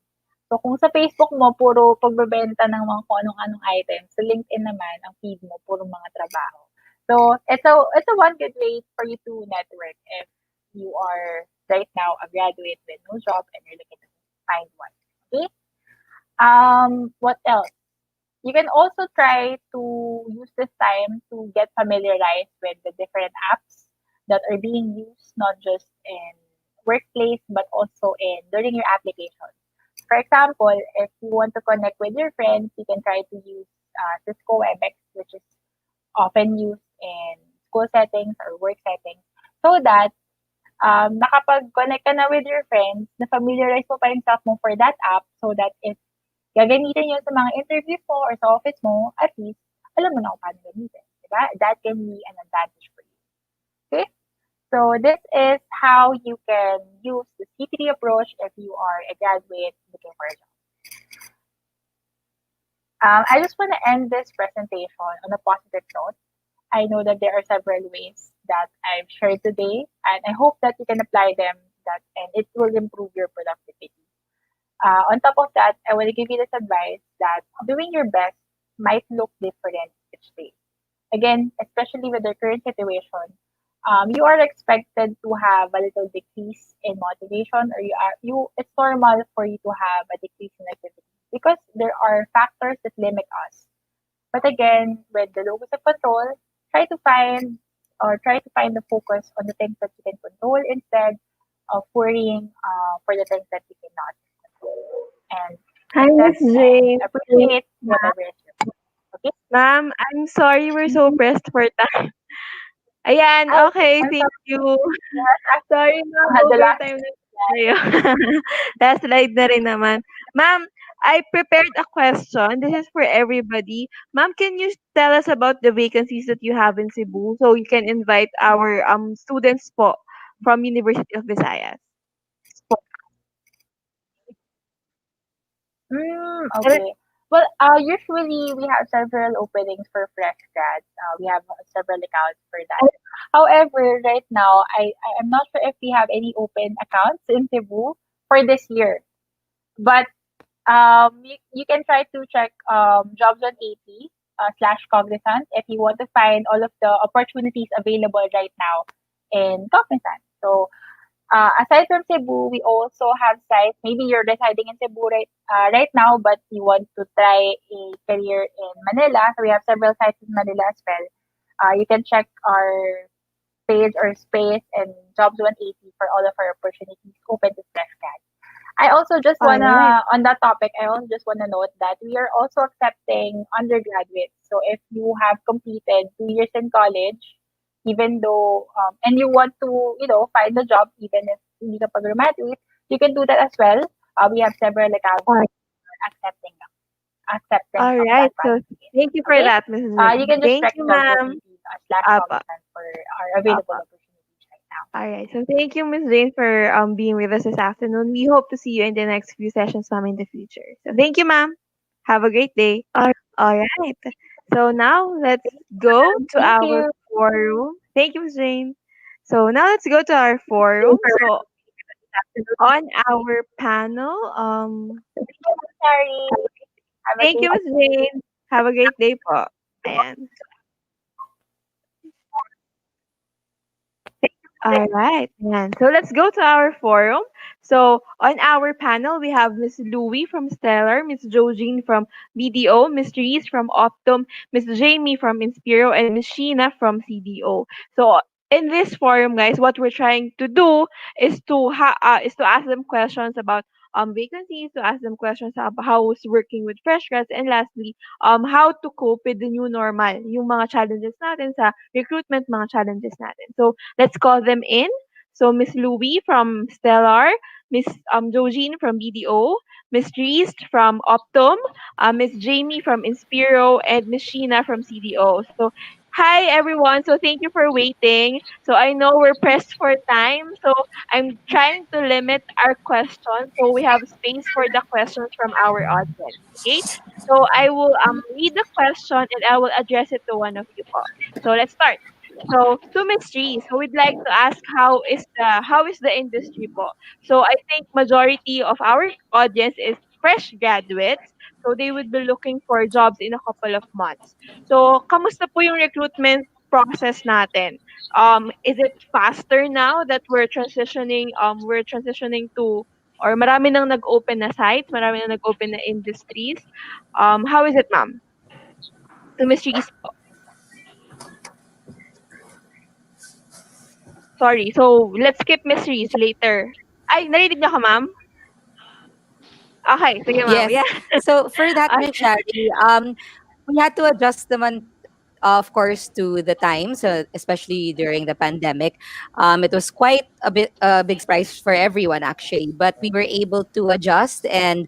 Speaker 8: So, kung sa Facebook mo, puro pagbebenta ng mga kung anong-anong items, sa LinkedIn naman, ang feed mo, puro mga trabaho. So, it's a one good way for you to network if you are right now a graduate with no job and you're looking to find one. Okay? What else? You can also try to use this time to get familiarized with the different apps that are being used, not just in workplace, but also in during your application. For example, if you want to connect with your friends, you can try to use Cisco WebEx, which is often used in school settings or work settings, so that nakapag-connect ka na with your friends, na-familiarize mo pa yung self mo for that app so that if gagamitin yun sa mga interviews mo or sa office mo, at least, alam mo na kung paano gamitin. Diba? That can be an advantage for you. Okay? So, this is how you can use the CPD approach if you are a graduate looking for a job. I just want to end this presentation on a positive note. I know that there are several ways that I've shared today, and I hope that you can apply them and it will improve your productivity. On top of that, I want to give you this advice that doing your best might look different each day. Again, especially with the current situation, you are expected to have a little decrease in motivation, or it's normal for you to have a decrease in activity because there are factors that limit us. But again, with the locus of control, try to find try to find the focus on the things that you can control instead of worrying for the things that you cannot control. And
Speaker 1: Hi, Miss
Speaker 8: accept and
Speaker 1: Jane.
Speaker 8: appreciate whatever is yours. Okay?
Speaker 1: Ma'am, I'm sorry we're so pressed for time. Ayan,
Speaker 8: Oh,
Speaker 1: okay,
Speaker 8: I'm
Speaker 1: thank
Speaker 8: sorry.
Speaker 1: you.
Speaker 8: Yes,
Speaker 1: Sorry ma'am,
Speaker 8: the last
Speaker 1: overtime na tayo. Last slide na rin naman. Ma'am, I prepared a question. This is for everybody. Ma'am, can you tell us about the vacancies that you have in Cebu so you can invite our students po from University of Visayas?
Speaker 8: Okay. Well, usually we have several openings for fresh grads. We have several accounts for that. However, right now, I am not sure if we have any open accounts in Cebu for this year. But you can try to check jobs on AP / Cognizant if you want to find all of the opportunities available right now in Cognizant. So aside from Cebu, we also have sites. Maybe you're residing in Cebu right now, but you want to try a career in Manila. So we have several sites in Manila as well. You can check our page or space and Jobs 180 for all of our opportunities open to fresh grads. I also just
Speaker 1: All right.
Speaker 8: wanna on that topic. I also just wanna note that we are also accepting undergraduates. So if you have completed 2 years in college, even though and you want to find a job even if hindi ka pa graduate, you can do that as well. We have several accounts
Speaker 1: All
Speaker 8: accepting them, accepting
Speaker 1: all
Speaker 8: from
Speaker 1: right.
Speaker 8: that
Speaker 1: So
Speaker 8: qualification.
Speaker 1: thank you for
Speaker 8: Okay,
Speaker 1: that, Mrs.
Speaker 8: you
Speaker 1: Jane.
Speaker 8: can just
Speaker 1: Thank
Speaker 8: check
Speaker 1: you,
Speaker 8: jobs on
Speaker 1: ma'am.
Speaker 8: Indeed /
Speaker 1: Apa.
Speaker 8: Cognizant for our available
Speaker 1: Apa.
Speaker 8: opportunities right now.
Speaker 1: All right. So thank you, Miss Jane, for being with us this afternoon. We hope to see you in the next few sessions, ma'am, in the future. So thank you, ma'am. Have a great day.
Speaker 8: All
Speaker 1: All right. So now let's go to
Speaker 8: thank
Speaker 1: our
Speaker 8: you.
Speaker 1: forum. Thank you, Miss Jane. So now let's go to our forum. So on our panel,
Speaker 8: Sorry. Have a
Speaker 1: thank you,
Speaker 8: great
Speaker 1: Miss Jane. Have a great day po. Ayan. All right. Ayan. So let's go to our forum. So on our panel, we have Miss Louie from Stellar, Miss Jojean from BDO, Miss Reese from Optum, Miss Jammie from Inspiro, and Miss Sheena from CDO. So in this forum, guys, what we're trying to do is to ask them questions about vacancies, to ask them questions about how's working with fresh grads, and lastly, how to cope with the new normal, yung mga challenges natin sa recruitment, mga challenges natin. So let's call them in. So Miss Louie from Stellar, Miss Jojean from BDO, Miss Reese from Optum, Miss Jammie from Inspiro, and Miss Sheena from CDO. So, hi everyone. So, thank you for waiting. So, I know we're pressed for time. So, I'm trying to limit our questions so we have space for the questions from our audience. Okay. So, I will read the question and I will address it to one of you po. So, let's start. So, to Miss Reese, so we'd like to ask how is the industry po? So I think majority of our audience is fresh graduates. So they would be looking for jobs in a couple of months. So kamusta po yung recruitment process natin? Is it faster now that we're transitioning to or marami nang nag-open na sites, marami nang nag-open na industries. How is it, ma'am? To Miss Reese po. Sorry. So let's skip Miss Reese later. Ay, narinig niyo ka, ma'am? Okay, sige ma'am.
Speaker 9: Yes.
Speaker 1: Yeah.
Speaker 9: So for that, Miss Shari, we had to adjust naman, of course, to the times, especially during the pandemic. It was quite a big surprise for everyone, actually, but we were able to adjust and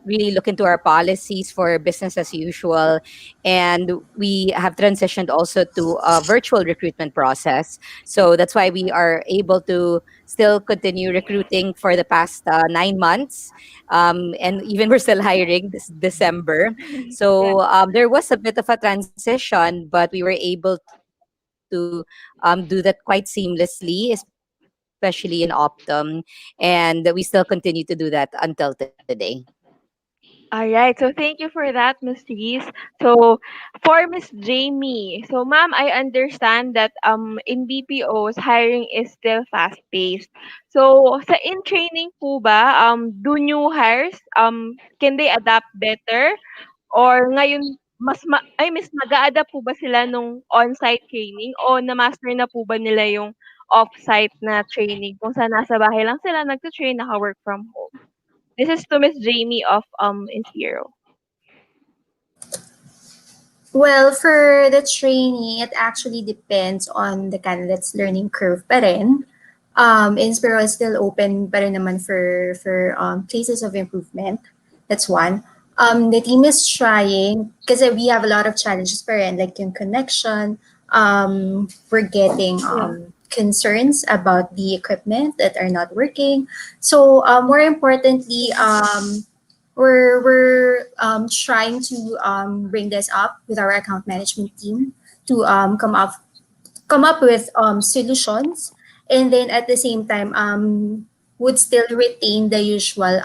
Speaker 9: really look into our policies for business as usual. And we have transitioned also to a virtual recruitment process. So that's why we are able to still continue recruiting for the past 9 months, and even we're still hiring this December.
Speaker 1: Yeah.
Speaker 9: So there was a bit of a transition, but we were able to do that quite seamlessly, especially in Optum, and we still continue to do that until today.
Speaker 1: All right. So thank you for that, Miss Reese. So for Miss Jamie, so ma'am, I understand that in BPOs hiring is still fast paced. So sa in training po ba do new hires can they adapt better or ngayon mas nag-a-adapt po ba sila nung on-site training o na-master na po ba nila yung off-site na training kung saan nasa bahay lang sila nagte-train naka-work from home? This is to Miss Jamie of Inspiro.
Speaker 10: Well, for the training, it actually depends on the candidate's learning curve pa rin. Inspiro is still open pa rin naman for places of improvement. That's one. The team is trying because we have a lot of challenges pa rin, like yung connection. We're getting
Speaker 1: Yeah.
Speaker 10: concerns about the equipment that are not working. So more importantly, we're trying to bring this up with our account management team to come up with solutions, and then at the same time would still retain the usual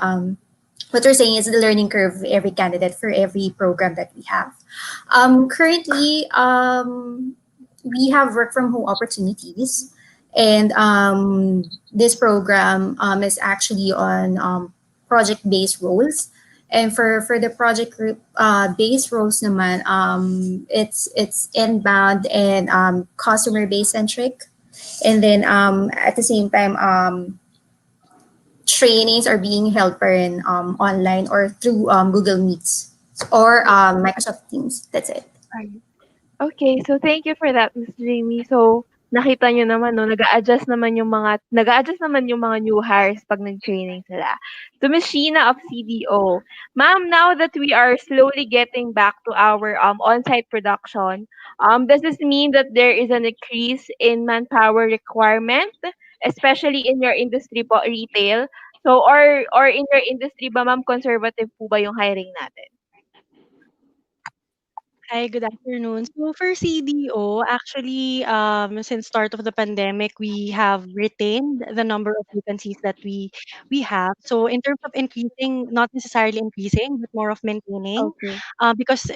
Speaker 10: what we're saying is the learning curve of every candidate for every program that we have. Currently, we have work from home opportunities, and this program is actually on project based roles. And for the project group based roles naman, it's inbound and customer base centric. And then at the same time, trainings are being held per in online or through Google Meets or Microsoft Teams. That's it.
Speaker 1: Okay, so thank you for that, Miss Jamie. So, nakita niyo naman 'no, nag-a-adjust naman yung mga new hires 'pag nag-training sila. To Miss Sheena of CDO, ma'am, now that we are slowly getting back to our on-site production, does this mean that there is an increase in manpower requirement, especially in your industry po, retail? So, or in your industry ba, ma'am, conservative po ba yung hiring natin?
Speaker 11: Hi, good afternoon. So for CDO, actually, since start of the pandemic, we have retained the number of vacancies that we have. So in terms of increasing, not necessarily increasing, but more of maintaining,
Speaker 1: Okay.
Speaker 11: because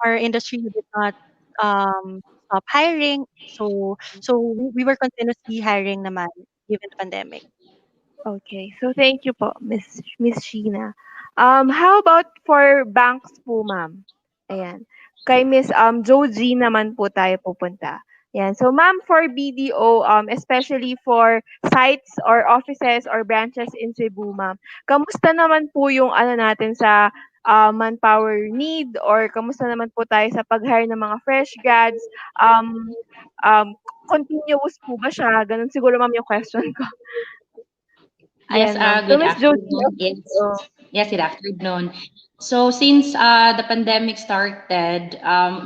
Speaker 11: our industry did not stop hiring. So we were continuously hiring naman given the pandemic.
Speaker 1: Okay. So, thank you po, Miss Sheena. How about for banks po, ma'am? Ayan. Kay Miss Jojean naman po tayo pupunta. Ayan. So, ma'am, for BDO, especially for sites or offices or branches in Cebu, ma'am, kamusta naman po yung ano natin sa manpower need or kamusta naman po tayo sa pag-hire ng mga fresh grads? Um, continuous po ba siya? Ganun siguro, ma'am, yung question ko.
Speaker 12: Yes,
Speaker 1: So
Speaker 12: good
Speaker 1: Miss Josie
Speaker 12: afternoon.
Speaker 1: of
Speaker 12: Yes, good afternoon. So since the pandemic started,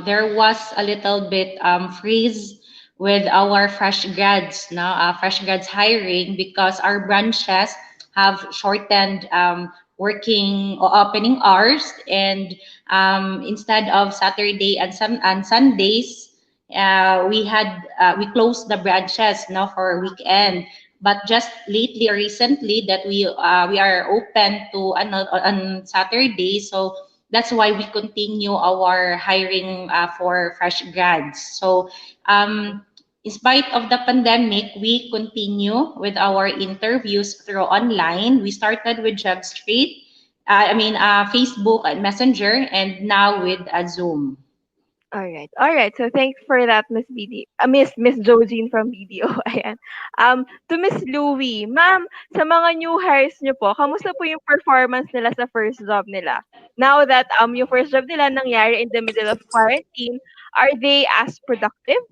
Speaker 12: there was a little bit freeze with our fresh grads, no, fresh grads hiring because our branches have shortened working or opening hours, and instead of Saturday and Sundays, we closed the branches, no, for weekend. But just lately or recently that we are open to on Saturday, so that's why we continue our hiring for fresh grads. So in spite of the pandemic, we continue with our interviews through online. We started with Facebook and Messenger, and now with Zoom.
Speaker 1: All right. All right. So thanks for that, Miss BD. Miss Jojean from BDO. Ayan. To Miss Louie, ma'am, sa mga new hires niyo po, kamusta po yung performance nila sa first job nila? Now that yung first job nila nangyari in the middle of quarantine, are they as productive?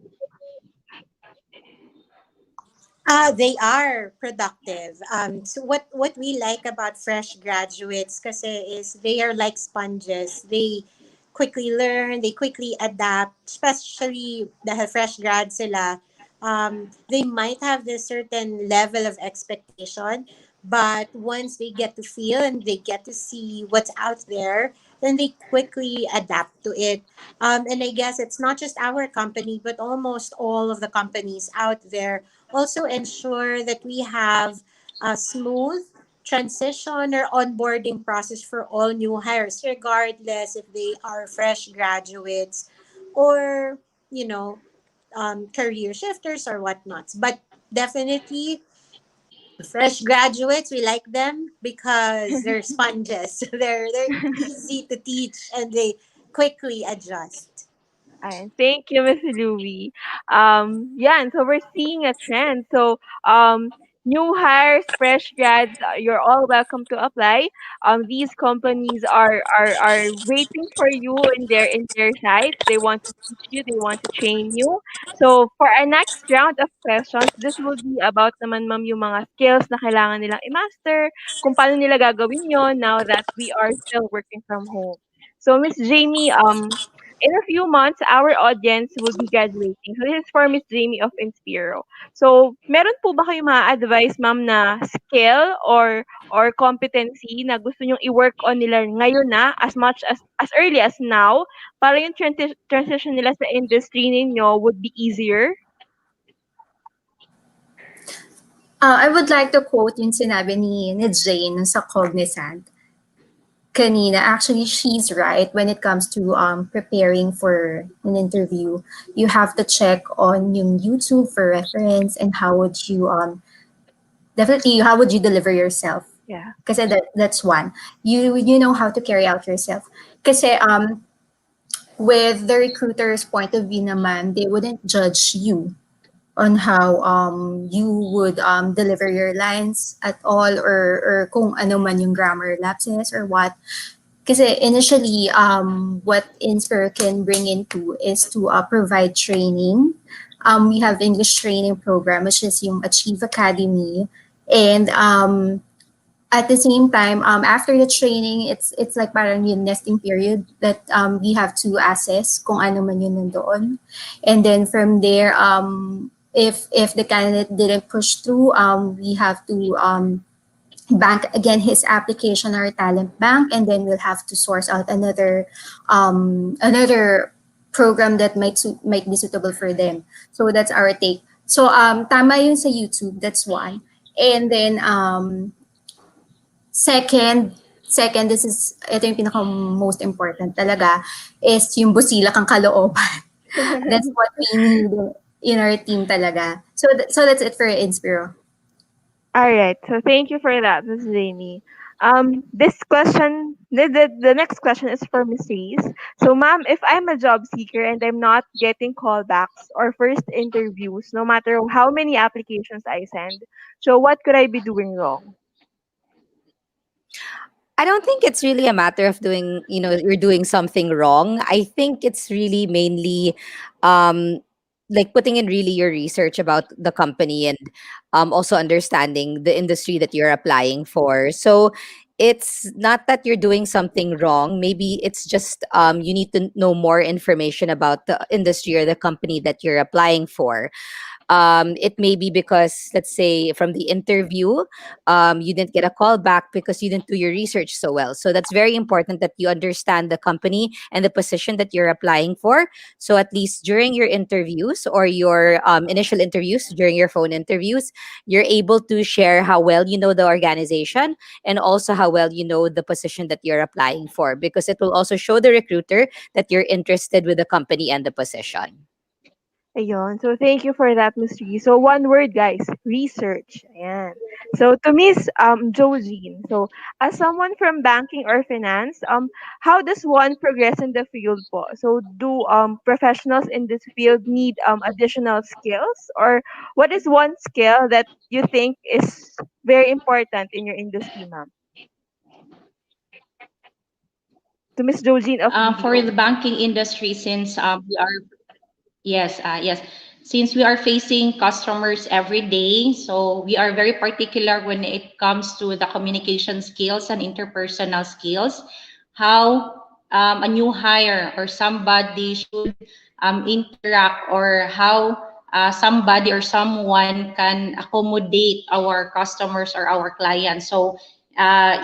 Speaker 13: They are productive. So what we like about fresh graduates kasi is they are like sponges. They quickly learn, they quickly adapt, especially dahil fresh grad sila. They might have this certain level of expectation, but once they get to feel and they get to see what's out there, then they quickly adapt to it. And I guess it's not just our company, but almost all of the companies out there also ensure that we have a smooth transition or onboarding process for all new hires, regardless if they are fresh graduates or, you know, career shifters or whatnots. But definitely, fresh graduates, we like them because they're sponges. They're easy to teach and they quickly adjust.
Speaker 1: Ayan. Thank you, Miss Louie. Yeah, and so we're seeing a trend. So, new hires, fresh grads, you're all welcome to apply. These companies are waiting for you in their sites. They want to teach you, they want to train you. So, for our next round of questions, this will be about naman ma'am yung mga skills na kailangan nilang i-master, kung paano nila gagawin yon now that we are still working from home. So, Miss Jamie, in a few months, our audience will be graduating. So, this is for Miss Jamie of Inspiro. So, meron po ba kayong mga advice, ma'am, na skill or competency na gusto nyong i-work on nila ngayon na as much as early as now para yung transition nila sa industry ninyo would be easier?
Speaker 10: I would like to quote yung sinabi ni Jane sa Cognizant kanina. Actually, she's right when it comes to preparing for an interview. You have to check on yung YouTube for reference and how would you definitely how would you deliver yourself.
Speaker 1: Yeah.
Speaker 10: Kasi that's one. You know how to carry out yourself. Kasi with the recruiter's point of view naman, they wouldn't judge you on how you would deliver your lines at all, or kung ano man yung grammar lapses or what. Kasi initially, what Inspiro can bring into is to provide training. We have English training program, which is yung Achieve Academy. And at the same time, after the training, it's like parang yung nesting period that we have to assess kung ano man yun nandoon. And then from there, if the candidate didn't push through, we have to bank again his application or talent bank, and then we'll have to source out another program that might be suitable for them. So that's our take. So tama yun sa YouTube, that's one. And then second, this is, ito yung pinaka most important talaga, is yung busila kang kalooban. That's what we need in our team talaga. So that's it for Inspiro.
Speaker 1: All right. So thank you for that, Miss Jamie. This question, the next question is for Miss Reese. So, ma'am, if I'm a job seeker and I'm not getting callbacks or first interviews, no matter how many applications I send, so what could I be doing wrong?
Speaker 9: I don't think it's really a matter of doing, you're doing something wrong. I think it's really mainly um, like putting in really your research about the company, and also understanding the industry that you're applying for. So it's not that you're doing something wrong. Maybe it's just you need to know more information about the industry or the company that you're applying for. It may be because, let's say, from the interview, you didn't get a call back because you didn't do your research so well. So that's very important that you understand the company and the position that you're applying for. So at least during your interviews or your initial interviews, during your phone interviews, you're able to share how well you know the organization and also how well you know the position that you're applying for, because it will also show the recruiter that you're interested with the company and the position.
Speaker 1: Ayun. So, thank you for that, Miss Ree. So, one word, guys. Research. Ayan. So, to Miss Jojean. So, as someone from banking or finance, how does one progress in the field po? So, do professionals in this field need additional skills? Or what is one skill that you think is very important in your industry, ma'am? To Miss Jojean of
Speaker 12: For the
Speaker 1: BDO.
Speaker 12: banking industry, since we are yes. Since we are facing customers every day, so we are very particular when it comes to the communication skills and interpersonal skills. How a new hire or somebody should interact, or how somebody or someone can accommodate our customers or our clients. So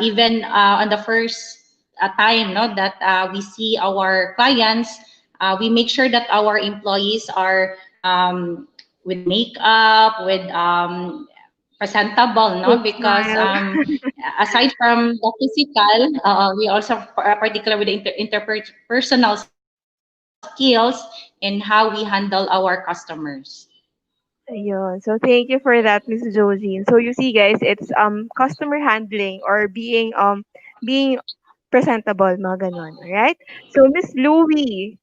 Speaker 12: even on the first time, no, that we see our clients, we make sure that our employees are with makeup, with presentable, no?
Speaker 1: Good
Speaker 12: Because
Speaker 1: smile.
Speaker 12: aside from the physical, we also are particular with the interpersonal skills and how we handle our customers.
Speaker 1: Ayun. So thank you for that, Miss Josine. So you see guys, it's customer handling or being presentable, mga ganon. Alright? So Miss Louie,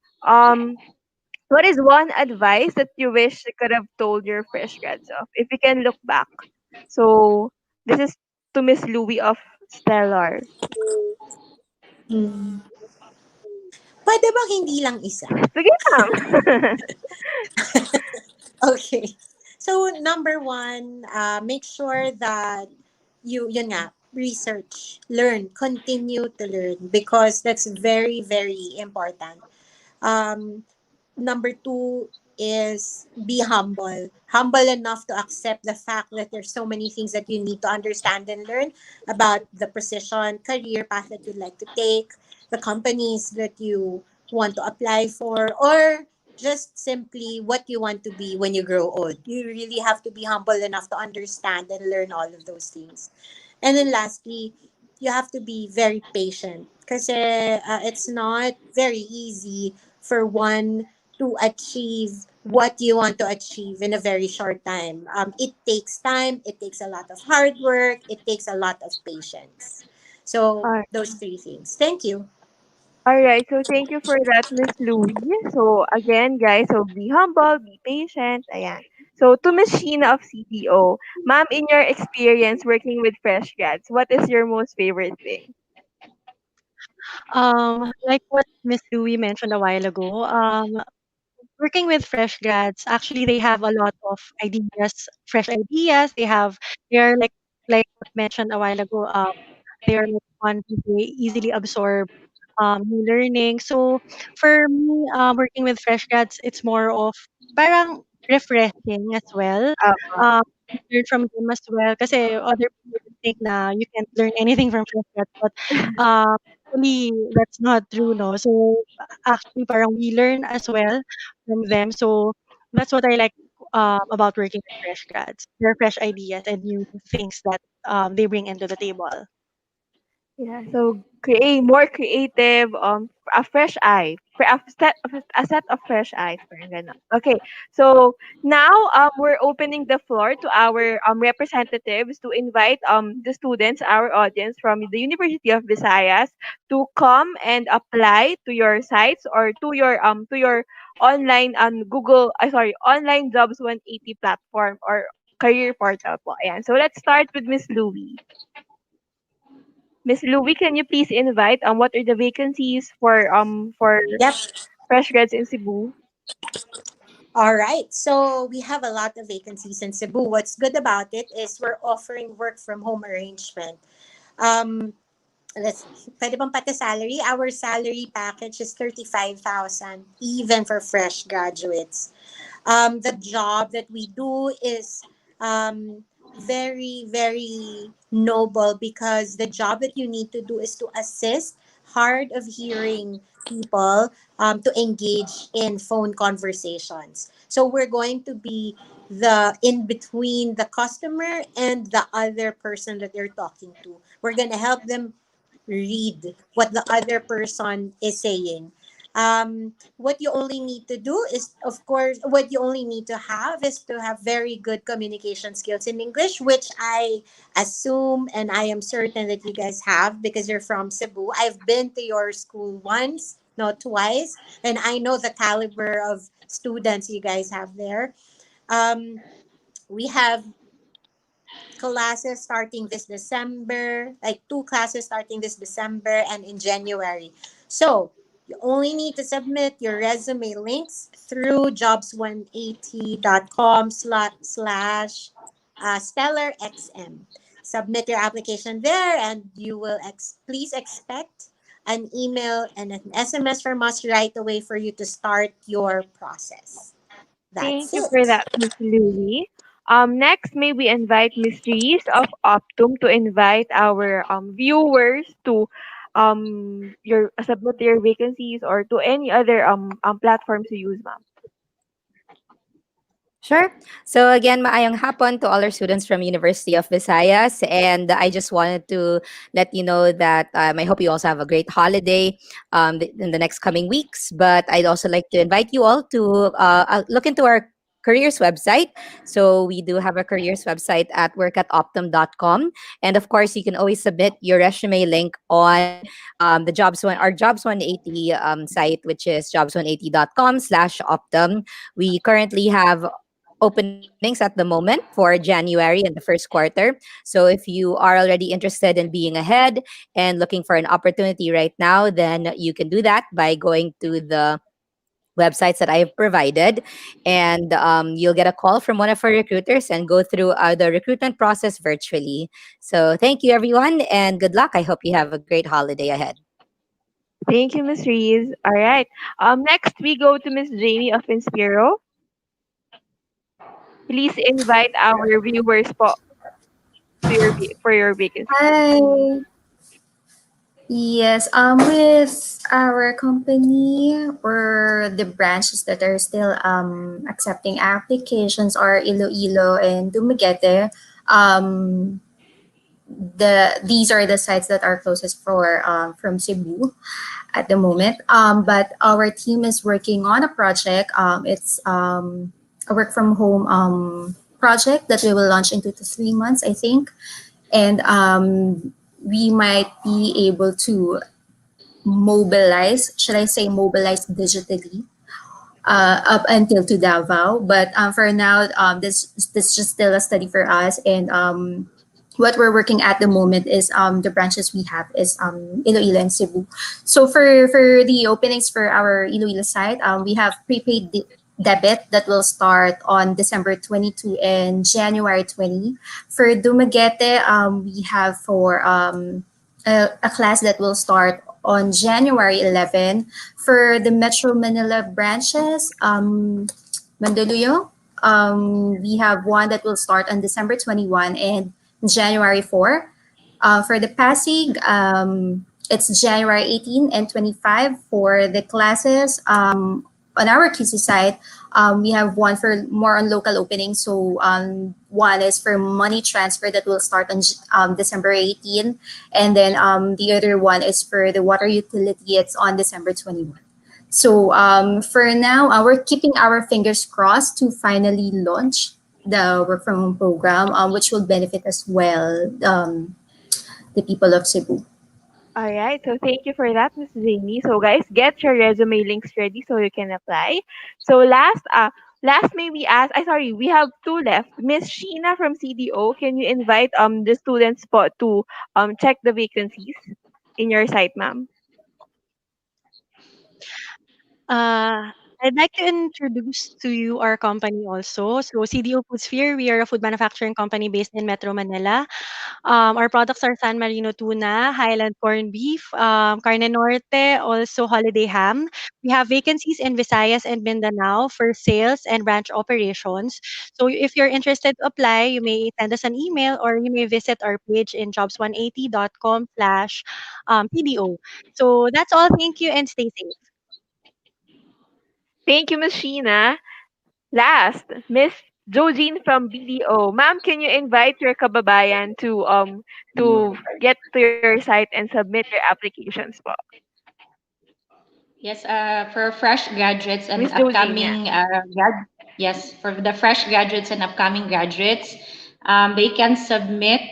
Speaker 1: what is one advice that you wish you could have told your fresh grads of? If you can look back. So this is to Miss Louie of Stellar.
Speaker 13: Hmm. Pwede bang hindi lang isa?
Speaker 1: Sige ma'am.
Speaker 13: Okay. So number one, make sure that yun nga, research, learn, continue to learn because that's very, very important. Um, Number two is be humble. Humble enough to accept the fact that there's so many things that you need to understand and learn about the position, career path that you'd like to take, the companies that you want to apply for, or just simply what you want to be when you grow old. You really have to be humble enough to understand and learn all of those things. And then lastly, you have to be very patient because it's not very easy for one to achieve what you want to achieve in a very short time. It takes time, it takes a lot of hard work, it takes a lot of patience. So, those three things. Thank you.
Speaker 1: All right, so thank you for that, Miss Louie. So again, guys, so be humble, be patient. Ayan. So to Miss Sheena of CDO, ma'am, in your experience working with fresh grads, what is your most favorite thing?
Speaker 11: Like what Miss Louie mentioned a while ago, working with fresh grads, actually they have a lot of ideas, fresh ideas. They're like what mentioned a while ago, they are like fun, they easily absorb new learning. So for me, working with fresh grads, it's more of parang refreshing as well. Um, learn from them as well. Kasi other people would think na you can't learn anything from fresh grads, but actually that's not true, no. So actually, parang we learn as well from them. So that's what I like about working with fresh grads. Their fresh ideas and new things that they bring into the table.
Speaker 1: Yeah, so create more creative, a fresh eye, a set of fresh eyes, parang ganon. Okay, so now we're opening the floor to our representatives to invite the students, our audience from the University of Visayas, to come and apply to your sites or to your online Google, sorry, online jobs 180 platform or career portal po. Ayan. So let's start with Miss Louie. Miss Louie, can you please invite what are the vacancies for
Speaker 13: Yep.
Speaker 1: fresh grads in Cebu?
Speaker 13: All right. So we have a lot of vacancies in Cebu. What's good about it is we're offering work from home arrangement. Um, let's pwede bang pati salary? Our salary package is 35,000 even for fresh graduates. The job that we do is very, very noble because the job that you need to do is to assist hard of hearing people to engage in phone conversations. So we're going to be the in between the customer and the other person that they're talking to. We're going to help them read what the other person is saying. What you only need to do is, of course, what you only need to have is to have very good communication skills in English, which I assume and I am certain that you guys have because you're from Cebu. I've been to your school once, not twice, and I know the caliber of students you guys have there. Um, we have classes starting this December, like two classes starting this December and in January. So you only need to submit your resume links through jobs180.com slash stellarxm. Submit your application there and you will please expect an email and an SMS from us right away for you to start your process.
Speaker 1: Thank
Speaker 13: That's
Speaker 1: you for
Speaker 13: it.
Speaker 1: that, Miss Louie. Next, may we invite Miss Reese of Optum to invite our viewers to your submit their vacancies or to any other platforms you use, ma'am.
Speaker 9: Sure. So again, maayong hapon to all our students from University of Visayas, and I just wanted to let you know that I hope you also have a great holiday in the next coming weeks. But I'd also like to invite you all to look into our careers website. So we do have a careers website at workatoptum.com, and of course, you can always submit your resume link on the our Jobs 180 site, which is jobs180.com/optum. We currently have openings at the moment for January and the first quarter. So if you are already interested in being ahead and looking for an opportunity right now, then you can do that by going to the websites that I have provided, and you'll get a call from one of our recruiters and go through the recruitment process virtually. So thank you, everyone, and good luck. I hope you have a great holiday ahead.
Speaker 1: Thank you, Miss Reese. All right. Next we go to Miss Jamie of Inspiro. Please invite our viewers for your vacancies.
Speaker 10: Hi. Yes, with our company or the branches that are still accepting applications are Iloilo and Dumaguete. Um, these are the sites that are closest for from Cebu at the moment. But our team is working on a project. It's a work from home project that we will launch in 2 to 3 months, I think, and we might be able to mobilize, should I say mobilize digitally up until to Davao. But for now, this is just still a study for us. And what we're working at the moment is the branches we have is Iloilo and Cebu. So for the openings for our Iloilo site, we have prepaid debit that will start on December 22 and January 20. For Dumaguete, we have for a class that will start on January 11. For the Metro Manila branches, Mandaluyong, we have one that will start on December 21 and January 4. For the Pasig, it's January 18 and 25 for the classes. On our QC side, we have one for more on local openings. So one is for money transfer that will start on December 18. And then the other one is for the water utility. It's on December 21. So for now, we're keeping our fingers crossed to finally launch the work from home program, which will benefit as well the people of Cebu.
Speaker 1: All right. So thank you for that, Miss Jamie. So guys, get your resume links ready so you can apply. So last may we ask, I sorry, we have two left. Miss Sheena from CDO, can you invite the students to check the vacancies in your site, ma'am?
Speaker 11: I'd like to introduce to you our company also. So CDO Foodsphere, we are a food manufacturing company based in Metro Manila. Our products are San Marino tuna, Highland corned beef, Carne Norte, also holiday ham. We have vacancies in Visayas and Mindanao for sales and branch operations. So if you're interested to apply, you may send us an email or you may visit our page in jobs180.com/PDO. So that's all. Thank you and stay safe.
Speaker 1: Thank you, Miss Sheena. Last, Miss Jojean from BDO. Ma'am, can you invite your kababayan to get to your site and submit their applications po?
Speaker 12: Yes, for fresh graduates and
Speaker 1: Miss Jojean, yeah.
Speaker 12: upcoming yes, for the fresh graduates and upcoming graduates, they can submit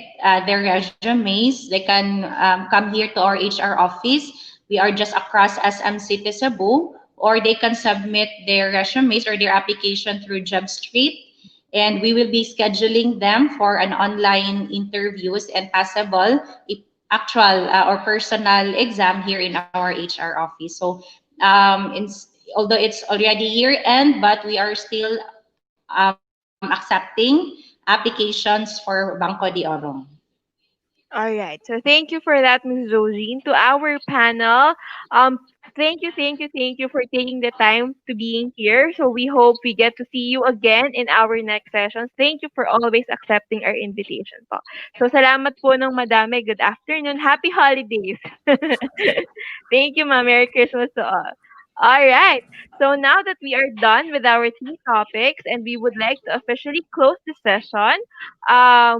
Speaker 12: their resumes. They can come here to our HR office. We are just across SM City Cebu, or they can submit their resumes or their application through Job Street, and we will be scheduling them for an online interviews and possible actual or personal exam here in our HR office. So although it's already year end, but we are still accepting applications for Banco de Oro.
Speaker 1: All right. So thank you for that, Ms. Josine. To our panel, thank you for taking the time to being here. So we hope we get to see you again in our next sessions. Thank you for always accepting our invitation po. So salamat po ng madami. Good afternoon. Happy holidays. Thank you, ma'am. Merry Christmas to all. All right. So now that we are done with our three topics and we would like to officially close the session,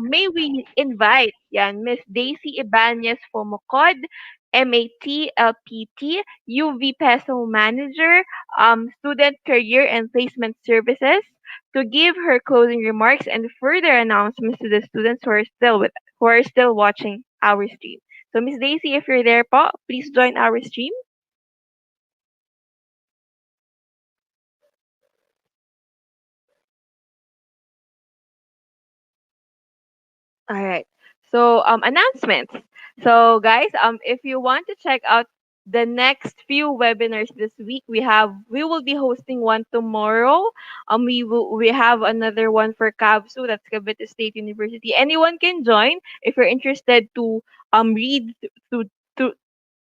Speaker 1: may we invite yan, Miss Daisy Ibanez Fomocod, MAT, LPT, UV Peso Manager, Student Career and Placement Services, to give her closing remarks and further announcements to the students who are still watching our stream. So Miss Daisy, if you're there po, please join our stream. All right. So announcements. So guys, if you want to check out the next few webinars this week, we will be hosting one tomorrow. We have another one for CAVSU, that's Cavite State University. Anyone can join if you're interested to read to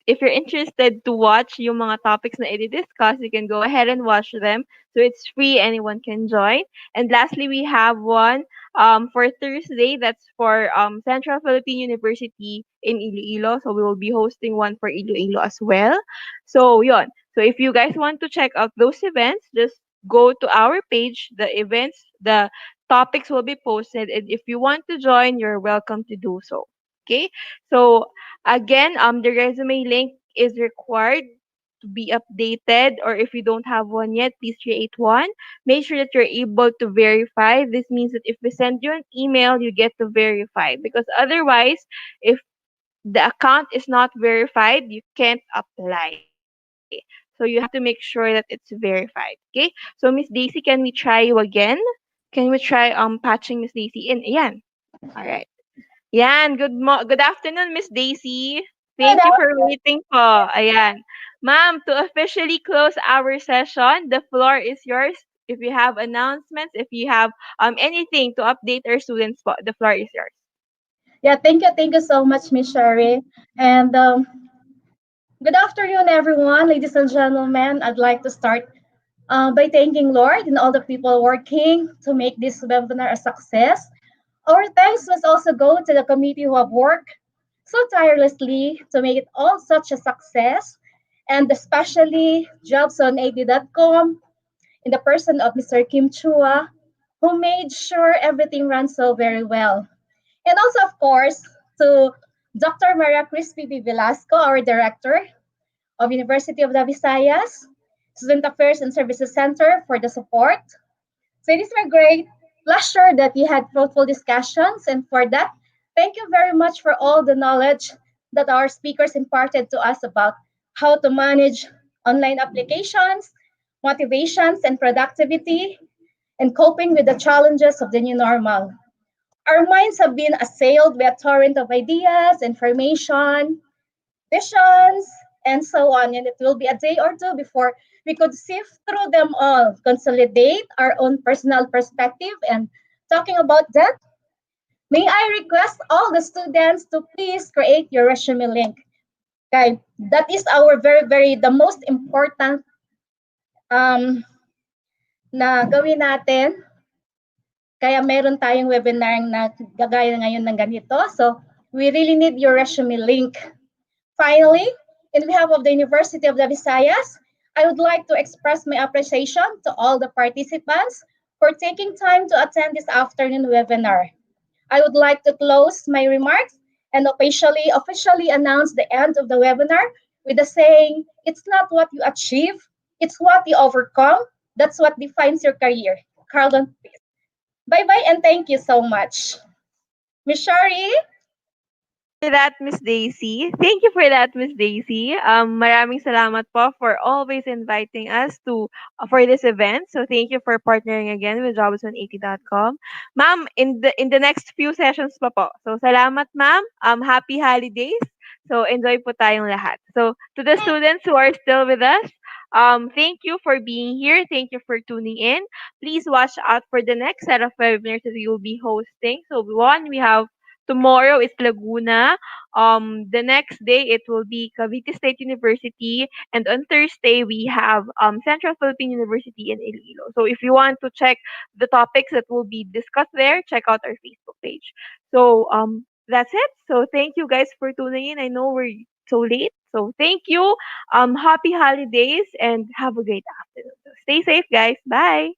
Speaker 1: if you're interested to watch yung mga topics na i-discuss, you can go ahead and watch them. So it's free, anyone can join. And lastly, we have one for Thursday, that's for Central Philippine University in Iloilo. So we will be hosting one for Iloilo as well. So yon. So if you guys want to check out those events, just go to our page. The topics will be posted, and if you want to join, you're welcome to do so. Okay. So again, the resume link is required to be updated, or if you don't have one yet, please create one. Make sure that you're able to verify. This means that if we send you an email, you get to verify, because otherwise, if the account is not verified, you can't apply. So you have to make sure that it's verified. Okay? So Miss Daisy, can we try you again? Can we try patching Miss Daisy in? Ayan. All right. Yan, good afternoon, Miss Daisy.
Speaker 8: Good
Speaker 1: Thank you for
Speaker 8: afternoon.
Speaker 1: waiting po. Ayan. Ma'am, to officially close our session, the floor is yours. If you have announcements, if you have anything to update our students po, the floor is yours.
Speaker 5: Yeah, thank you so much, Miss Sherry. And good afternoon, everyone, ladies and gentlemen. I'd like to start by thanking Lord and all the people working to make this webinar a success. Our thanks must also go to the committee who have worked so tirelessly to make it all such a success, and especially jobs180.com in the person of Mr. Kim Chua, who made sure everything runs so very well. And also, of course, to Dr. Maria Crispy B. Velasco, our director of University of the Visayas, Student Affairs and Services Center for the support. So it is my great pleasure that we had fruitful discussions, and for that, thank you very much for all the knowledge that our speakers imparted to us about how to manage online applications, motivations, and productivity, and coping with the challenges of the new normal. Our minds have been assailed by a torrent of ideas, information, visions, and so on. And it will be a day or two before we could sift through them all, consolidate our own personal perspective. And talking about that, may I request all the students to please create your resume link. Okay, that is our the most important um, na gawin natin. Kaya meron tayong webinar na gagaya ngayon ng ganito. So, we really need your resume link. Finally, in behalf of the University of the Visayas, I would like to express my appreciation to all the participants for taking time to attend this afternoon webinar. I would like to close my remarks and officially announce the end of the webinar with the saying, it's not what you achieve, it's what you overcome. That's what defines your career. Carlton, please. Bye-bye and thank you so much. Miss Shari?
Speaker 1: For that, Miss Daisy. Thank you for that, Miss Daisy. Maraming salamat po for always inviting us to for this event. So thank you for partnering again with Jobs180.com. Ma'am, in the next few sessions pa po. So salamat, ma'am. Happy holidays. So enjoy po tayong lahat. So to the students who are still with us, thank you for being here. Thank you for tuning in. Please watch out for the next set of webinars that we will be hosting. So one, we have tomorrow is Laguna. The next day it will be Cavite State University, and on Thursday we have Central Philippine University in Iloilo. So if you want to check the topics that will be discussed there, check out our Facebook page. So that's it. So thank you guys for tuning in. I know we're so late. So thank you. Happy holidays and have a great afternoon. So stay safe, guys. Bye.